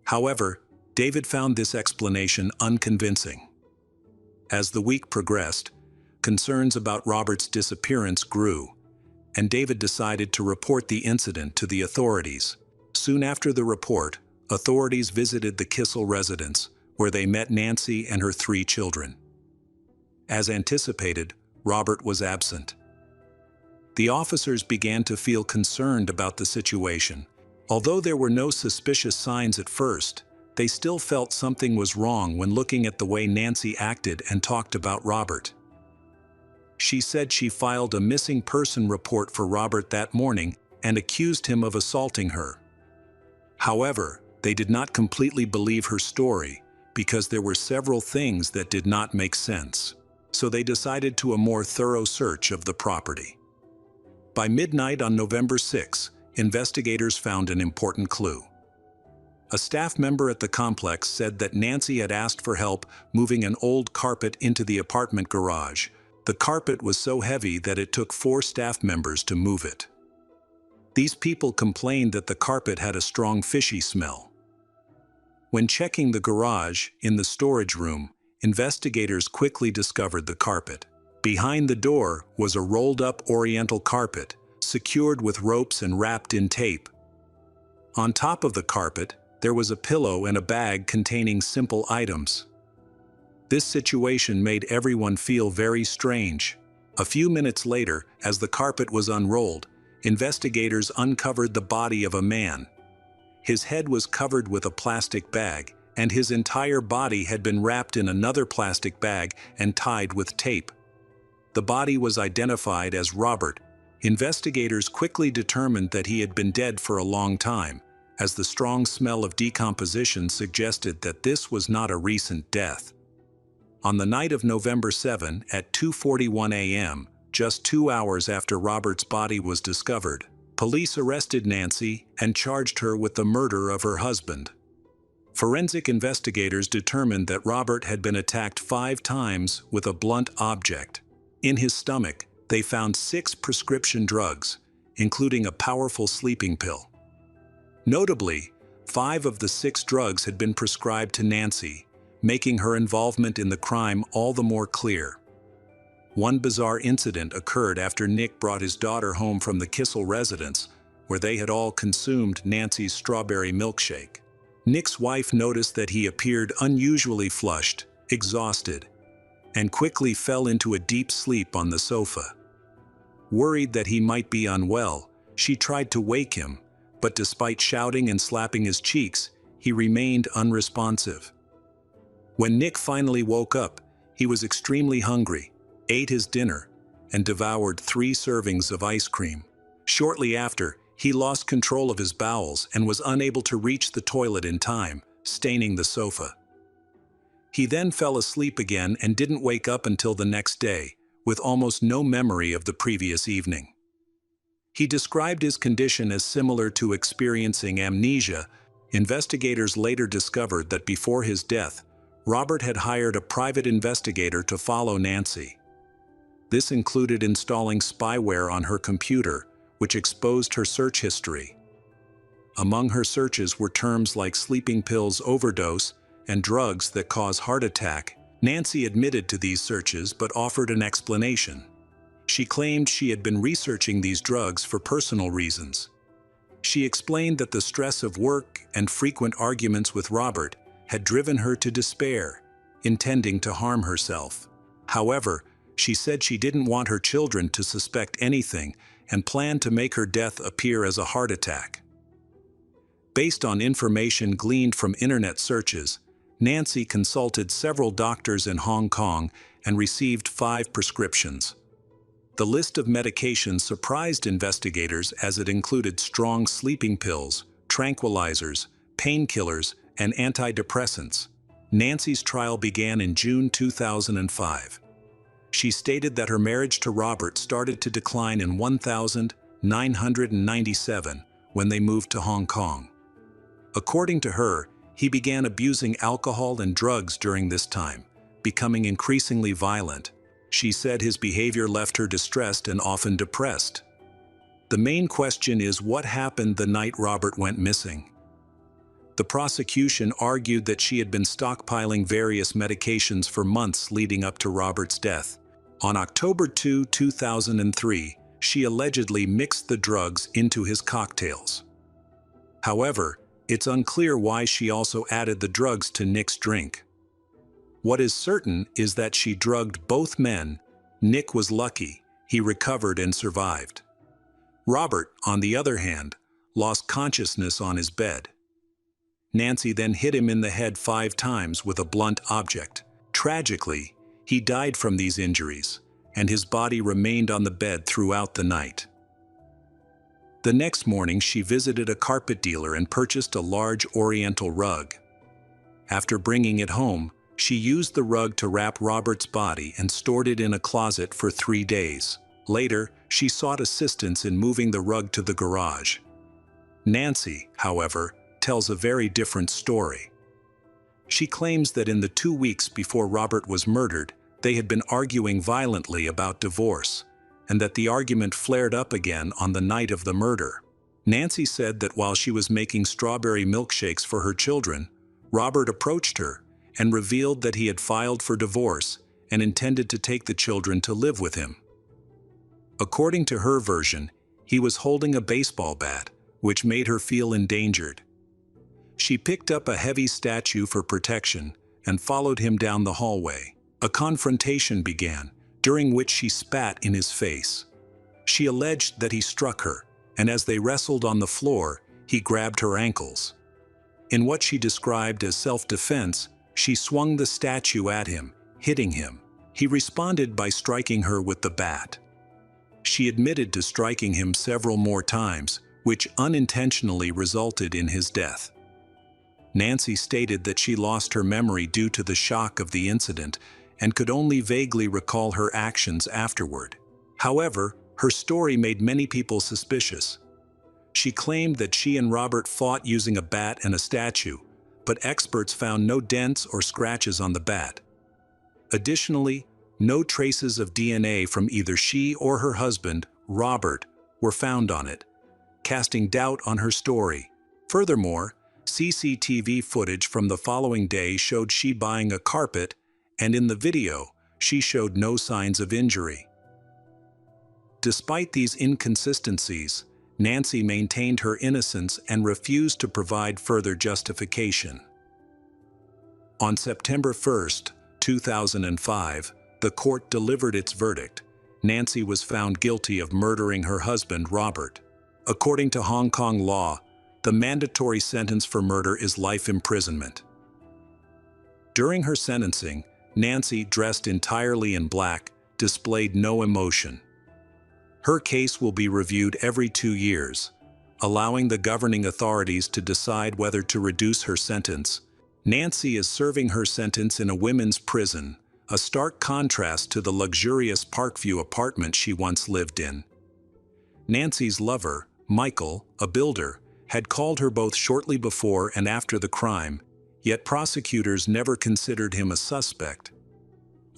However, David found this explanation unconvincing. As the week progressed, concerns about Robert's disappearance grew, and David decided to report the incident to the authorities. Soon after the report, authorities visited the Kissel residence, where they met Nancy and her 3 children. As anticipated, Robert was absent. The officers began to feel concerned about the situation. Although there were no suspicious signs at first, they still felt something was wrong when looking at the way Nancy acted and talked about Robert. She said she filed a missing person report for Robert that morning and accused him of assaulting her. However, they did not completely believe her story because there were several things that did not make sense. So they decided to a more thorough search of the property. By midnight on November 6, investigators found an important clue. A staff member at the complex said that Nancy had asked for help moving an old carpet into the apartment garage. The carpet was so heavy that it took 4 staff members to move it. These people complained that the carpet had a strong fishy smell. When checking the garage in the storage room, investigators quickly discovered the carpet. Behind the door was a rolled-up oriental carpet, secured with ropes and wrapped in tape. On top of the carpet, there was a pillow and a bag containing simple items. This situation made everyone feel very strange. A few minutes later, as the carpet was unrolled, investigators uncovered the body of a man. His head was covered with a plastic bag, and his entire body had been wrapped in another plastic bag and tied with tape. The body was identified as Robert. Investigators quickly determined that he had been dead for a long time, as the strong smell of decomposition suggested that this was not a recent death. On the night of November 7 at 2:41 a.m., just 2 hours after Robert's body was discovered, police arrested Nancy and charged her with the murder of her husband. Forensic investigators determined that Robert had been attacked 5 times with a blunt object. In his stomach, they found 6 prescription drugs, including a powerful sleeping pill. Notably, 5 of the 6 drugs had been prescribed to Nancy, making her involvement in the crime all the more clear. One bizarre incident occurred after Nick brought his daughter home from the Kissel residence, where they had all consumed Nancy's strawberry milkshake. Nick's wife noticed that he appeared unusually flushed, exhausted, and quickly fell into a deep sleep on the sofa. Worried that he might be unwell, she tried to wake him, but despite shouting and slapping his cheeks, he remained unresponsive. When Nick finally woke up, he was extremely hungry, ate his dinner, and devoured 3 servings of ice cream. Shortly after, he lost control of his bowels and was unable to reach the toilet in time, staining the sofa. He then fell asleep again and didn't wake up until the next day, with almost no memory of the previous evening. He described his condition as similar to experiencing amnesia. Investigators later discovered that before his death, Robert had hired a private investigator to follow Nancy. This included installing spyware on her computer, which exposed her search history. Among her searches were terms like sleeping pills overdose and drugs that cause heart attack. Nancy admitted to these searches but offered an explanation. She claimed she had been researching these drugs for personal reasons. She explained that the stress of work and frequent arguments with Robert had driven her to despair, intending to harm herself. However, she said she didn't want her children to suspect anything and planned to make her death appear as a heart attack. Based on information gleaned from internet searches, Nancy consulted several doctors in Hong Kong and received 5 prescriptions. The list of medications surprised investigators as it included strong sleeping pills, tranquilizers, painkillers, and antidepressants. Nancy's trial began in June 2005. She stated that her marriage to Robert started to decline in 1997 when they moved to Hong Kong. According to her, he began abusing alcohol and drugs during this time, becoming increasingly violent. She said his behavior left her distressed and often depressed. The main question is what happened the night Robert went missing. The prosecution argued that she had been stockpiling various medications for months leading up to Robert's death. On October 2, 2003, she allegedly mixed the drugs into his cocktails. However, it's unclear why she also added the drugs to Nick's drink. What is certain is that she drugged both men. Nick was lucky; he recovered and survived. Robert, on the other hand, lost consciousness on his bed. Nancy then hit him in the head 5 times with a blunt object. Tragically, he died from these injuries, and his body remained on the bed throughout the night. The next morning, she visited a carpet dealer and purchased a large oriental rug. After bringing it home, she used the rug to wrap Robert's body and stored it in a closet for 3 days. Later, she sought assistance in moving the rug to the garage. Nancy, however, tells a very different story. She claims that in the 2 weeks before Robert was murdered, they had been arguing violently about divorce, and that the argument flared up again on the night of the murder. Nancy said that while she was making strawberry milkshakes for her children, Robert approached her and revealed that he had filed for divorce and intended to take the children to live with him. According to her version, he was holding a baseball bat, which made her feel endangered. She picked up a heavy statue for protection and followed him down the hallway. A confrontation began, during which she spat in his face. She alleged that he struck her, and as they wrestled on the floor, he grabbed her ankles. In what she described as self-defense, she swung the statue at him, hitting him. He responded by striking her with the bat. She admitted to striking him several more times, which unintentionally resulted in his death. Nancy stated that she lost her memory due to the shock of the incident and could only vaguely recall her actions afterward. However, her story made many people suspicious. She claimed that she and Robert fought using a bat and a statue, but experts found no dents or scratches on the bat. Additionally, no traces of DNA from either she or her husband, Robert, were found on it, casting doubt on her story. Furthermore, CCTV footage from the following day showed she buying a carpet, and in the video, she showed no signs of injury. Despite these inconsistencies, Nancy maintained her innocence and refused to provide further justification. On September 1, 2005, the court delivered its verdict. Nancy was found guilty of murdering her husband, Robert. According to Hong Kong law, the mandatory sentence for murder is life imprisonment. During her sentencing, Nancy, dressed entirely in black, displayed no emotion. Her case will be reviewed every 2 years, allowing the governing authorities to decide whether to reduce her sentence. Nancy is serving her sentence in a women's prison, a stark contrast to the luxurious Parkview apartment she once lived in. Nancy's lover, Michael, a builder, had called her both shortly before and after the crime, yet prosecutors never considered him a suspect.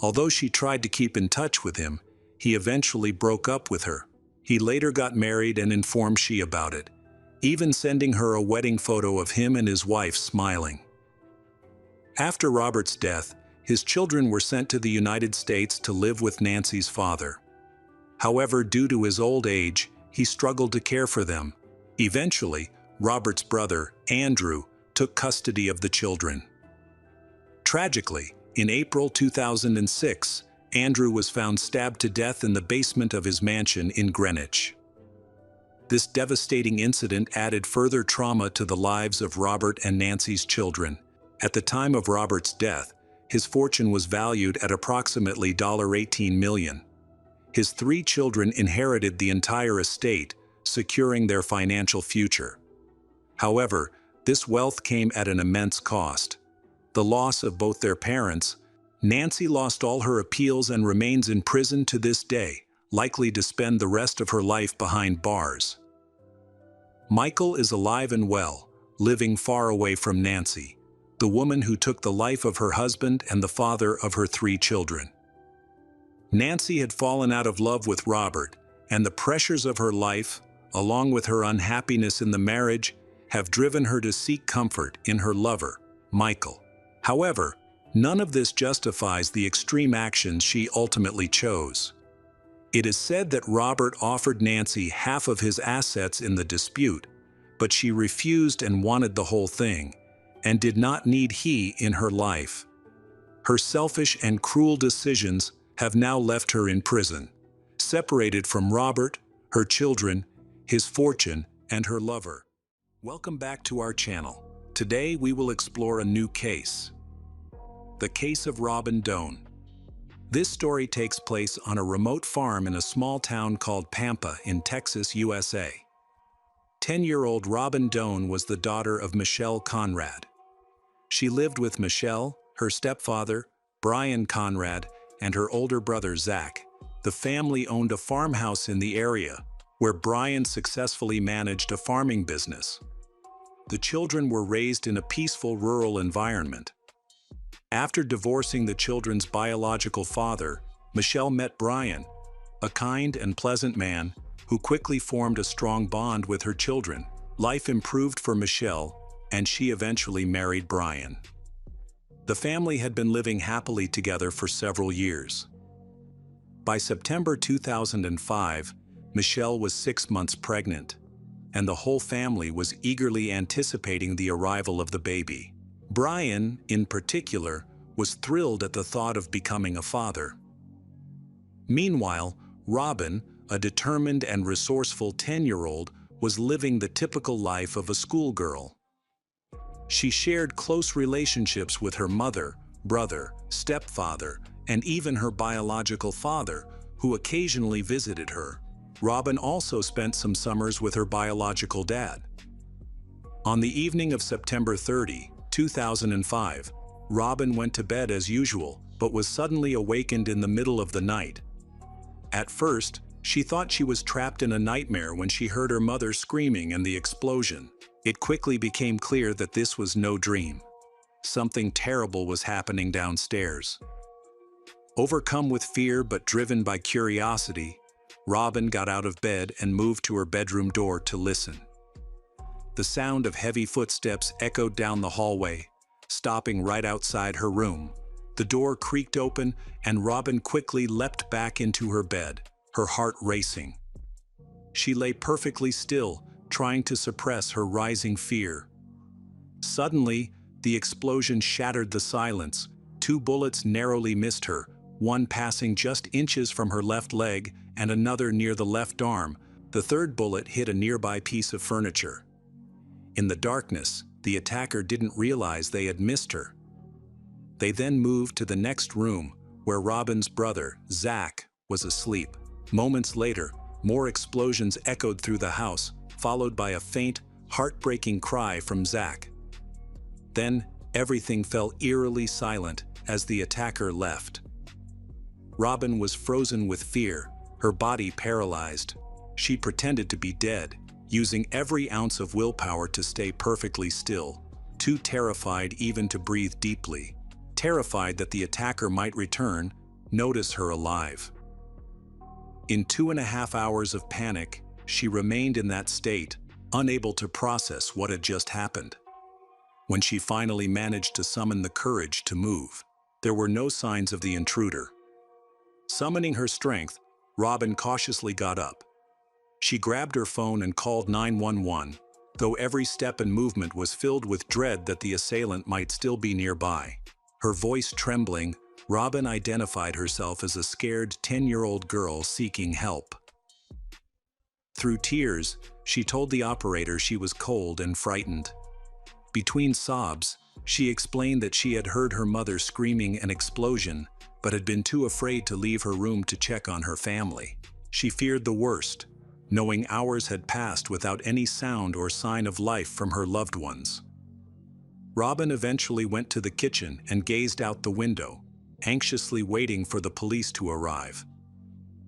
Although she tried to keep in touch with him, he eventually broke up with her. He later got married and informed she about it, even sending her a wedding photo of him and his wife smiling. After Robert's death, his children were sent to the United States to live with Nancy's father. However, due to his old age, he struggled to care for them. Eventually, Robert's brother, Andrew, took custody of the children. Tragically, in April 2006, Andrew was found stabbed to death in the basement of his mansion in Greenwich. This devastating incident added further trauma to the lives of Robert and Nancy's children. At the time of Robert's death, his fortune was valued at approximately $18 million. His 3 children inherited the entire estate, securing their financial future. However, this wealth came at an immense cost. The loss of both their parents. Nancy lost all her appeals and remains in prison to this day, likely to spend the rest of her life behind bars. Michael is alive and well, living far away from Nancy. the woman who took the life of her husband and the father of her 3 children. Nancy had fallen out of love with Robert, and the pressures of her life, along with her unhappiness in the marriage, have driven her to seek comfort in her lover, Michael. However, none of this justifies the extreme actions she ultimately chose. It is said that Robert offered Nancy half of his assets in the dispute, but she refused and wanted the whole thing, and did not need he in her life. Her selfish and cruel decisions have now left her in prison, separated from Robert, her children, his fortune, and her lover. Welcome back to our channel. Today we will explore a new case. The case of Robin Doan. This story takes place on a remote farm in a small town called Pampa in Texas, USA. 10-year-old Robin Doan was the daughter of Michelle Conrad. She lived with Michelle, her stepfather, Brian Conrad, and her older brother Zach. The family owned a farmhouse in the area, where Brian successfully managed a farming business. The children were raised in a peaceful rural environment. After divorcing the children's biological father, Michelle met Brian, a kind and pleasant man who quickly formed a strong bond with her children. Life improved for Michelle, and she eventually married Brian. The family had been living happily together for several years. By September 2005, Michelle was 6 months pregnant, and the whole family was eagerly anticipating the arrival of the baby. Brian, in particular, was thrilled at the thought of becoming a father. Meanwhile, Robin, a determined and resourceful 10-year-old, was living the typical life of a schoolgirl. She shared close relationships with her mother, brother, stepfather, and even her biological father, who occasionally visited her. Robin also spent some summers with her biological dad. On the evening of September 30, 2005, Robin went to bed as usual, but was suddenly awakened in the middle of the night. At first, she thought she was trapped in a nightmare when she heard her mother screaming and the explosion. It quickly became clear that this was no dream. Something terrible was happening downstairs. Overcome with fear but driven by curiosity, Robin got out of bed and moved to her bedroom door to listen. The sound of heavy footsteps echoed down the hallway, stopping right outside her room. The door creaked open, and Robin quickly leapt back into her bed, her heart racing. She lay perfectly still, trying to suppress her rising fear. Suddenly, the explosion shattered the silence. 2 bullets narrowly missed her, one passing just inches from her left leg and another near the left arm. The third bullet hit a nearby piece of furniture. In the darkness, the attacker didn't realize they had missed her. They then moved to the next room, where Robin's brother, Zach, was asleep. Moments later, more explosions echoed through the house, followed by a faint, heartbreaking cry from Zach. Then, everything fell eerily silent as the attacker left. Robin was frozen with fear, her body paralyzed. She pretended to be dead, using every ounce of willpower to stay perfectly still, too terrified even to breathe deeply, terrified that the attacker might return, notice her alive. In 2.5 hours of panic, she remained in that state, unable to process what had just happened. When she finally managed to summon the courage to move, there were no signs of the intruder. Summoning her strength, Robin cautiously got up. She grabbed her phone and called 911, though every step and movement was filled with dread that the assailant might still be nearby. Her voice trembling, Robin identified herself as a scared 10-year-old girl seeking help. Through tears, she told the operator she was cold and frightened. Between sobs, she explained that she had heard her mother screaming an explosion, but had been too afraid to leave her room to check on her family. She feared the worst, knowing hours had passed without any sound or sign of life from her loved ones. Robin eventually went to the kitchen and gazed out the window, anxiously waiting for the police to arrive.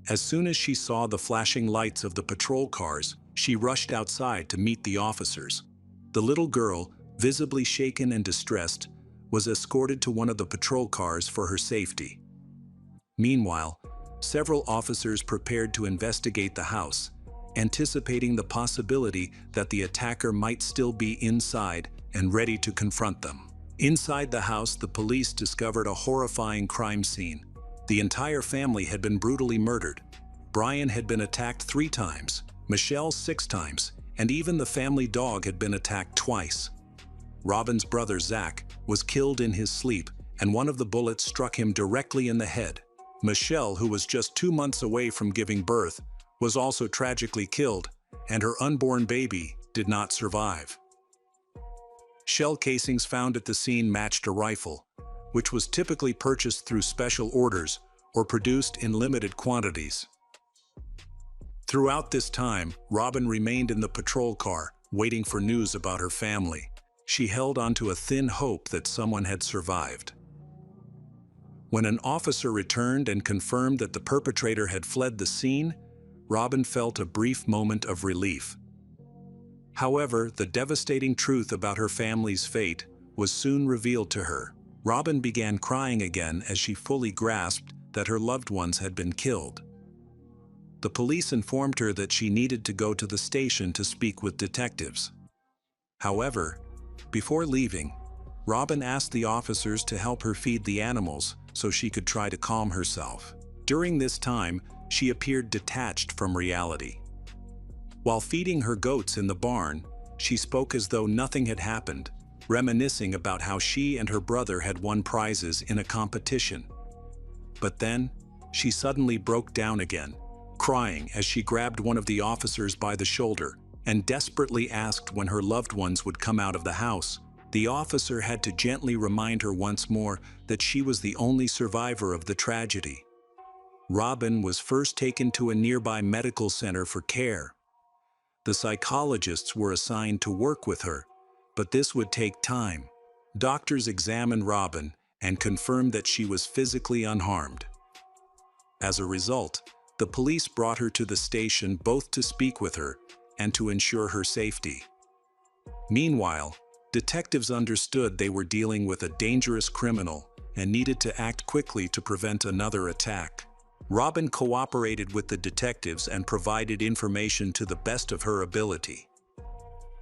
As soon as she saw the flashing lights of the patrol cars, she rushed outside to meet the officers. The little girl, visibly shaken and distressed, was escorted to one of the patrol cars for her safety. Meanwhile, several officers prepared to investigate the house, anticipating the possibility that the attacker might still be inside and ready to confront them. Inside the house, the police discovered a horrifying crime scene. The entire family had been brutally murdered. Brian had been attacked 3 times, Michelle 6 times, and even the family dog had been attacked twice. Robin's brother Zach was killed in his sleep, and one of the bullets struck him directly in the head. Michelle, who was just 2 months away from giving birth, was also tragically killed, and her unborn baby did not survive. Shell casings found at the scene matched a rifle, which was typically purchased through special orders or produced in limited quantities. Throughout this time, Robin remained in the patrol car, waiting for news about her family. She held onto a thin hope that someone had survived. When an officer returned and confirmed that the perpetrator had fled the scene, Robin felt a brief moment of relief. However, the devastating truth about her family's fate was soon revealed to her. Robin began crying again as she fully grasped that her loved ones had been killed. The police informed her that she needed to go to the station to speak with detectives. However, before leaving, Robin asked the officers to help her feed the animals so she could try to calm herself. During this time, she appeared detached from reality. While feeding her goats in the barn, she spoke as though nothing had happened, reminiscing about how she and her brother had won prizes in a competition. But then, she suddenly broke down again, crying as she grabbed one of the officers by the shoulder and desperately asked when her loved ones would come out of the house. The officer had to gently remind her once more that she was the only survivor of the tragedy. Robin was first taken to a nearby medical center for care. The psychologists were assigned to work with her, but this would take time. Doctors examined Robin and confirmed that she was physically unharmed. As a result, the police brought her to the station both to speak with her and to ensure her safety. Meanwhile, detectives understood they were dealing with a dangerous criminal and needed to act quickly to prevent another attack. Robin cooperated with the detectives and provided information to the best of her ability.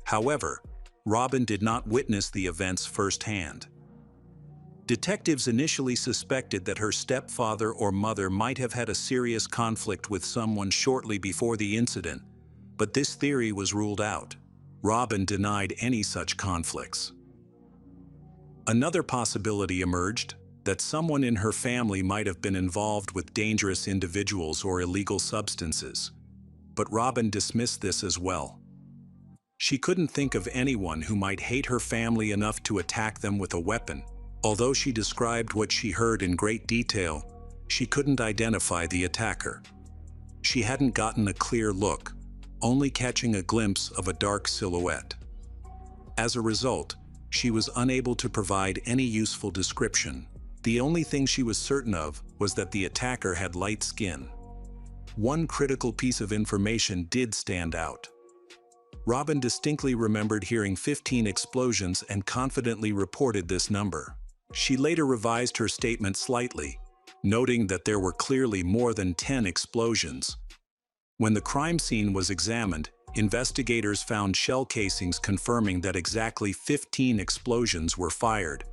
However, Robin did not witness the events firsthand. Detectives initially suspected that her stepfather or mother might have had a serious conflict with someone shortly before the incident, but this theory was ruled out. Robin denied any such conflicts. Another possibility emerged, that someone in her family might have been involved with dangerous individuals or illegal substances. But Robin dismissed this as well. She couldn't think of anyone who might hate her family enough to attack them with a weapon. Although she described what she heard in great detail, she couldn't identify the attacker. She hadn't gotten a clear look, only catching a glimpse of a dark silhouette. As a result, she was unable to provide any useful description. The only thing she was certain of was that the attacker had light skin. One critical piece of information did stand out. Robin distinctly remembered hearing 15 explosions and confidently reported this number. She later revised her statement slightly, noting that there were clearly more than 10 explosions. When the crime scene was examined, investigators found shell casings confirming that exactly 15 explosions were fired.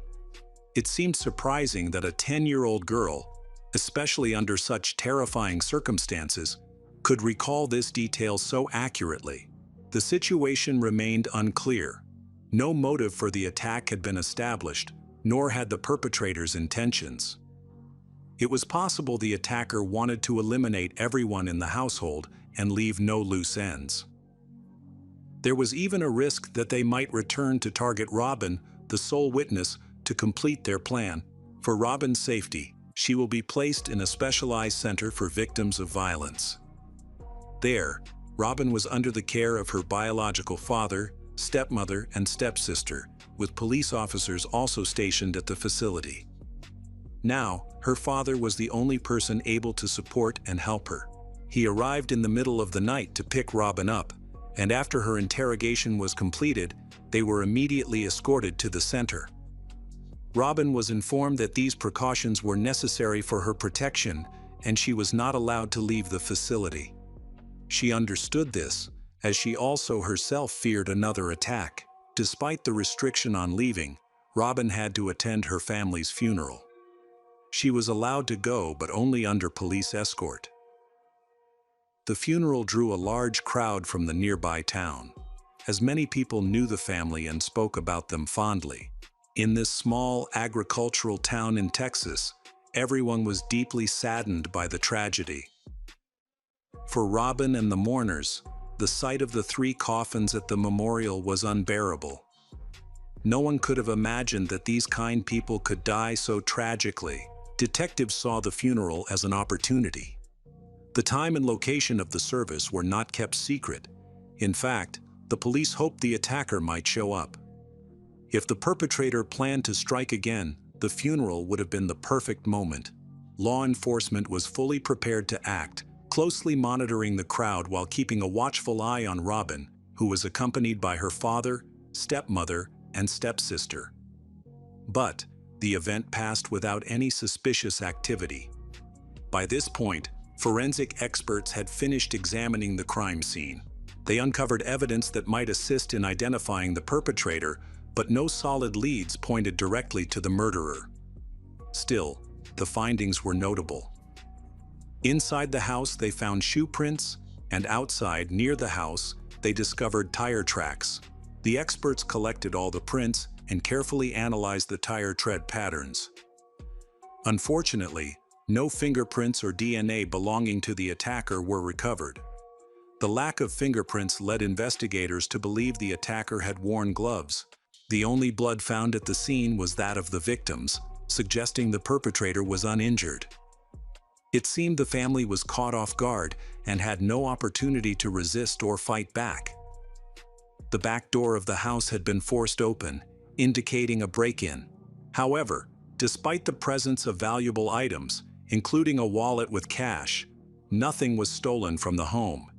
It seemed surprising that a 10-year-old girl, especially under such terrifying circumstances, could recall this detail so accurately. The situation remained unclear. No motive for the attack had been established, nor had the perpetrator's intentions. It was possible the attacker wanted to eliminate everyone in the household and leave no loose ends. There was even a risk that they might return to target Robin, the sole witness, to complete their plan. For Robin's safety, she will be placed in a specialized center for victims of violence. There, Robin was under the care of her biological father, stepmother, and stepsister, with police officers also stationed at the facility. Now, her father was the only person able to support and help her. He arrived in the middle of the night to pick Robin up, and after her interrogation was completed, they were immediately escorted to the center. Robin was informed that these precautions were necessary for her protection, and she was not allowed to leave the facility. She understood this, as she also herself feared another attack. Despite the restriction on leaving, Robin had to attend her family's funeral. She was allowed to go, but only under police escort. The funeral drew a large crowd from the nearby town, as many people knew the family and spoke about them fondly. In this small agricultural town in Texas, everyone was deeply saddened by the tragedy. For Robin and the mourners, the sight of the 3 coffins at the memorial was unbearable. No one could have imagined that these kind people could die so tragically. Detectives saw the funeral as an opportunity. The time and location of the service were not kept secret. In fact, the police hoped the attacker might show up. If the perpetrator planned to strike again, the funeral would have been the perfect moment. Law enforcement was fully prepared to act, closely monitoring the crowd while keeping a watchful eye on Robin, who was accompanied by her father, stepmother, and stepsister. But the event passed without any suspicious activity. By this point, forensic experts had finished examining the crime scene. They uncovered evidence that might assist in identifying the perpetrator, but no solid leads pointed directly to the murderer. Still, the findings were notable. Inside the house, they found shoe prints, and outside, near the house, they discovered tire tracks. The experts collected all the prints and carefully analyzed the tire tread patterns. Unfortunately, no fingerprints or DNA belonging to the attacker were recovered. The lack of fingerprints led investigators to believe the attacker had worn gloves. The only blood found at the scene was that of the victims, suggesting the perpetrator was uninjured. It seemed the family was caught off guard and had no opportunity to resist or fight back. The back door of the house had been forced open, indicating a break-in. However, despite the presence of valuable items, including a wallet with cash, nothing was stolen from the home.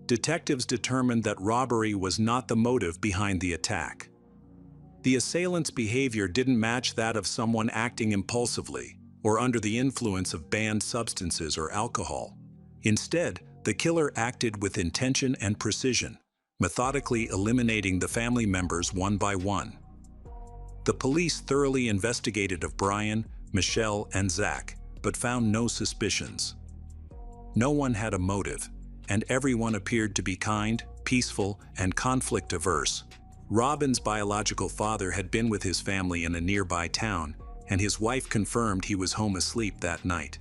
Detectives determined that robbery was not the motive behind the attack. The assailant's behavior didn't match that of someone acting impulsively or under the influence of banned substances or alcohol. Instead, the killer acted with intention and precision, methodically eliminating the family members one by one. The police thoroughly investigated of Brian, Michelle, and Zach, but found no suspicions. No one had a motive, and everyone appeared to be kind, peaceful, and conflict-averse. Robin's biological father had been with his family in a nearby town, and his wife confirmed he was home asleep that night.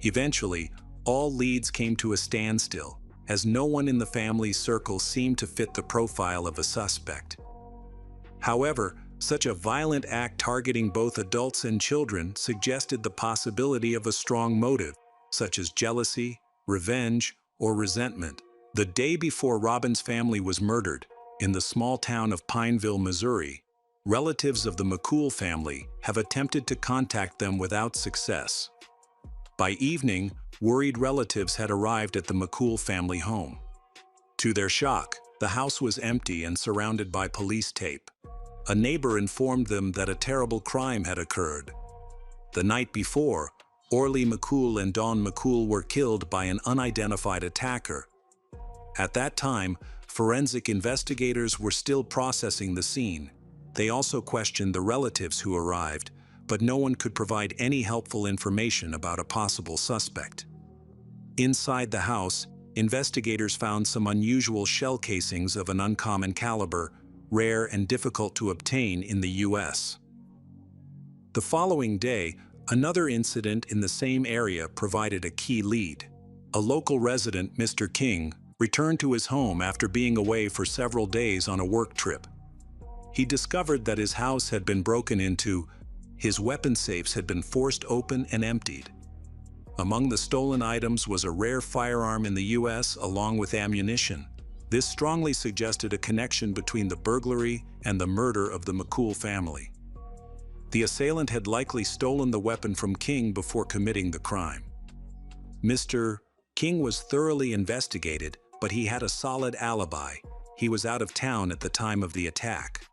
Eventually, all leads came to a standstill, as no one in the family's circle seemed to fit the profile of a suspect. However, such a violent act targeting both adults and children suggested the possibility of a strong motive, such as jealousy, revenge, or resentment. The day before Robin's family was murdered, in the small town of Pineville, Missouri, relatives of the McCool family have attempted to contact them without success. By evening, worried relatives had arrived at the McCool family home. To their shock, the house was empty and surrounded by police tape. A neighbor informed them that a terrible crime had occurred. The night before, Orly McCool and Dawn McCool were killed by an unidentified attacker. At that time, forensic investigators were still processing the scene. They also questioned the relatives who arrived, but no one could provide any helpful information about a possible suspect. Inside the house, investigators found some unusual shell casings of an uncommon caliber, rare and difficult to obtain in the U.S. The following day, another incident in the same area provided a key lead. A local resident, Mr. King, returned to his home after being away for several days on a work trip. He discovered that his house had been broken into. His weapon safes had been forced open and emptied. Among the stolen items was a rare firearm in the U.S. along with ammunition. This strongly suggested a connection between the burglary and the murder of the McCool family. The assailant had likely stolen the weapon from King before committing the crime. Mr. King was thoroughly investigated, but he had a solid alibi. He was out of town at the time of the attack.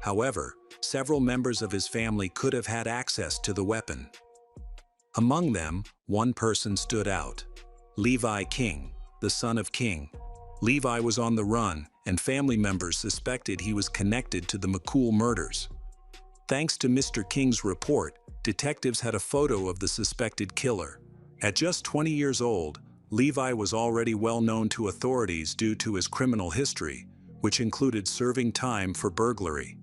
However, several members of his family could have had access to the weapon. Among them, one person stood out: Levi King, the son of King. Levi was on the run, and family members suspected he was connected to the McCool murders. Thanks to Mr. King's report, detectives had a photo of the suspected killer. At just 20 years old, Levi was already well known to authorities due to his criminal history, which included serving time for burglary.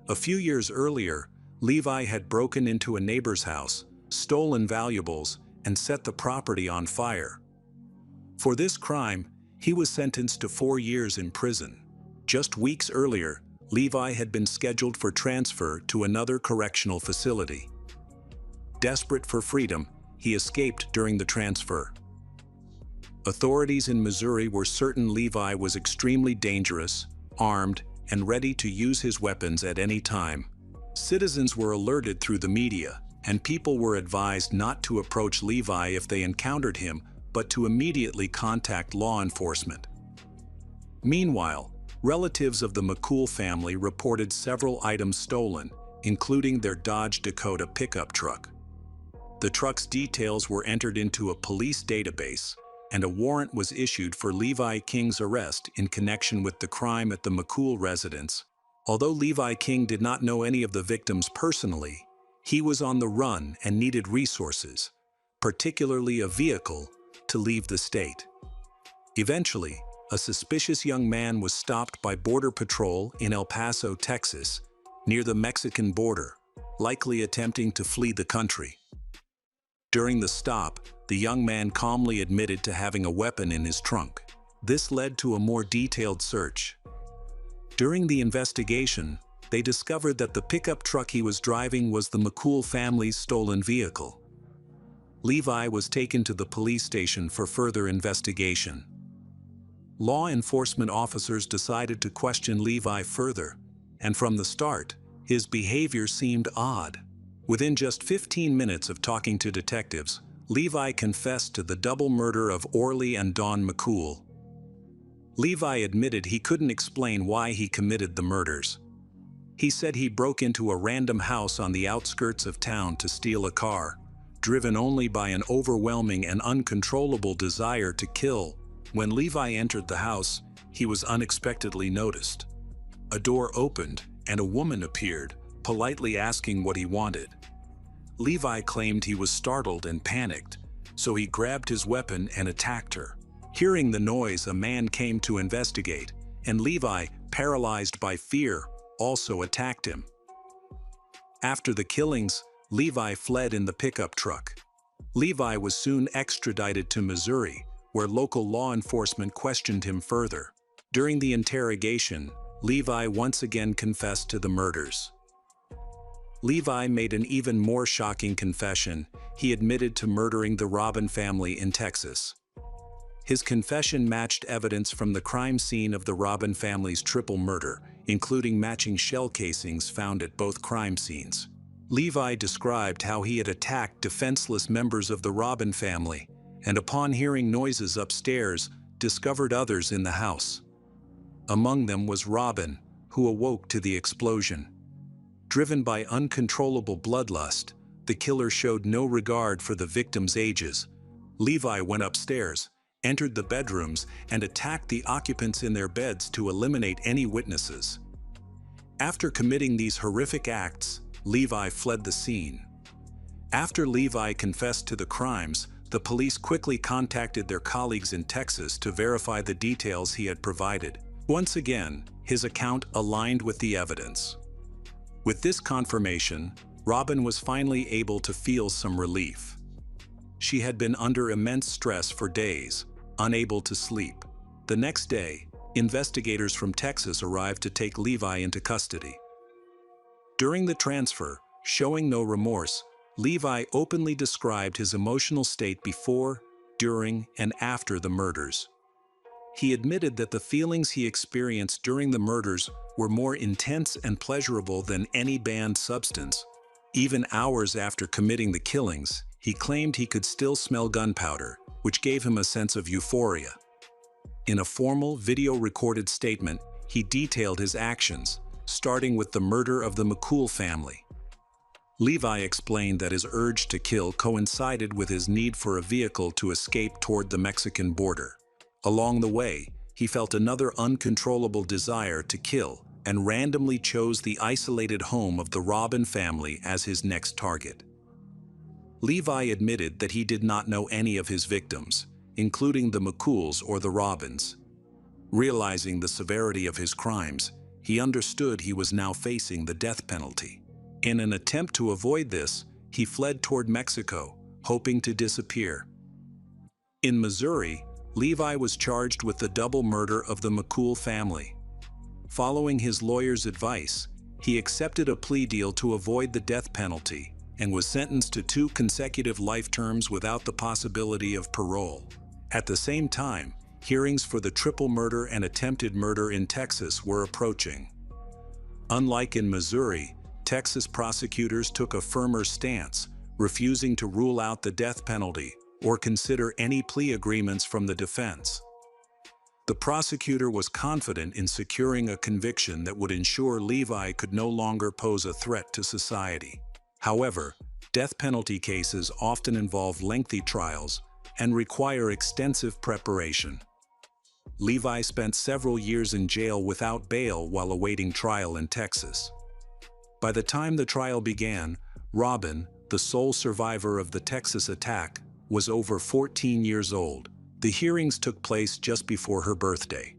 A few years earlier, Levi had broken into a neighbor's house, stolen valuables, and set the property on fire. For this crime, he was sentenced to 4 years in prison. Just weeks earlier, Levi had been scheduled for transfer to another correctional facility. Desperate for freedom, he escaped during the transfer. Authorities in Missouri were certain Levi was extremely dangerous, armed, and ready to use his weapons at any time. Citizens were alerted through the media, and people were advised not to approach Levi if they encountered him, but to immediately contact law enforcement. Meanwhile, relatives of the McCool family reported several items stolen, including their Dodge Dakota pickup truck. The truck's details were entered into a police database, and a warrant was issued for Levi King's arrest in connection with the crime at the McCool residence. Although Levi King did not know any of the victims personally, he was on the run and needed resources, particularly a vehicle, to leave the state. Eventually, a suspicious young man was stopped by Border Patrol in El Paso, Texas, near the Mexican border, likely attempting to flee the country. During the stop, the young man calmly admitted to having a weapon in his trunk. This led to a more detailed search. During the investigation, they discovered that the pickup truck he was driving was the McCool family's stolen vehicle. Levi was taken to the police station for further investigation. Law enforcement officers decided to question Levi further, and from the start, his behavior seemed odd. Within just 15 minutes of talking to detectives, Levi confessed to the double murder of Orly and Dawn McCool. Levi admitted he couldn't explain why he committed the murders. He said he broke into a random house on the outskirts of town to steal a car, driven only by an overwhelming and uncontrollable desire to kill. When Levi entered the house, he was unexpectedly noticed. A door opened, and a woman appeared, politely asking what he wanted. Levi claimed he was startled and panicked, so he grabbed his weapon and attacked her. Hearing the noise, a man came to investigate, and Levi, paralyzed by fear, also attacked him. After the killings, Levi fled in the pickup truck. Levi was soon extradited to Missouri, where local law enforcement questioned him further. During the interrogation, Levi once again confessed to the murders. Levi made an even more shocking confession. He admitted to murdering the Robin family in Texas. His confession matched evidence from the crime scene of the Robin family's triple murder, including matching shell casings found at both crime scenes. Levi described how he had attacked defenseless members of the Robin family, and upon hearing noises upstairs, discovered others in the house. Among them was Robin, who awoke to the explosion. Driven by uncontrollable bloodlust, the killer showed no regard for the victims' ages. Levi went upstairs, entered the bedrooms, and attacked the occupants in their beds to eliminate any witnesses. After committing these horrific acts, Levi fled the scene. After Levi confessed to the crimes, the police quickly contacted their colleagues in Texas to verify the details he had provided. Once again, his account aligned with the evidence. With this confirmation, Robin was finally able to feel some relief. She had been under immense stress for days, unable to sleep. The next day, investigators from Texas arrived to take Levi into custody. During the transfer, showing no remorse, Levi openly described his emotional state before, during, and after the murders. He admitted that the feelings he experienced during the murders were more intense and pleasurable than any banned substance. Even hours after committing the killings, he claimed he could still smell gunpowder, which gave him a sense of euphoria. In a formal video-recorded statement, he detailed his actions, starting with the murder of the McCool family. Levi explained that his urge to kill coincided with his need for a vehicle to escape toward the Mexican border. Along the way, he felt another uncontrollable desire to kill and randomly chose the isolated home of the Robin family as his next target. Levi admitted that he did not know any of his victims, including the McCools or the Robins. Realizing the severity of his crimes, he understood he was now facing the death penalty. In an attempt to avoid this, he fled toward Mexico, hoping to disappear. In Missouri, Levi was charged with the double murder of the McCool family. Following his lawyer's advice, he accepted a plea deal to avoid the death penalty and was sentenced to 2 consecutive life terms without the possibility of parole. At the same time, hearings for the triple murder and attempted murder in Texas were approaching. Unlike in Missouri, Texas prosecutors took a firmer stance, refusing to rule out the death penalty or consider any plea agreements from the defense. The prosecutor was confident in securing a conviction that would ensure Levi could no longer pose a threat to society. However, death penalty cases often involve lengthy trials and require extensive preparation. Levi spent several years in jail without bail while awaiting trial in Texas. By the time the trial began, Robin, the sole survivor of the Texas attack, was over 14 years old. The hearings took place just before her birthday.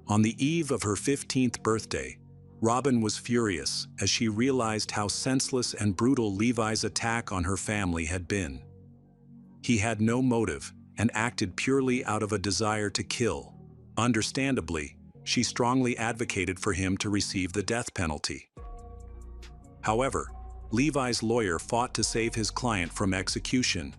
On the eve of her 15th birthday, Robin was furious as she realized how senseless and brutal Levi's attack on her family had been. He had no motive and acted purely out of a desire to kill. Understandably, she strongly advocated for him to receive the death penalty. However, Levi's lawyer fought to save his client from execution.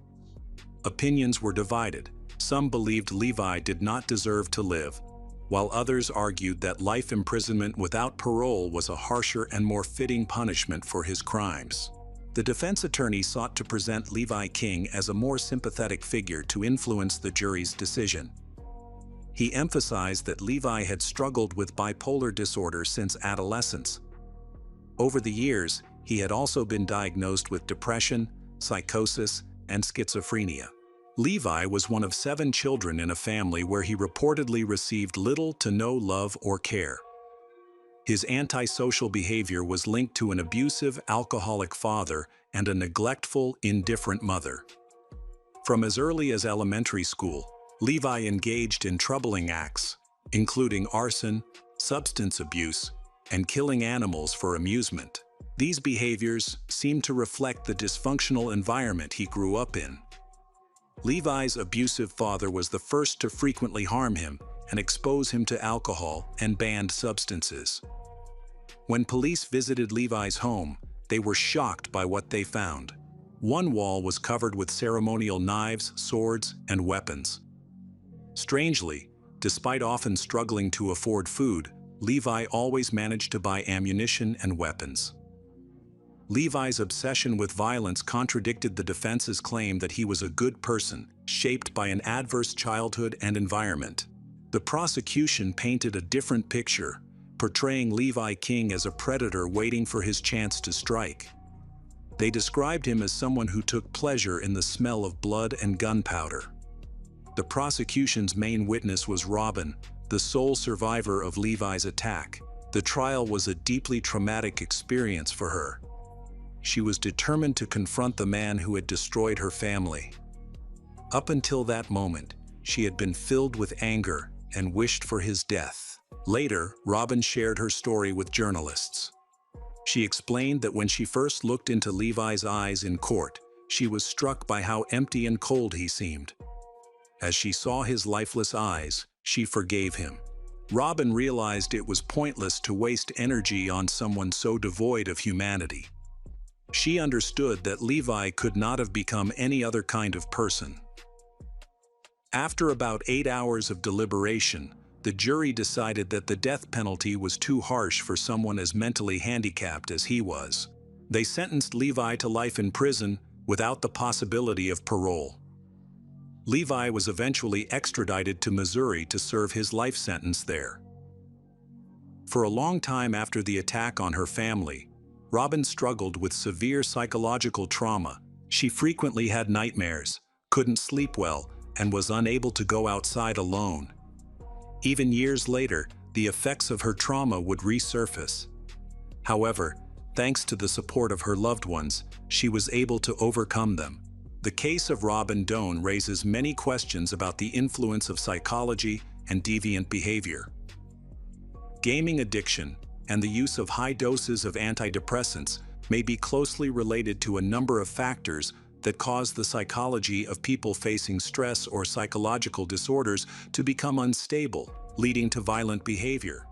Opinions were divided. Some believed Levi did not deserve to live, while others argued that life imprisonment without parole was a harsher and more fitting punishment for his crimes. The defense attorney sought to present Levi King as a more sympathetic figure to influence the jury's decision. He emphasized that Levi had struggled with bipolar disorder since adolescence. Over the years, he had also been diagnosed with depression, psychosis, and schizophrenia. Levi was one of 7 children in a family where he reportedly received little to no love or care. His antisocial behavior was linked to an abusive, alcoholic father and a neglectful, indifferent mother. From as early as elementary school, Levi engaged in troubling acts, including arson, substance abuse, and killing animals for amusement. These behaviors seemed to reflect the dysfunctional environment he grew up in. Levi's abusive father was the first to frequently harm him and expose him to alcohol and banned substances. When police visited Levi's home, they were shocked by what they found. One wall was covered with ceremonial knives, swords, and weapons. Strangely, despite often struggling to afford food, Levi always managed to buy ammunition and weapons. Levi's obsession with violence contradicted the defense's claim that he was a good person, shaped by an adverse childhood and environment. The prosecution painted a different picture, portraying Levi King as a predator waiting for his chance to strike. They described him as someone who took pleasure in the smell of blood and gunpowder. The prosecution's main witness was Robin, the sole survivor of Levi's attack. The trial was a deeply traumatic experience for her. She was determined to confront the man who had destroyed her family. Up until that moment, she had been filled with anger and wished for his death. Later, Robin shared her story with journalists. She explained that when she first looked into Levi's eyes in court, she was struck by how empty and cold he seemed. As she saw his lifeless eyes, she forgave him. Robin realized it was pointless to waste energy on someone so devoid of humanity. She understood that Levi could not have become any other kind of person. After about 8 hours of deliberation, the jury decided that the death penalty was too harsh for someone as mentally handicapped as he was. They sentenced Levi to life in prison without the possibility of parole. Levi was eventually extradited to Missouri to serve his life sentence there. For a long time after the attack on her family, Robin struggled with severe psychological trauma. She frequently had nightmares, couldn't sleep well, and was unable to go outside alone. Even years later, the effects of her trauma would resurface. However, thanks to the support of her loved ones, she was able to overcome them. The case of Robin Doan raises many questions about the influence of psychology and deviant behavior. Gaming addiction and the use of high doses of antidepressants may be closely related to a number of factors that cause the psychology of people facing stress or psychological disorders to become unstable, leading to violent behavior.